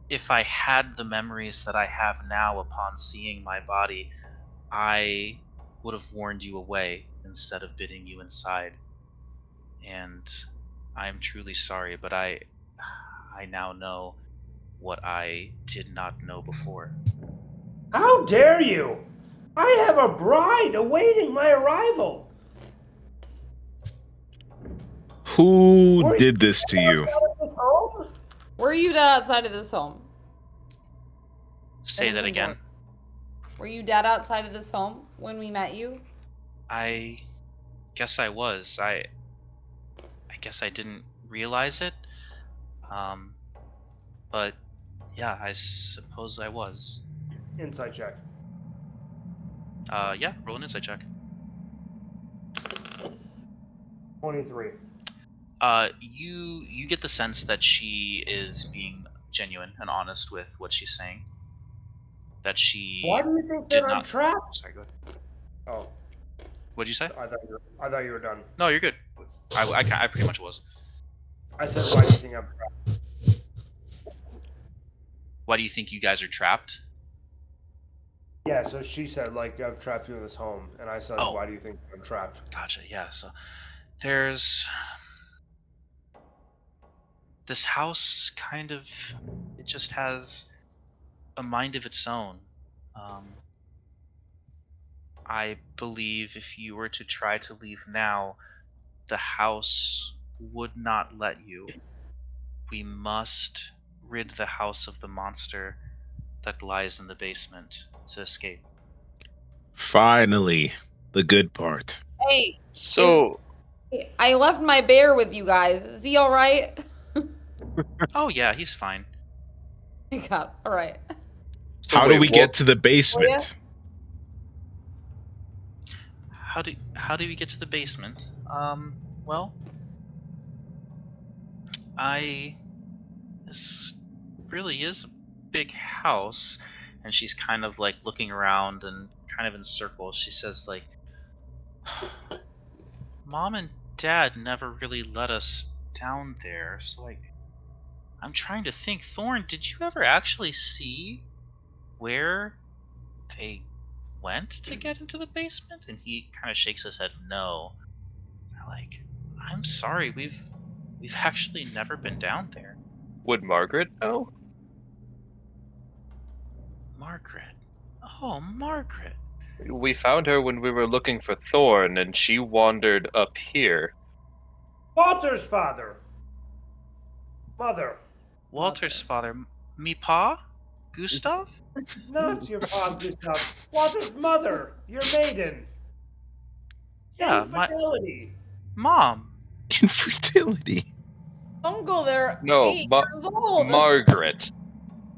if I had the memories that I have now upon seeing my body, I would have warned you away instead of bidding you inside. And I am truly sorry, but I now know what I did not know before. How dare you? I have a bride awaiting my arrival. Who Were did this to you? outside of this home? Were you dead outside of this home? Say that again. Were you dead outside of this home when we met you? I guess I was. I guess I didn't realize it. But yeah, I suppose I was. Insight check. Yeah, roll an insight check. 23. You get the sense that she is being genuine and honest with what she's saying. That she Why do you think did that I'm not. trapped? Sorry, go ahead. Oh, What'd you say? I thought you were done. No, you're good. I pretty much was. I said, why do you think I'm trapped? Why do you think you guys are trapped? Yeah, so she said, like, I've trapped you in this home. And I said, Oh. why do you think I'm trapped? Gotcha. Yeah. So there's this house. Kind of, it just has a mind of its own. I believe if you were to try to leave now, the house would not let you. We must rid the house of the monster that lies in the basement to escape. Finally, the good part. Hey, So, I left my bear with you guys. Is he all right? Oh yeah, he's fine. God, all right. so How wait, do we Wal- get to the basement? How do we get to the basement? Well, this really is a big house, and she's kind of like looking around and kind of in circles. She says like, Mom and Dad never really let us down there, so like, I'm trying to think. Thorn, did you ever actually see where they went to get into the basement? And he kind of shakes his head no. Like, I'm sorry, we've actually never been down there. would Margaret know? Margaret. Oh, Margaret. We found her when we were looking for Thorn, and she wandered up here. Walter's father. Mother. Walter's father. Me pa? Gustav? Not your pa, Gustav. Walter's mother. Your maiden. Yeah, my Infidelity. mom. Infertility. Uncle, they're No, 8 years old. Margaret.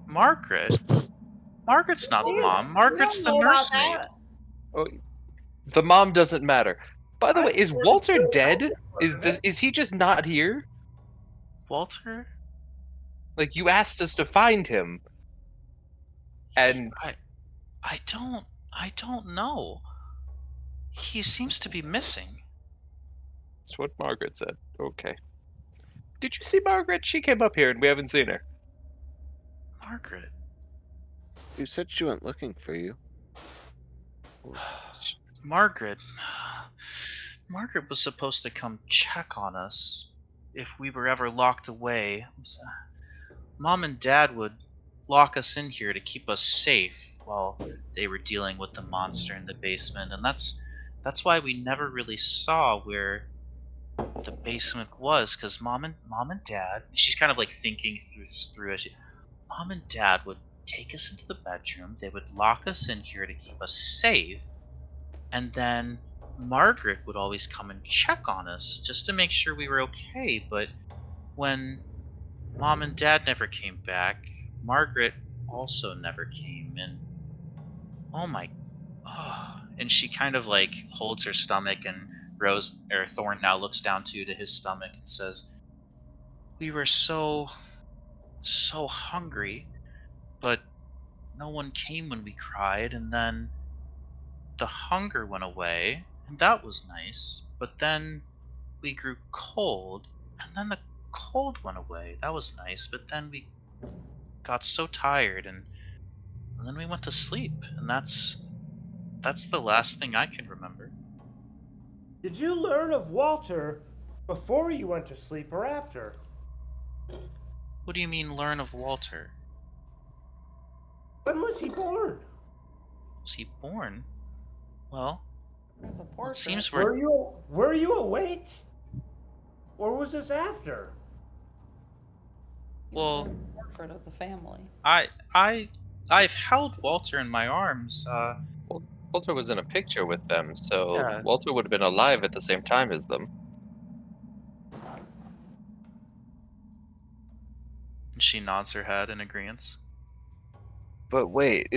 Margaret. Margaret's not the Yes, mom. Margaret's You the don't know about nursemaid. that. Oh, the mom doesn't matter. By the way, is I'm Walter pretty dead? sure Is he just not here? Walter? Like, you asked us to find him, and I don't know. He seems to be missing. that's what Margaret said. Okay. Did you see Margaret? She came up here, and we haven't seen her. Margaret. You said she went looking for you. Margaret. Margaret was supposed to come check on us if we were ever locked away. Mom and Dad would lock us in here to keep us safe while they were dealing with the monster in the basement, and that's why we never really saw where the basement was, because mom and Dad. She's kind of like thinking through as Mom and Dad would take us into the bedroom. They would lock us in here to keep us safe, and then Margaret would always come and check on us just to make sure we were okay. But when Mom and Dad never came back, Margaret also never came. And oh my, and she kind of like holds her stomach, and Thorn now looks down to his stomach and says, "We were so hungry, but no one came when we cried, and then the hunger went away, and that was nice. But then we grew cold, and then the cold went away. That was nice, but then we got so tired, and then we went to sleep, and that's the last thing I can remember. Did you learn of Walter before you went to sleep or after? What do you mean, learn of Walter? When was he born? Was he born? Well, There's a it portrait. seems Were you awake? Or was this after? well. There's a portrait of the family. I've held Walter in my arms. Walter was in a picture with them, so Yeah. Walter would have been alive at the same time as them. And she nods her head in agreement. But wait,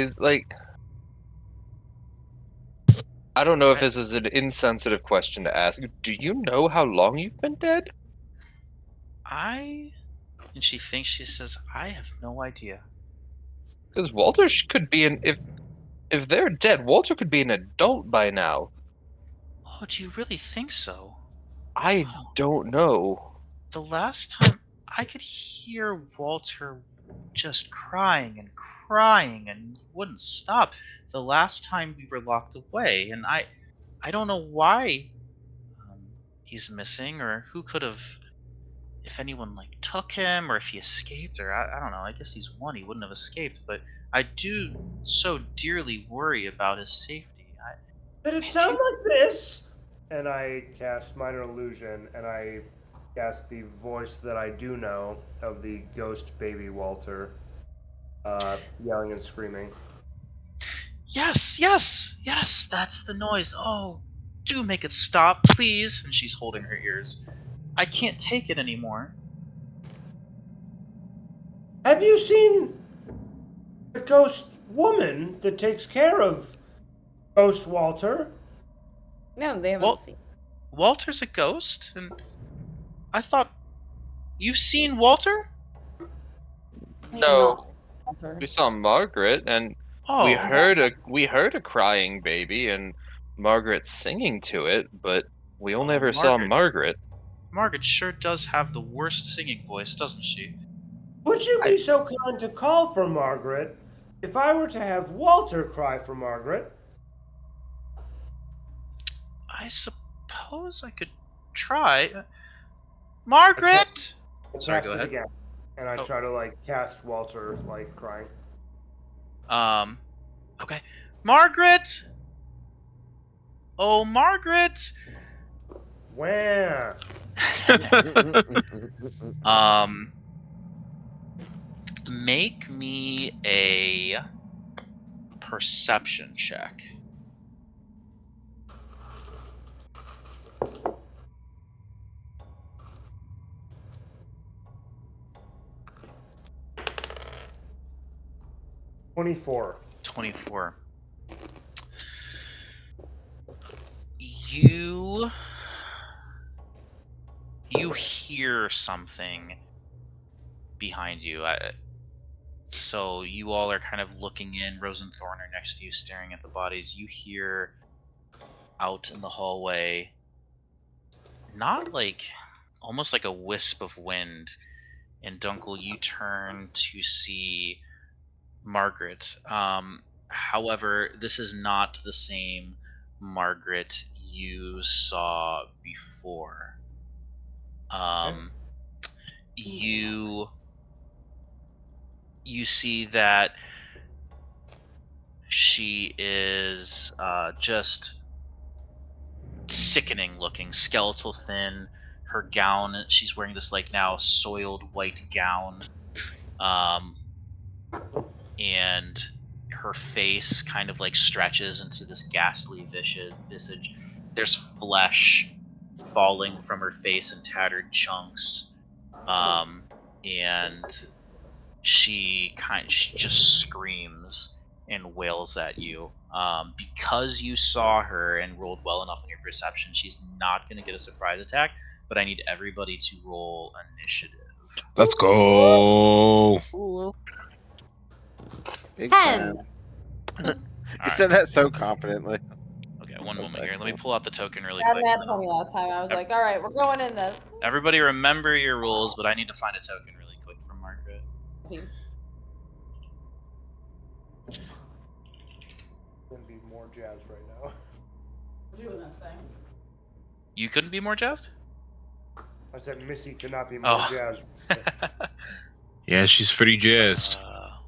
I don't know if this is an insensitive question to ask. Do you know how long you've been dead? And she thinks, she says, I have no idea. Because Walter could be if they're dead, Walter could be an adult by now. Oh, do you really think so? I don't know. The last time I could hear Walter just crying and he wouldn't stop. The last time we were locked away, and I don't know why he's missing, or who could have, if anyone like took him, or if he escaped, or I don't know. I guess he's one, he wouldn't have escaped, but I do so dearly worry about his safety. Did it sound like this? And I cast Minor Illusion, and I cast the voice that I do know of the ghost baby Walter, yelling and screaming. Yes, that's the noise. Oh, do make it stop, please. And she's holding her ears. I can't take it anymore. Have you seen the ghost woman that takes care of Ghost Walter? No, they haven't seen. Walter's a ghost? And I thought, you've seen Walter? No. We saw Margaret, and Oh, we heard a crying baby, and Margaret singing to it, but we only ever saw Margaret. Margaret sure does have the worst singing voice, doesn't she? Would you be so kind to call for Margaret if I were to have Walter cry for Margaret? I suppose I could try. Margaret! Sorry, go ahead. Again, and I try to cast Walter crying. Okay. Margaret! Oh, Margaret! Where? Make me a perception check. $24. 24. You hear something behind you. So you all are kind of looking in. Rose and Thorn are next to you, staring at the bodies. You hear out in the hallway, not almost like a wisp of wind. And Dunkel, you turn to see Margaret. However, this is not the same Margaret you saw before. You see that she is just sickening looking, skeletal thin. Her gown, she's wearing this now soiled white gown, and her face kind of stretches into this ghastly visage. There's flesh falling from her face in tattered chunks, and she just screams and wails at you. Because you saw her and rolled well enough on your perception, she's not going to get a surprise attack, but I need everybody to roll initiative. Let's go. Big 10. fan. You said that so confidently. Okay, Yeah, one That's moment here. Let me excellent. pull out the token really Got quick. that 20 last time. I was like, all right, we're going in this. Everybody remember your rules, but I need to find a token really quick from Margaret. Gonna be more jazzed right now. We're doing this thing. You couldn't be more jazzed? I said Missy could not be more Oh. jazzed. Yeah, she's pretty jazzed.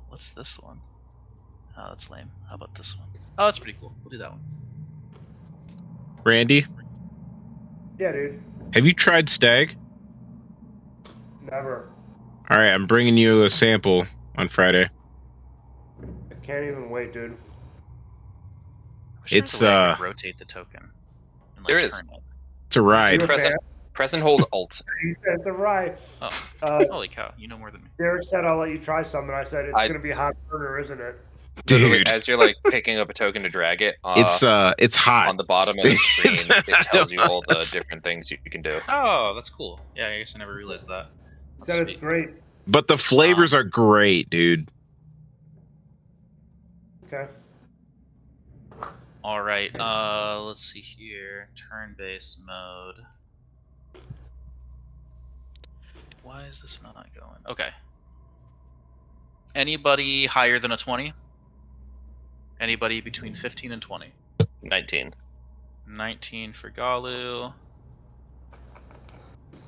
What's this one? Oh, that's lame. How about this one? Oh, that's pretty cool. We'll do that one. Randy, Yeah, dude. have you tried Stag? Never. All right, I'm bringing you a sample on Friday. I can't even wait, dude. I wish there was It's a way I could rotate the token. And, There turn is. it. a ride. Do it, Press and hold Alt. He said the right. Oh, holy cow! You know more than me. Derek said I'll let you try some, and I said it's gonna be a hot burner, isn't it? Literally, Dude, as you're like picking up a token to drag it, it's hot. on the bottom of the screen, it tells you all the different things you can do. Oh, that's cool. Yeah, I guess I never realized that. He That's said it's sweet. great. But the flavors are great, dude. Okay. All right. Let's see here. Turn-based mode. Why is this not going? Okay. Anybody higher than a 20? Anybody between 15 and 20? 19. 19 for Galu.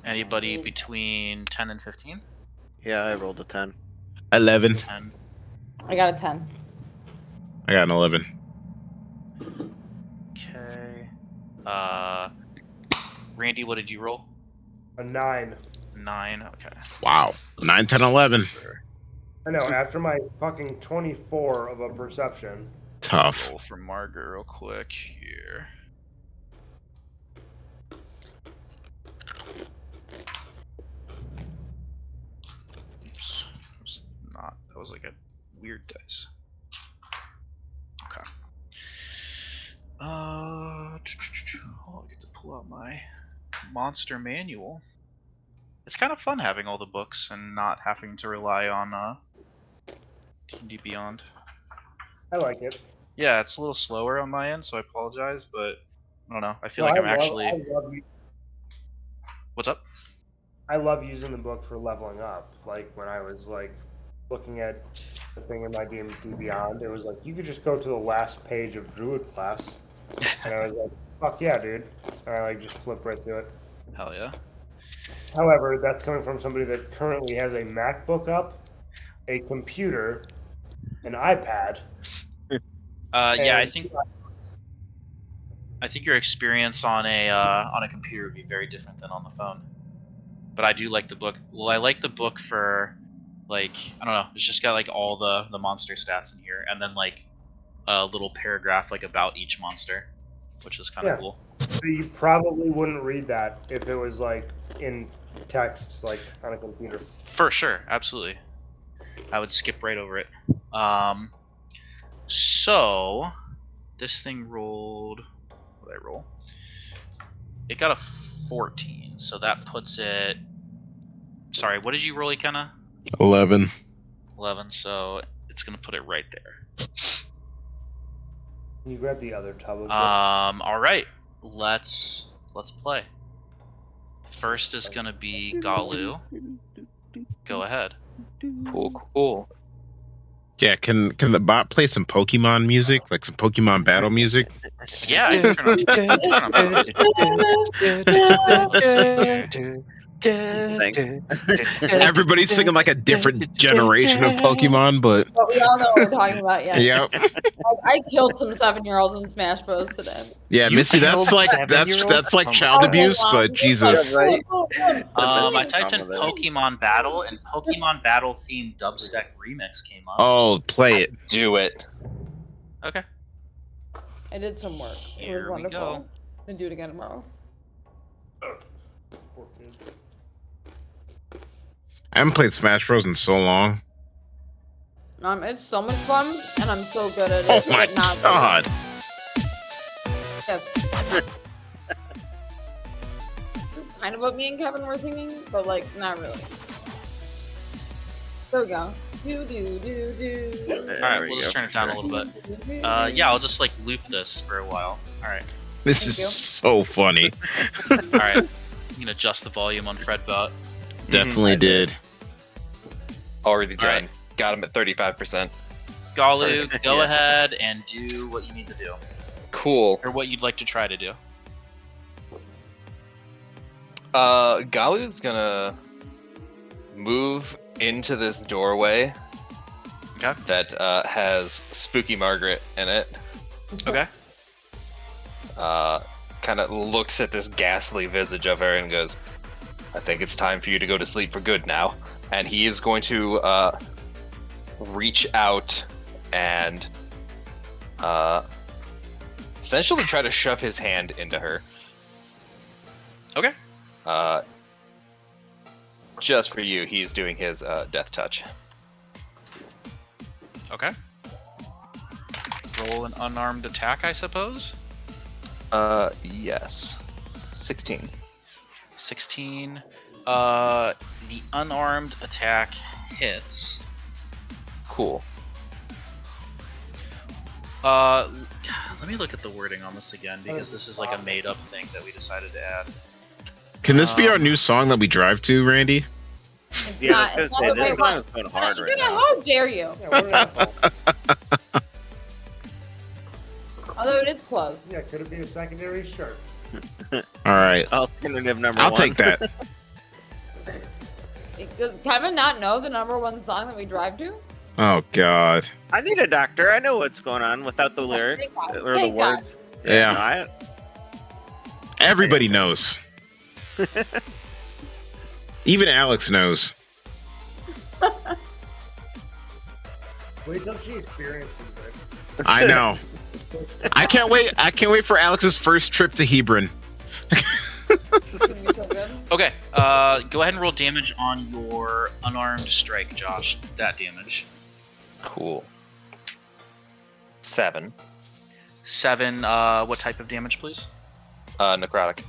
Anybody between 10 and 15? Yeah, I rolled a 10. 11. 10. I got a 10. I got an 11. Okay. Randy, what did you roll? A 9. 9. Okay. Wow. 9, 10, 11. I know. After my fucking 24 of a perception. Tough. Roll for Margaret real quick here. Oops. That was like a weird dice. Okay. I get to pull out my monster manual. It's kind of fun having all the books and not having to rely on D&D Beyond. I like it. Yeah, it's a little slower on my end, so I apologize, but I don't know. I feel No, like I love What's up? I love using the book for leveling up. Like when I was like looking at the thing in my D&D Beyond, it was like you could just go to the last page of Druid class, and I was like, "Fuck yeah, dude!" And I like just flip right through it. Hell yeah. However, that's coming from somebody that currently has a MacBook up, a computer, an iPad. Yeah, I think your experience on a computer would be very different than on the phone. But I do like the book. Well, I like the book for like I don't know. It's just got like all the monster stats in here, and then like a little paragraph like about each monster, which is kind of cool. You probably wouldn't read that if it was like in text, like on a computer. For sure, absolutely. I would skip right over it. So this thing rolled. What did I roll? It got a 14, so that puts it. Sorry, what did you roll, Ikenna? 11. 11, so it's gonna put it right there. Can you grab the other tub of All right, let's play. First is gonna be Galu. Go ahead. Cool. Yeah, can the bot play some Pokemon music, like some Pokemon battle music? Yeah, I can turn on. Everybody's singing like a different generation of Pokemon, but we all know what we're talking about, yeah. yep. I killed some 7-year-olds in Smash Bros today. Yeah, Missy, that's like child abuse, but Jesus. Right. I typed in Pokemon Battle, and Pokemon Battle themed dubstep remix came up. Oh, play it. Do it. Okay. I did some work. It was Here we wonderful. go. I'm gonna do it again tomorrow. I haven't played Smash Bros in so long. It's so much fun, and I'm so good at it. Oh my but not god. Yes. It's kind of what me and Kevin were thinking, but like not really. There we go. Do do do do. All right, we'll just turn it down a little bit. Yeah, I'll just like loop this for a while. All right. This Thank is you. so funny. All right. You can adjust the volume on Fredbot. Definitely did. Already All right. drained. Got him at 35%. Galu, go Yeah. ahead and do what you need to do, Cool. or what you'd like to try to do. Galu's gonna move into this doorway Okay. that has Spooky Margaret in it. Okay. Kind of looks at this ghastly visage of her and goes, I think it's time for you to go to sleep for good now. And he is going to reach out and essentially try to shove his hand into her. Okay. Just for you, he's doing his death touch. Okay. Roll an unarmed attack, I suppose. Yes. 16. 16. The unarmed attack hits. Cool. Let me look at the wording on this again, because this is like a made-up thing that we decided to add. Can this be our new song that we drive to, Randy? It's Yeah, I not, was it's not gonna the say, right this one. song is going hard right Dude, now. how dare you? Yeah, what did I call? Although it is close. Yeah, could it be a secondary? Sure. All right. Alternative number I'll one. take that. Does Kevin not know the #1 song that we drive to? Oh, God. I need a doctor. I know what's going on without the lyrics Thank God. or the Thank God. words. Yeah. no, I- Everybody knows. Even Alex knows. Wait till she experiences it. I know. I can't wait. I can't wait for Alex's first trip to Hebron. It's gonna be so good. Okay, go ahead and roll damage on your unarmed strike, Josh. That damage. Cool. 7. 7, what type of damage, please? Necrotic.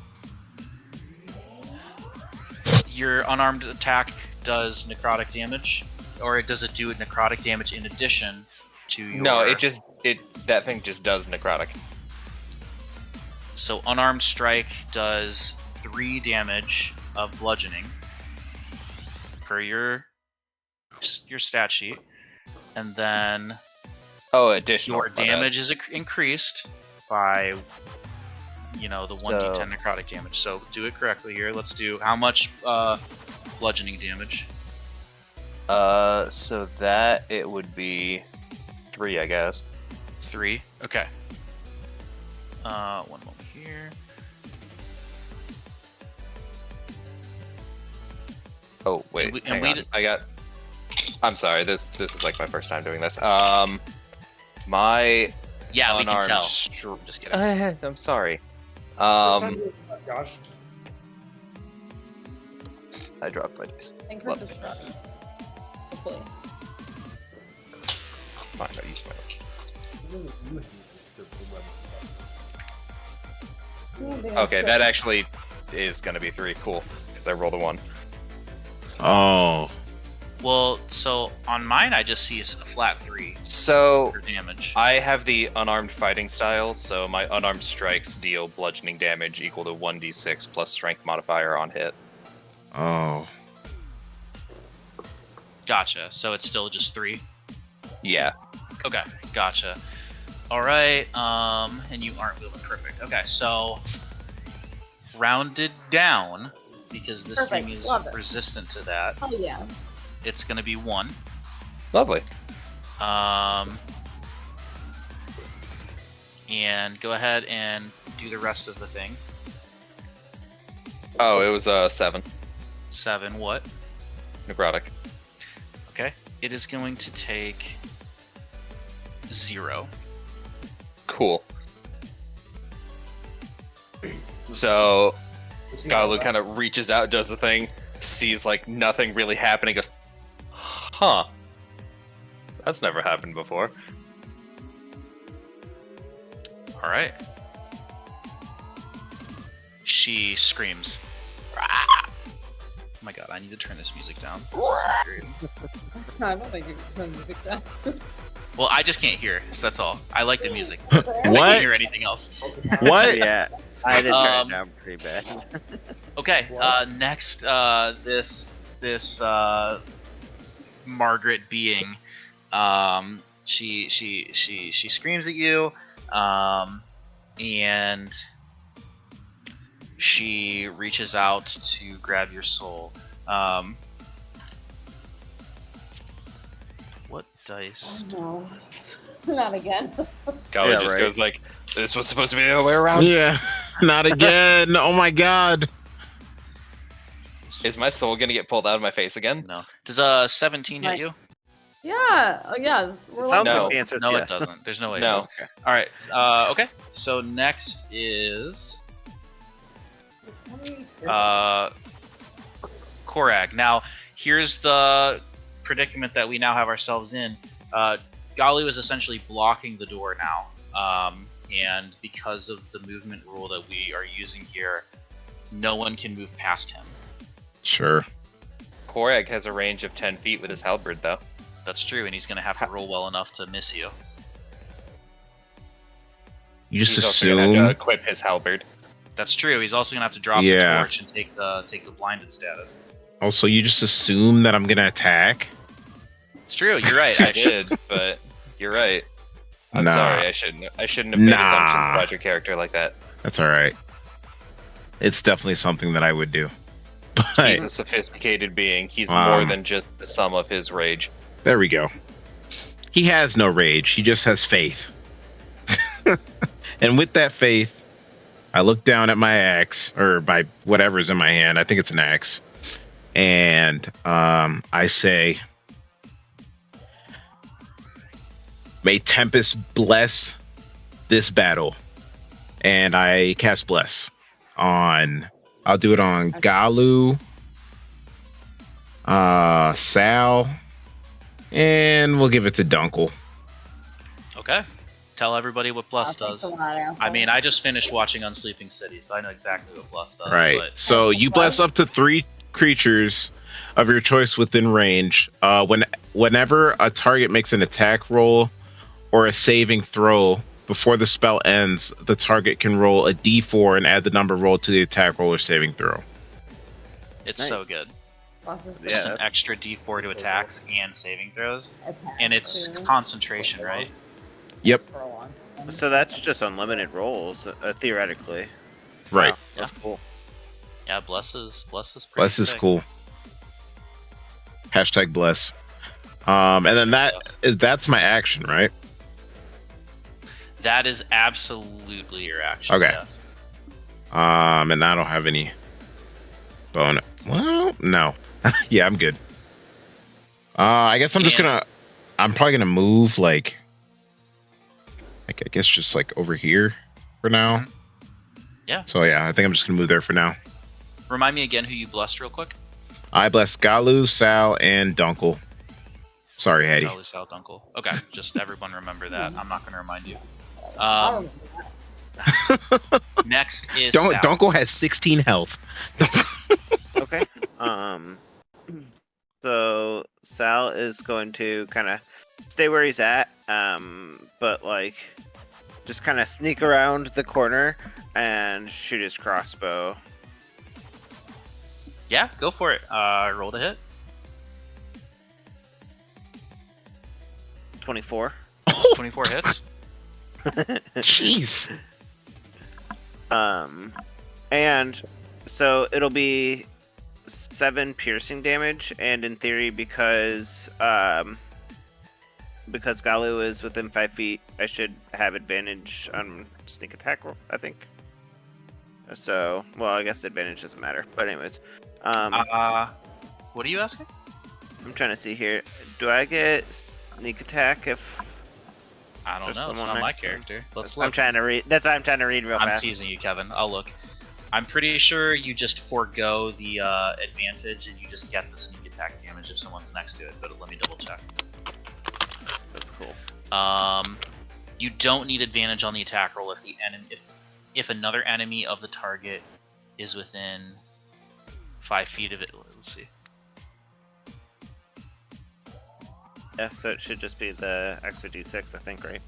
Your unarmed attack does necrotic damage, or does it do necrotic damage in addition to your... No, that thing just does necrotic. So unarmed strike does 3 damage of bludgeoning per your stat sheet, and then Oh, additional. your damage is increased by, the 1d10 So- necrotic damage. So do it correctly here. Let's do how much bludgeoning damage? So that it would be 3, I guess. 3. Okay. One moment here. Oh wait, we- hang we on. d- I'm sorry. This is like my first time doing this. My Yeah, we can unarmed tell. str- Just kidding. I'm sorry. First time doing that, Josh. I dropped my dice. And Chris is strong. Hopefully. Fine, I used my. Okay, that actually is gonna be 3. Cool, because I rolled a 1. Oh. Well, so on mine, I just see a flat 3 So for damage. I have the unarmed fighting style, so my unarmed strikes deal bludgeoning damage equal to 1d6 plus strength modifier on hit. Oh. Gotcha. So it's still just 3. Yeah. Okay, gotcha. All right, and you aren't wielding perfect. Okay, so rounded down, because this Perfect, thing is love it. resistant to that. Oh yeah. It's gonna be 1. Lovely. And go ahead and do the rest of the thing. Oh, it was 7. 7. What? Necrotic. Okay. It is going to take 0. Cool. So Galu kind of reaches out, does the thing, sees like nothing really happening, goes, huh. That's never happened before. All right. She screams. "Rah!" my god, I need to turn this music down. This is infuriating. I don't think you can turn the music down. Well, I just can't hear, so that's all. I like the music. I can't What? hear anything else. What? Yeah, I did turn it down pretty bad. Okay, next, this Margaret being, she screams at you, and she reaches out to grab your soul. What dice? No. Not again. Golly Yeah, just right. goes like, this was supposed to be the other way around. Yeah, not again. Oh my god. Is my soul gonna get pulled out of my face again? No. Does 17 hit Right. you? Yeah. Oh, yeah. We're Sounds No. like the answer is No, yes. it doesn't. There's no way. No. It does. All right. Okay. So next is Korag. Now, here's the predicament that we now have ourselves in. Galu is essentially blocking the door now, and because of the movement rule that we are using here, no one can move past him. Sure. Korag has a range of 10 feet with his halberd, though. That's true, and he's going to have to roll well enough to miss you. You just He's also gonna have assume. to equip his halberd. That's true. He's also going to have to drop the Yeah. torch and take the blinded status. Also, you just assume that I'm gonna attack. It's true. You're right. I did, but you're right. I'm Nah. sorry. I shouldn't have made Nah. assumptions about your character like that. That's all right. It's definitely something that I would do. He's But a sophisticated being. He's more than just the sum of his rage. there we go. He has no rage. He just has faith. And with that faith, I look down at my axe, or my whatever's in my hand. I think it's an axe. And I say, may Tempest bless this battle. And I cast Bless on, I'll do it on Galu, Sal, and we'll give it to Dunkel. Okay. Tell everybody what Bless Thanks does. a lot, Al. I mean, I just finished watching Unsleeping City, so I know exactly what Bless does. Right. But So you bless up to 3 creatures of your choice within range. Whenever a target makes an attack roll or a saving throw before the spell ends, the target can roll a d4 and add the number rolled to the attack roll or saving throw. it's Nice. so good. Plus it's Yeah, Just an that's- extra D4 to attacks and saving throws, attack, and it's too. concentration, right? Yep. For a long time. So that's just unlimited rolls, theoretically. Right. Wow, that's cool. Yeah, Bless is pretty Bless is sick. cool. Hashtag bless. And then that's my action, right? That is absolutely your action. Okay. Yes. And I don't have any bonus. Well, no. Yeah, I'm good. I guess I'm probably gonna move I guess just over here for now. Mhm. Yeah. So yeah, I think I'm just gonna move there for now. Remind me again who you blessed real quick. I bless Galu, Sal, and Dunkel. Sorry, Hattie. Galu, Sal, Dunkel. Okay, just everyone remember that. I'm not going to remind you. I don't know. Next is Sal. Dunkel has 16 health. Okay. So Sal is going to kind of stay where he's at, but just kind of sneak around the corner and shoot his crossbow. Yeah, go for it. Roll to hit. 24. 24 hits. Jeez. And so it'll be 7 piercing damage, and in theory, because Galu is within 5 feet, I should have advantage on sneak attack roll, I think. So, well, I guess advantage doesn't matter. But anyways, What are you asking? I'm trying to see here. Do I get sneak attack if I don't There's know. It's someone not my next to him. character. Let's I'm look. trying to read? That's why I'm trying to read real I'm fast. teasing you, Kevin. I'll look. I'm pretty sure you just forego the advantage and you just get the sneak attack damage if someone's next to it. But let me double check. That's cool. You don't need advantage on the attack roll if the enemy if another enemy of the target is within 5 feet of it. Let's see. Yeah, so it should just be the extra d6, I think, right?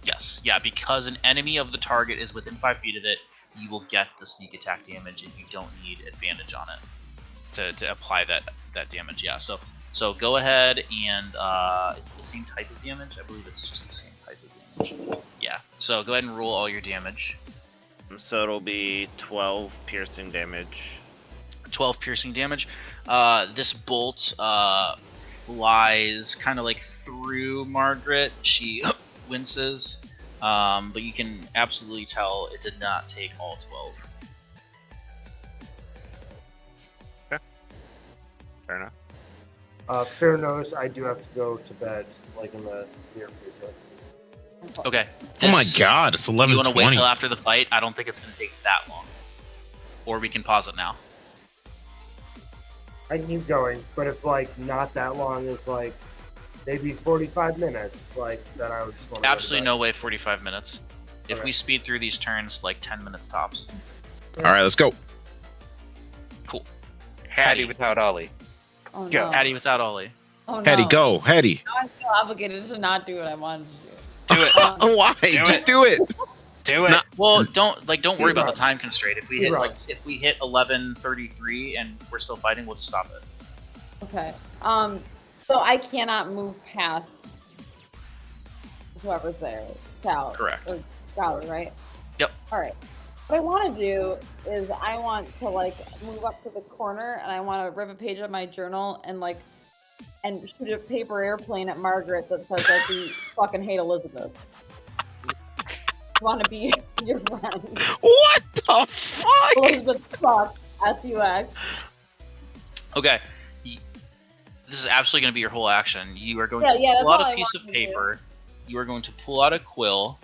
Yes, yeah, because an enemy of the target is within 5 feet of it, you will get the sneak attack damage, and you don't need advantage on it to apply that damage. Yeah, so go ahead and is it the same type of damage? I believe it's just the same type of damage. Yeah, so go ahead and roll all your damage. So it'll be 12 piercing damage. 12 piercing damage. This bolt flies kind of like through Margaret. She winces, but you can absolutely tell it did not take all 12. Okay. Fair enough. Fair notice, I do have to go to bed, like in the near future. Okay. Oh my god, it's You want to 11:20. wait till after the fight? I don't think it's going to take that long. Or we can pause it now. I can keep going, but if like not that long, it's like maybe 45 minutes, like then I would just want to Absolutely no way 45 minutes. If Okay. we speed through these turns, like 10 minutes tops. All right, let's go. Cool. Hattie Hattie. without Ollie. Oh Go. no. Hattie without Ollie. Oh no. Hetty, go. Hetty. Now I feel obligated to not do what I wanted to do. Do it. Why? Do Just it. do it. Do it. No. Well, don't worry about the Right. time constraint. If we You're hit right. if we hit 11:33 and we're still fighting, we'll just stop it. Okay. So I cannot move past whoever's there. Sal. Correct. Or Sally, right? Yep. All right. What I want to do is I want to like move up to the corner and I want to rip a page of my journal and shoot a paper airplane at Margaret that says that we fucking hate Elizabeth. Want to be your friend. What the fuck? Elizabeth sucks. S-U-X. Okay. This is absolutely going to be your whole action. You are going to Yeah, pull that's out all a I piece of want to do. paper. You are going to pull out a quill.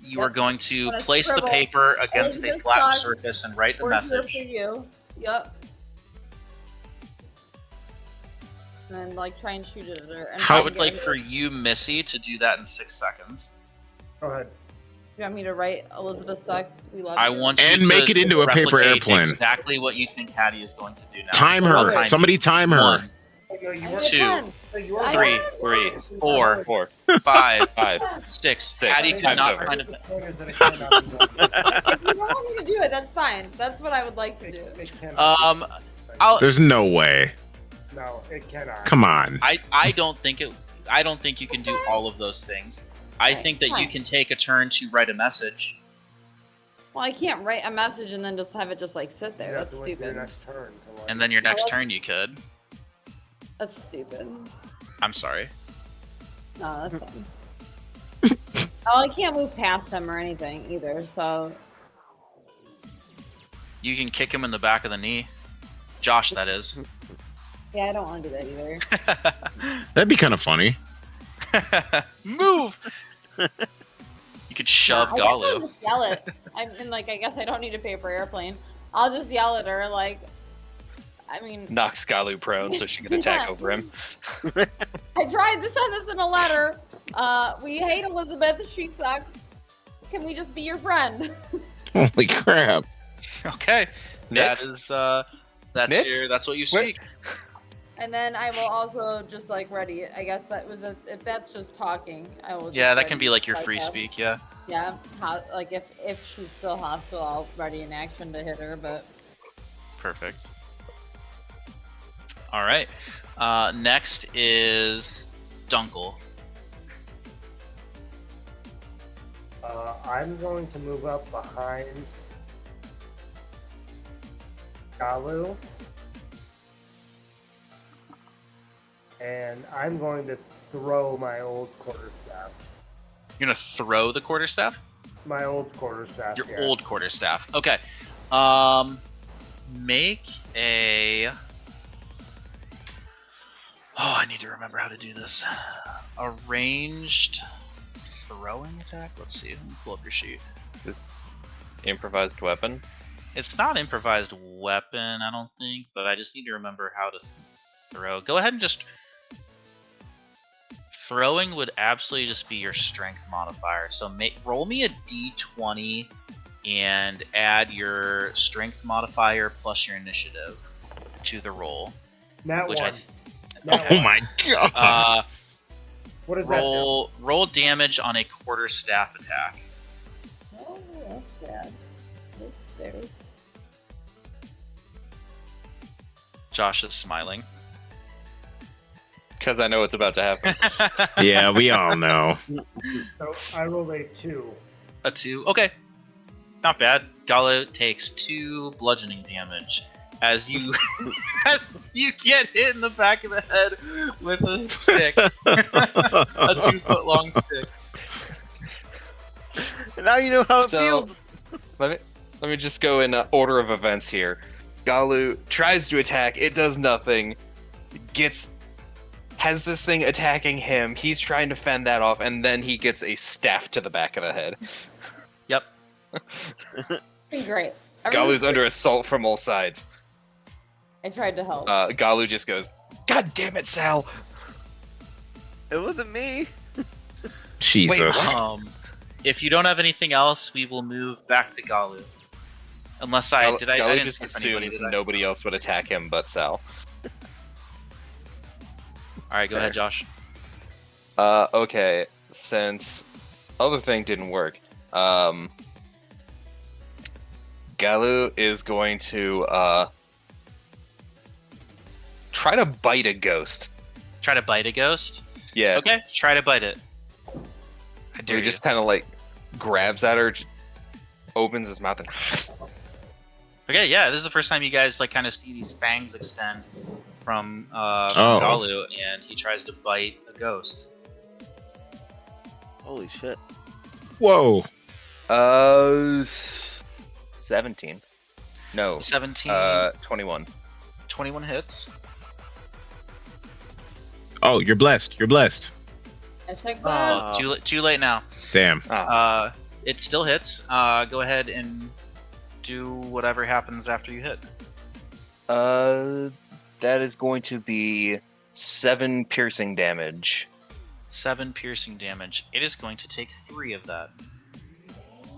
You are Yep. going to I'm gonna place the scribble. paper against a Elizabeth flat sucks. surface and write a We're here message. for you. Yep. And like try and shoot it at her. And I How- would like for you, Missy, to do that in 6 seconds. Go ahead. You want me to write Elizabeth sucks? We love I you. want you And to make it into a paper replicate airplane. Exactly what you think Hattie is going to do now. Time I'll her. time you. Somebody time her. 1, No, you I were, did two, one. no, you were I three, won. 3, 4, 4, 5, 5. 6. Six. Hattie Time's cannot over. find a. The point is that it cannot be done. If you don't want me to do it, that's fine. That's what I would like to do. It cannot be done. I'll. There's no way. No, it cannot. Come on. I don't think it. I don't think you can do all of those things. I Okay, think that you fine. can take a turn to write a message. Well, I can't write a message and then just have it just like sit You there. have That's to wait for your stupid. next turn. To, like, And then your next that's- turn you could. That's stupid. I'm sorry. No, that's fine. Oh, I can't move past him or anything either, so You can kick him in the back of the knee. Josh, that is. yeah, I don't want to do that either. That'd be kind of funny. Move! You could shove I guess I'll Galu. just yell it. I mean, like, I guess I don't need a paper airplane. I'll just yell at her, like, I mean, Knocks Galu prone so she can attack Yeah. over him. I tried to send this in a letter. We hate Elizabeth. She sucks. Can we just be your friend? Holy crap. Okay. Nix? That is that's Nix? that's what you Wait. speak. And then I will also just like ready. I guess that was if that's just talking. I will. Yeah, just that can ready be like your to free fight speak, yeah. Yeah, like if she's still hostile, I'll ready in action to hit her. But Perfect. All right. Next is Dunkel. I'm going to move up behind Galu. And I'm going to throw my old quarterstaff. You're gonna throw the quarterstaff? My old quarterstaff. Your yeah. old quarterstaff. Okay. Make a. Oh, I need to remember how to do this. A ranged throwing attack. Let's see. Let me pull up your sheet. This improvised weapon. It's not improvised weapon, I don't think, but I just need to remember how to throw. Go ahead and just. Throwing would absolutely just be your strength modifier. So roll me a d20 and add your strength modifier plus your initiative to the roll. Nat Which 1. Oh my god! What does that do? Roll damage on a quarter staff attack. Oh, that's bad. That's very. Josh is smiling. Because I know what's about to happen. Yeah, we all know. So I rolled a 2. A 2. Okay. Not bad. Gallo takes 2 bludgeoning damage as you as you get hit in the back of the head with a stick. A 2-foot long stick. Now you know how it So- feels. Let me just go in order of events here. Galu tries to attack. It does nothing. Has this thing attacking him. He's trying to fend that off, and then he gets a staff to the back of the head. Yep. Been great. Galu's under assault from all sides. I tried to help. Galu just goes, "God damn it, Sal!" It wasn't me. Jesus. If you don't have anything else, we will move back to Galu. Unless I Galu didn't just skip anybody. assumes Did I? nobody else would attack him but Sal. All right, go ahead, Josh. Okay, since other thing didn't work, Galu is going to try to bite a ghost. Try to bite a ghost. Yeah. Okay, try to bite it. I dare He you. just kind of like grabs at her, opens his mouth, and Okay, yeah, this is the first time you guys like kind of see these fangs extend from Oh. Galu, and he tries to bite a ghost. Holy shit. Whoa. 17. No. 17, 21. 21 hits. Oh, you're blessed. You're blessed. I checked that. Too late now. Damn. It still hits. Go ahead and do whatever happens after you hit. That is going to be 7 piercing damage. 7 piercing damage. It is going to take 3 of that.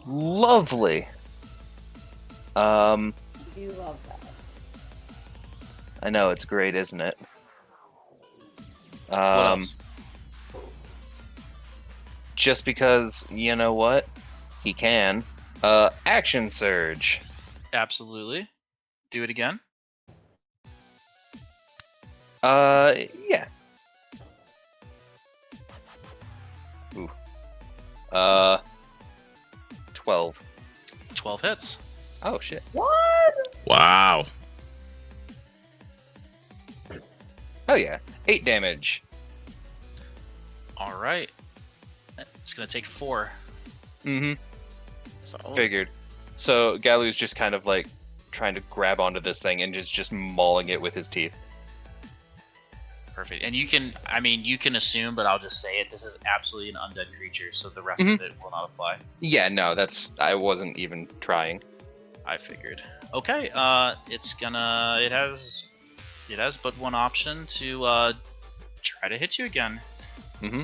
Lovely. You love that. I know, it's great, isn't it? What else? Just because, you know what? He can. Action Surge. Absolutely. Do it again. Yeah. Ooh. 12. 12 hits. Oh, shit. What? Wow. Oh, yeah. 8 damage. All right. It's going to take 4. Mm-hmm. Solid. Figured. So, Galu's just kind of, like, trying to grab onto this thing and just mauling it with his teeth. Perfect. And you can assume, but I'll just say it. This is absolutely an undead creature, so the rest Mhm. of it will not apply. Yeah, no, I wasn't even trying. I figured. Okay. It has but one option to try to hit you again. Mm-hmm.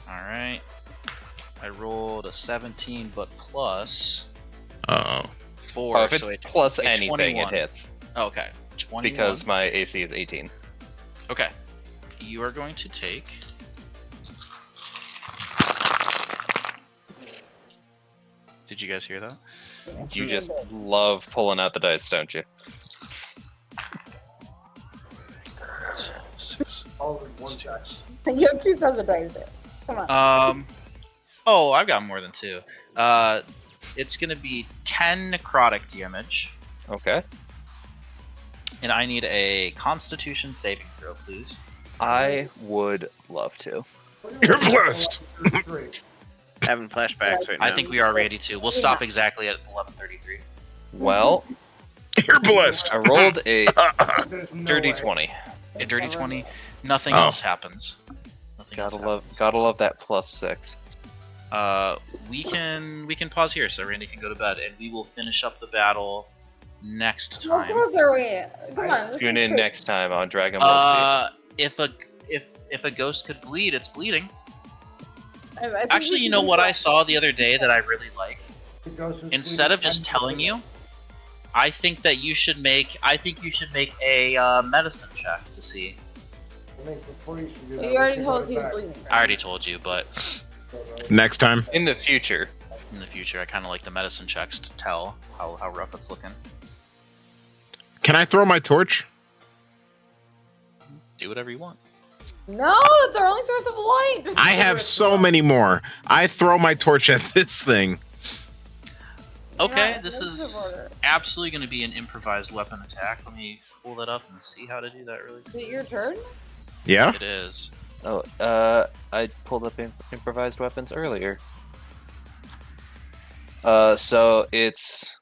All right. I rolled a 17, but plus Uh-oh. 4. Oh, if it's so plus a anything, 21. it hits. Okay. 21. Because my AC is 18. Okay. You are going to take. Did you guys hear that? You just love pulling out the dice, don't you? All in one dice. You have 2 sets of dice there. Come on. Oh, I've got more than 2. It's gonna be 10 necrotic damage, Okay. and I need a Constitution saving throw, please. I would love to. You're blessed. Having flashbacks right now. I think we are ready to. We'll stop exactly at 11:33. Well, You're blessed. I rolled a There's no dirty way. 20. A dirty 20. Nothing Oh. else happens. Nothing else Gotta love that plus 6. We can pause here so Randy can go to bed, and we will finish up the battle next How time. close are we? Come on. this Tune is in quick. next time on Dragon Ball If a ghost could bleed, it's bleeding. I think Actually, we you should know do what I that. saw the other day that I really like? The ghost was Instead of bleeding just telling you, I think that you should make. I think you should make a medicine check to see. I think before you should do You that, already let's told us think he was about it bleeding. I already told you, but Next time. In the future. in the future, I kind of like the medicine checks to tell how rough it's looking. Can I throw my torch? Do whatever you want. No, it's our only source of light. I have so many more. I throw my torch at this thing. You're Okay, not this in is initiative order. absolutely going to be an improvised weapon attack. Let me pull that up and see how to do that really Is it your turn? Yeah? It is. Oh, I pulled up improvised weapons earlier. So it's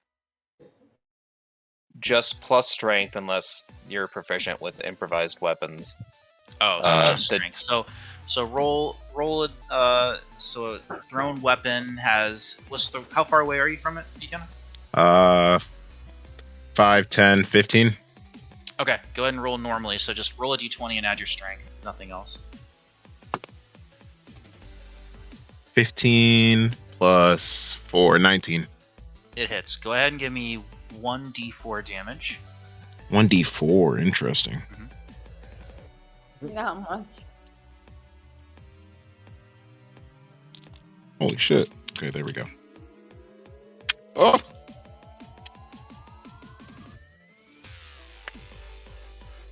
just plus strength unless you're proficient with improvised weapons. Oh, so just the- strength. So roll it. So a thrown weapon has how far away are you from it, Deacon? 5, 10, 15. Okay, go ahead and roll normally. So just roll a d20 and add your strength. Nothing else. 15 plus 4, 19. It hits. Go ahead and give me 1d4 damage. 1d4, interesting. Not much. Holy shit. Okay, there we go. Oh!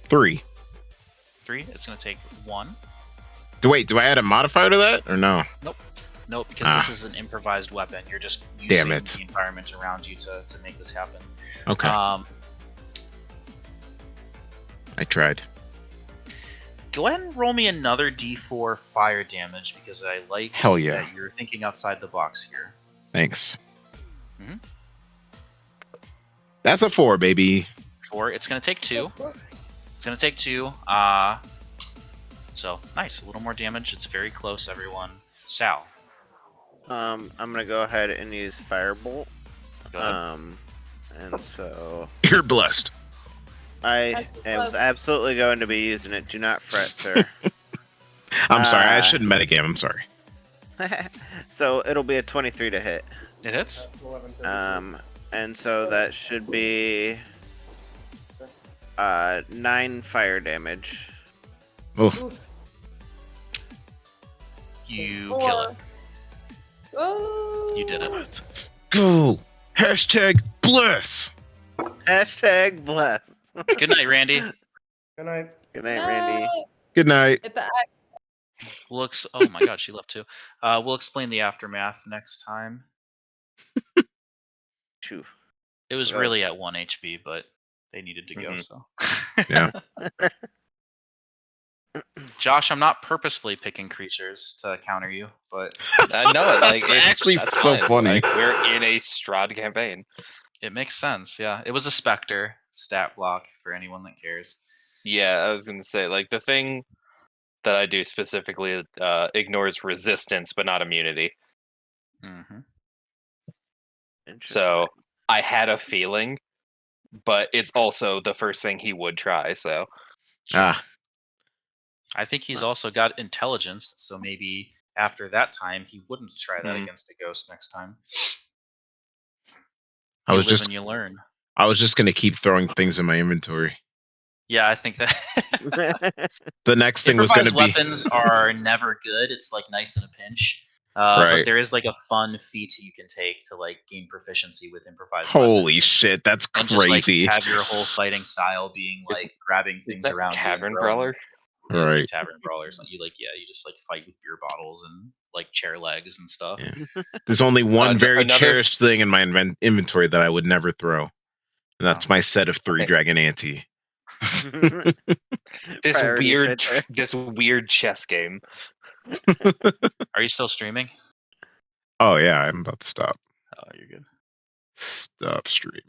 Three. 3. It's going to take 1. Wait, do I add a modifier to that or no? Nope, because Ah. this is an improvised weapon. You're just Damn using it. the environment around you to make this happen. Okay, I tried. Go ahead and roll me another d4 fire damage because I like Hell yeah. that you're thinking outside the box here. Thanks. Mhm. That's a 4, baby. 4. It's going to take 2. It's going to take 2. So, nice. A little more damage. It's very close, everyone. Sal. I'm gonna go ahead and use firebolt. Go ahead. And so You're blessed. I was absolutely going to be using it. Do not fret, sir. I'm sorry, I shouldn't metagame. I'm sorry. So it'll be a 23 to hit. It hits. 11, And so that should be 9 fire damage. Oof. You 4. kill it. Oh. You did it. Go! Hashtag bless! Hashtag bless. Good night, Randy. Good night. Good night, Randy. Good night. Hit the X. Oh my god, she left too. We'll explain the aftermath next time. Phew. It was Okay. really at 1 HP, but they needed to go, Mhm. so. Yeah. Josh, I'm not purposefully picking creatures to counter you, but I know it. Like, That's actually that's so fine. funny. Like, we're in a Strahd campaign. it makes sense, yeah. It was a Spectre stat block for anyone that cares. Yeah, I was gonna say, like, the thing that I do specifically ignores resistance, but not immunity. Mm-hmm. So I had a feeling, but it's also the first thing he would try. So Ah, I think he's also got intelligence, so maybe after that time he wouldn't try that Hmm. against a ghost next time. I You was live just and you learn. gonna keep throwing things in my inventory. Yeah, I think that The next thing was gonna improvised be weapons are never good. It's like nice in a pinch. Right. But there is like a fun feat you can take to like gain proficiency with improvised holy weapons. shit, that's And just like crazy. have your whole fighting style being Is- like grabbing is things that around Tavern you and throwing. Brawler? Yeah, it's like Right. tavern brawlers. You just like fight with beer bottles and like chair legs and stuff. Yeah. There's only one very Another- cherished thing in my inventory that I would never throw. And that's my set of 3 Okay. Dragon Ante. This Priorities weird, right there. this weird chess game. Are you still streaming? Oh yeah, I'm about to stop. Oh, you're good. Stop streaming.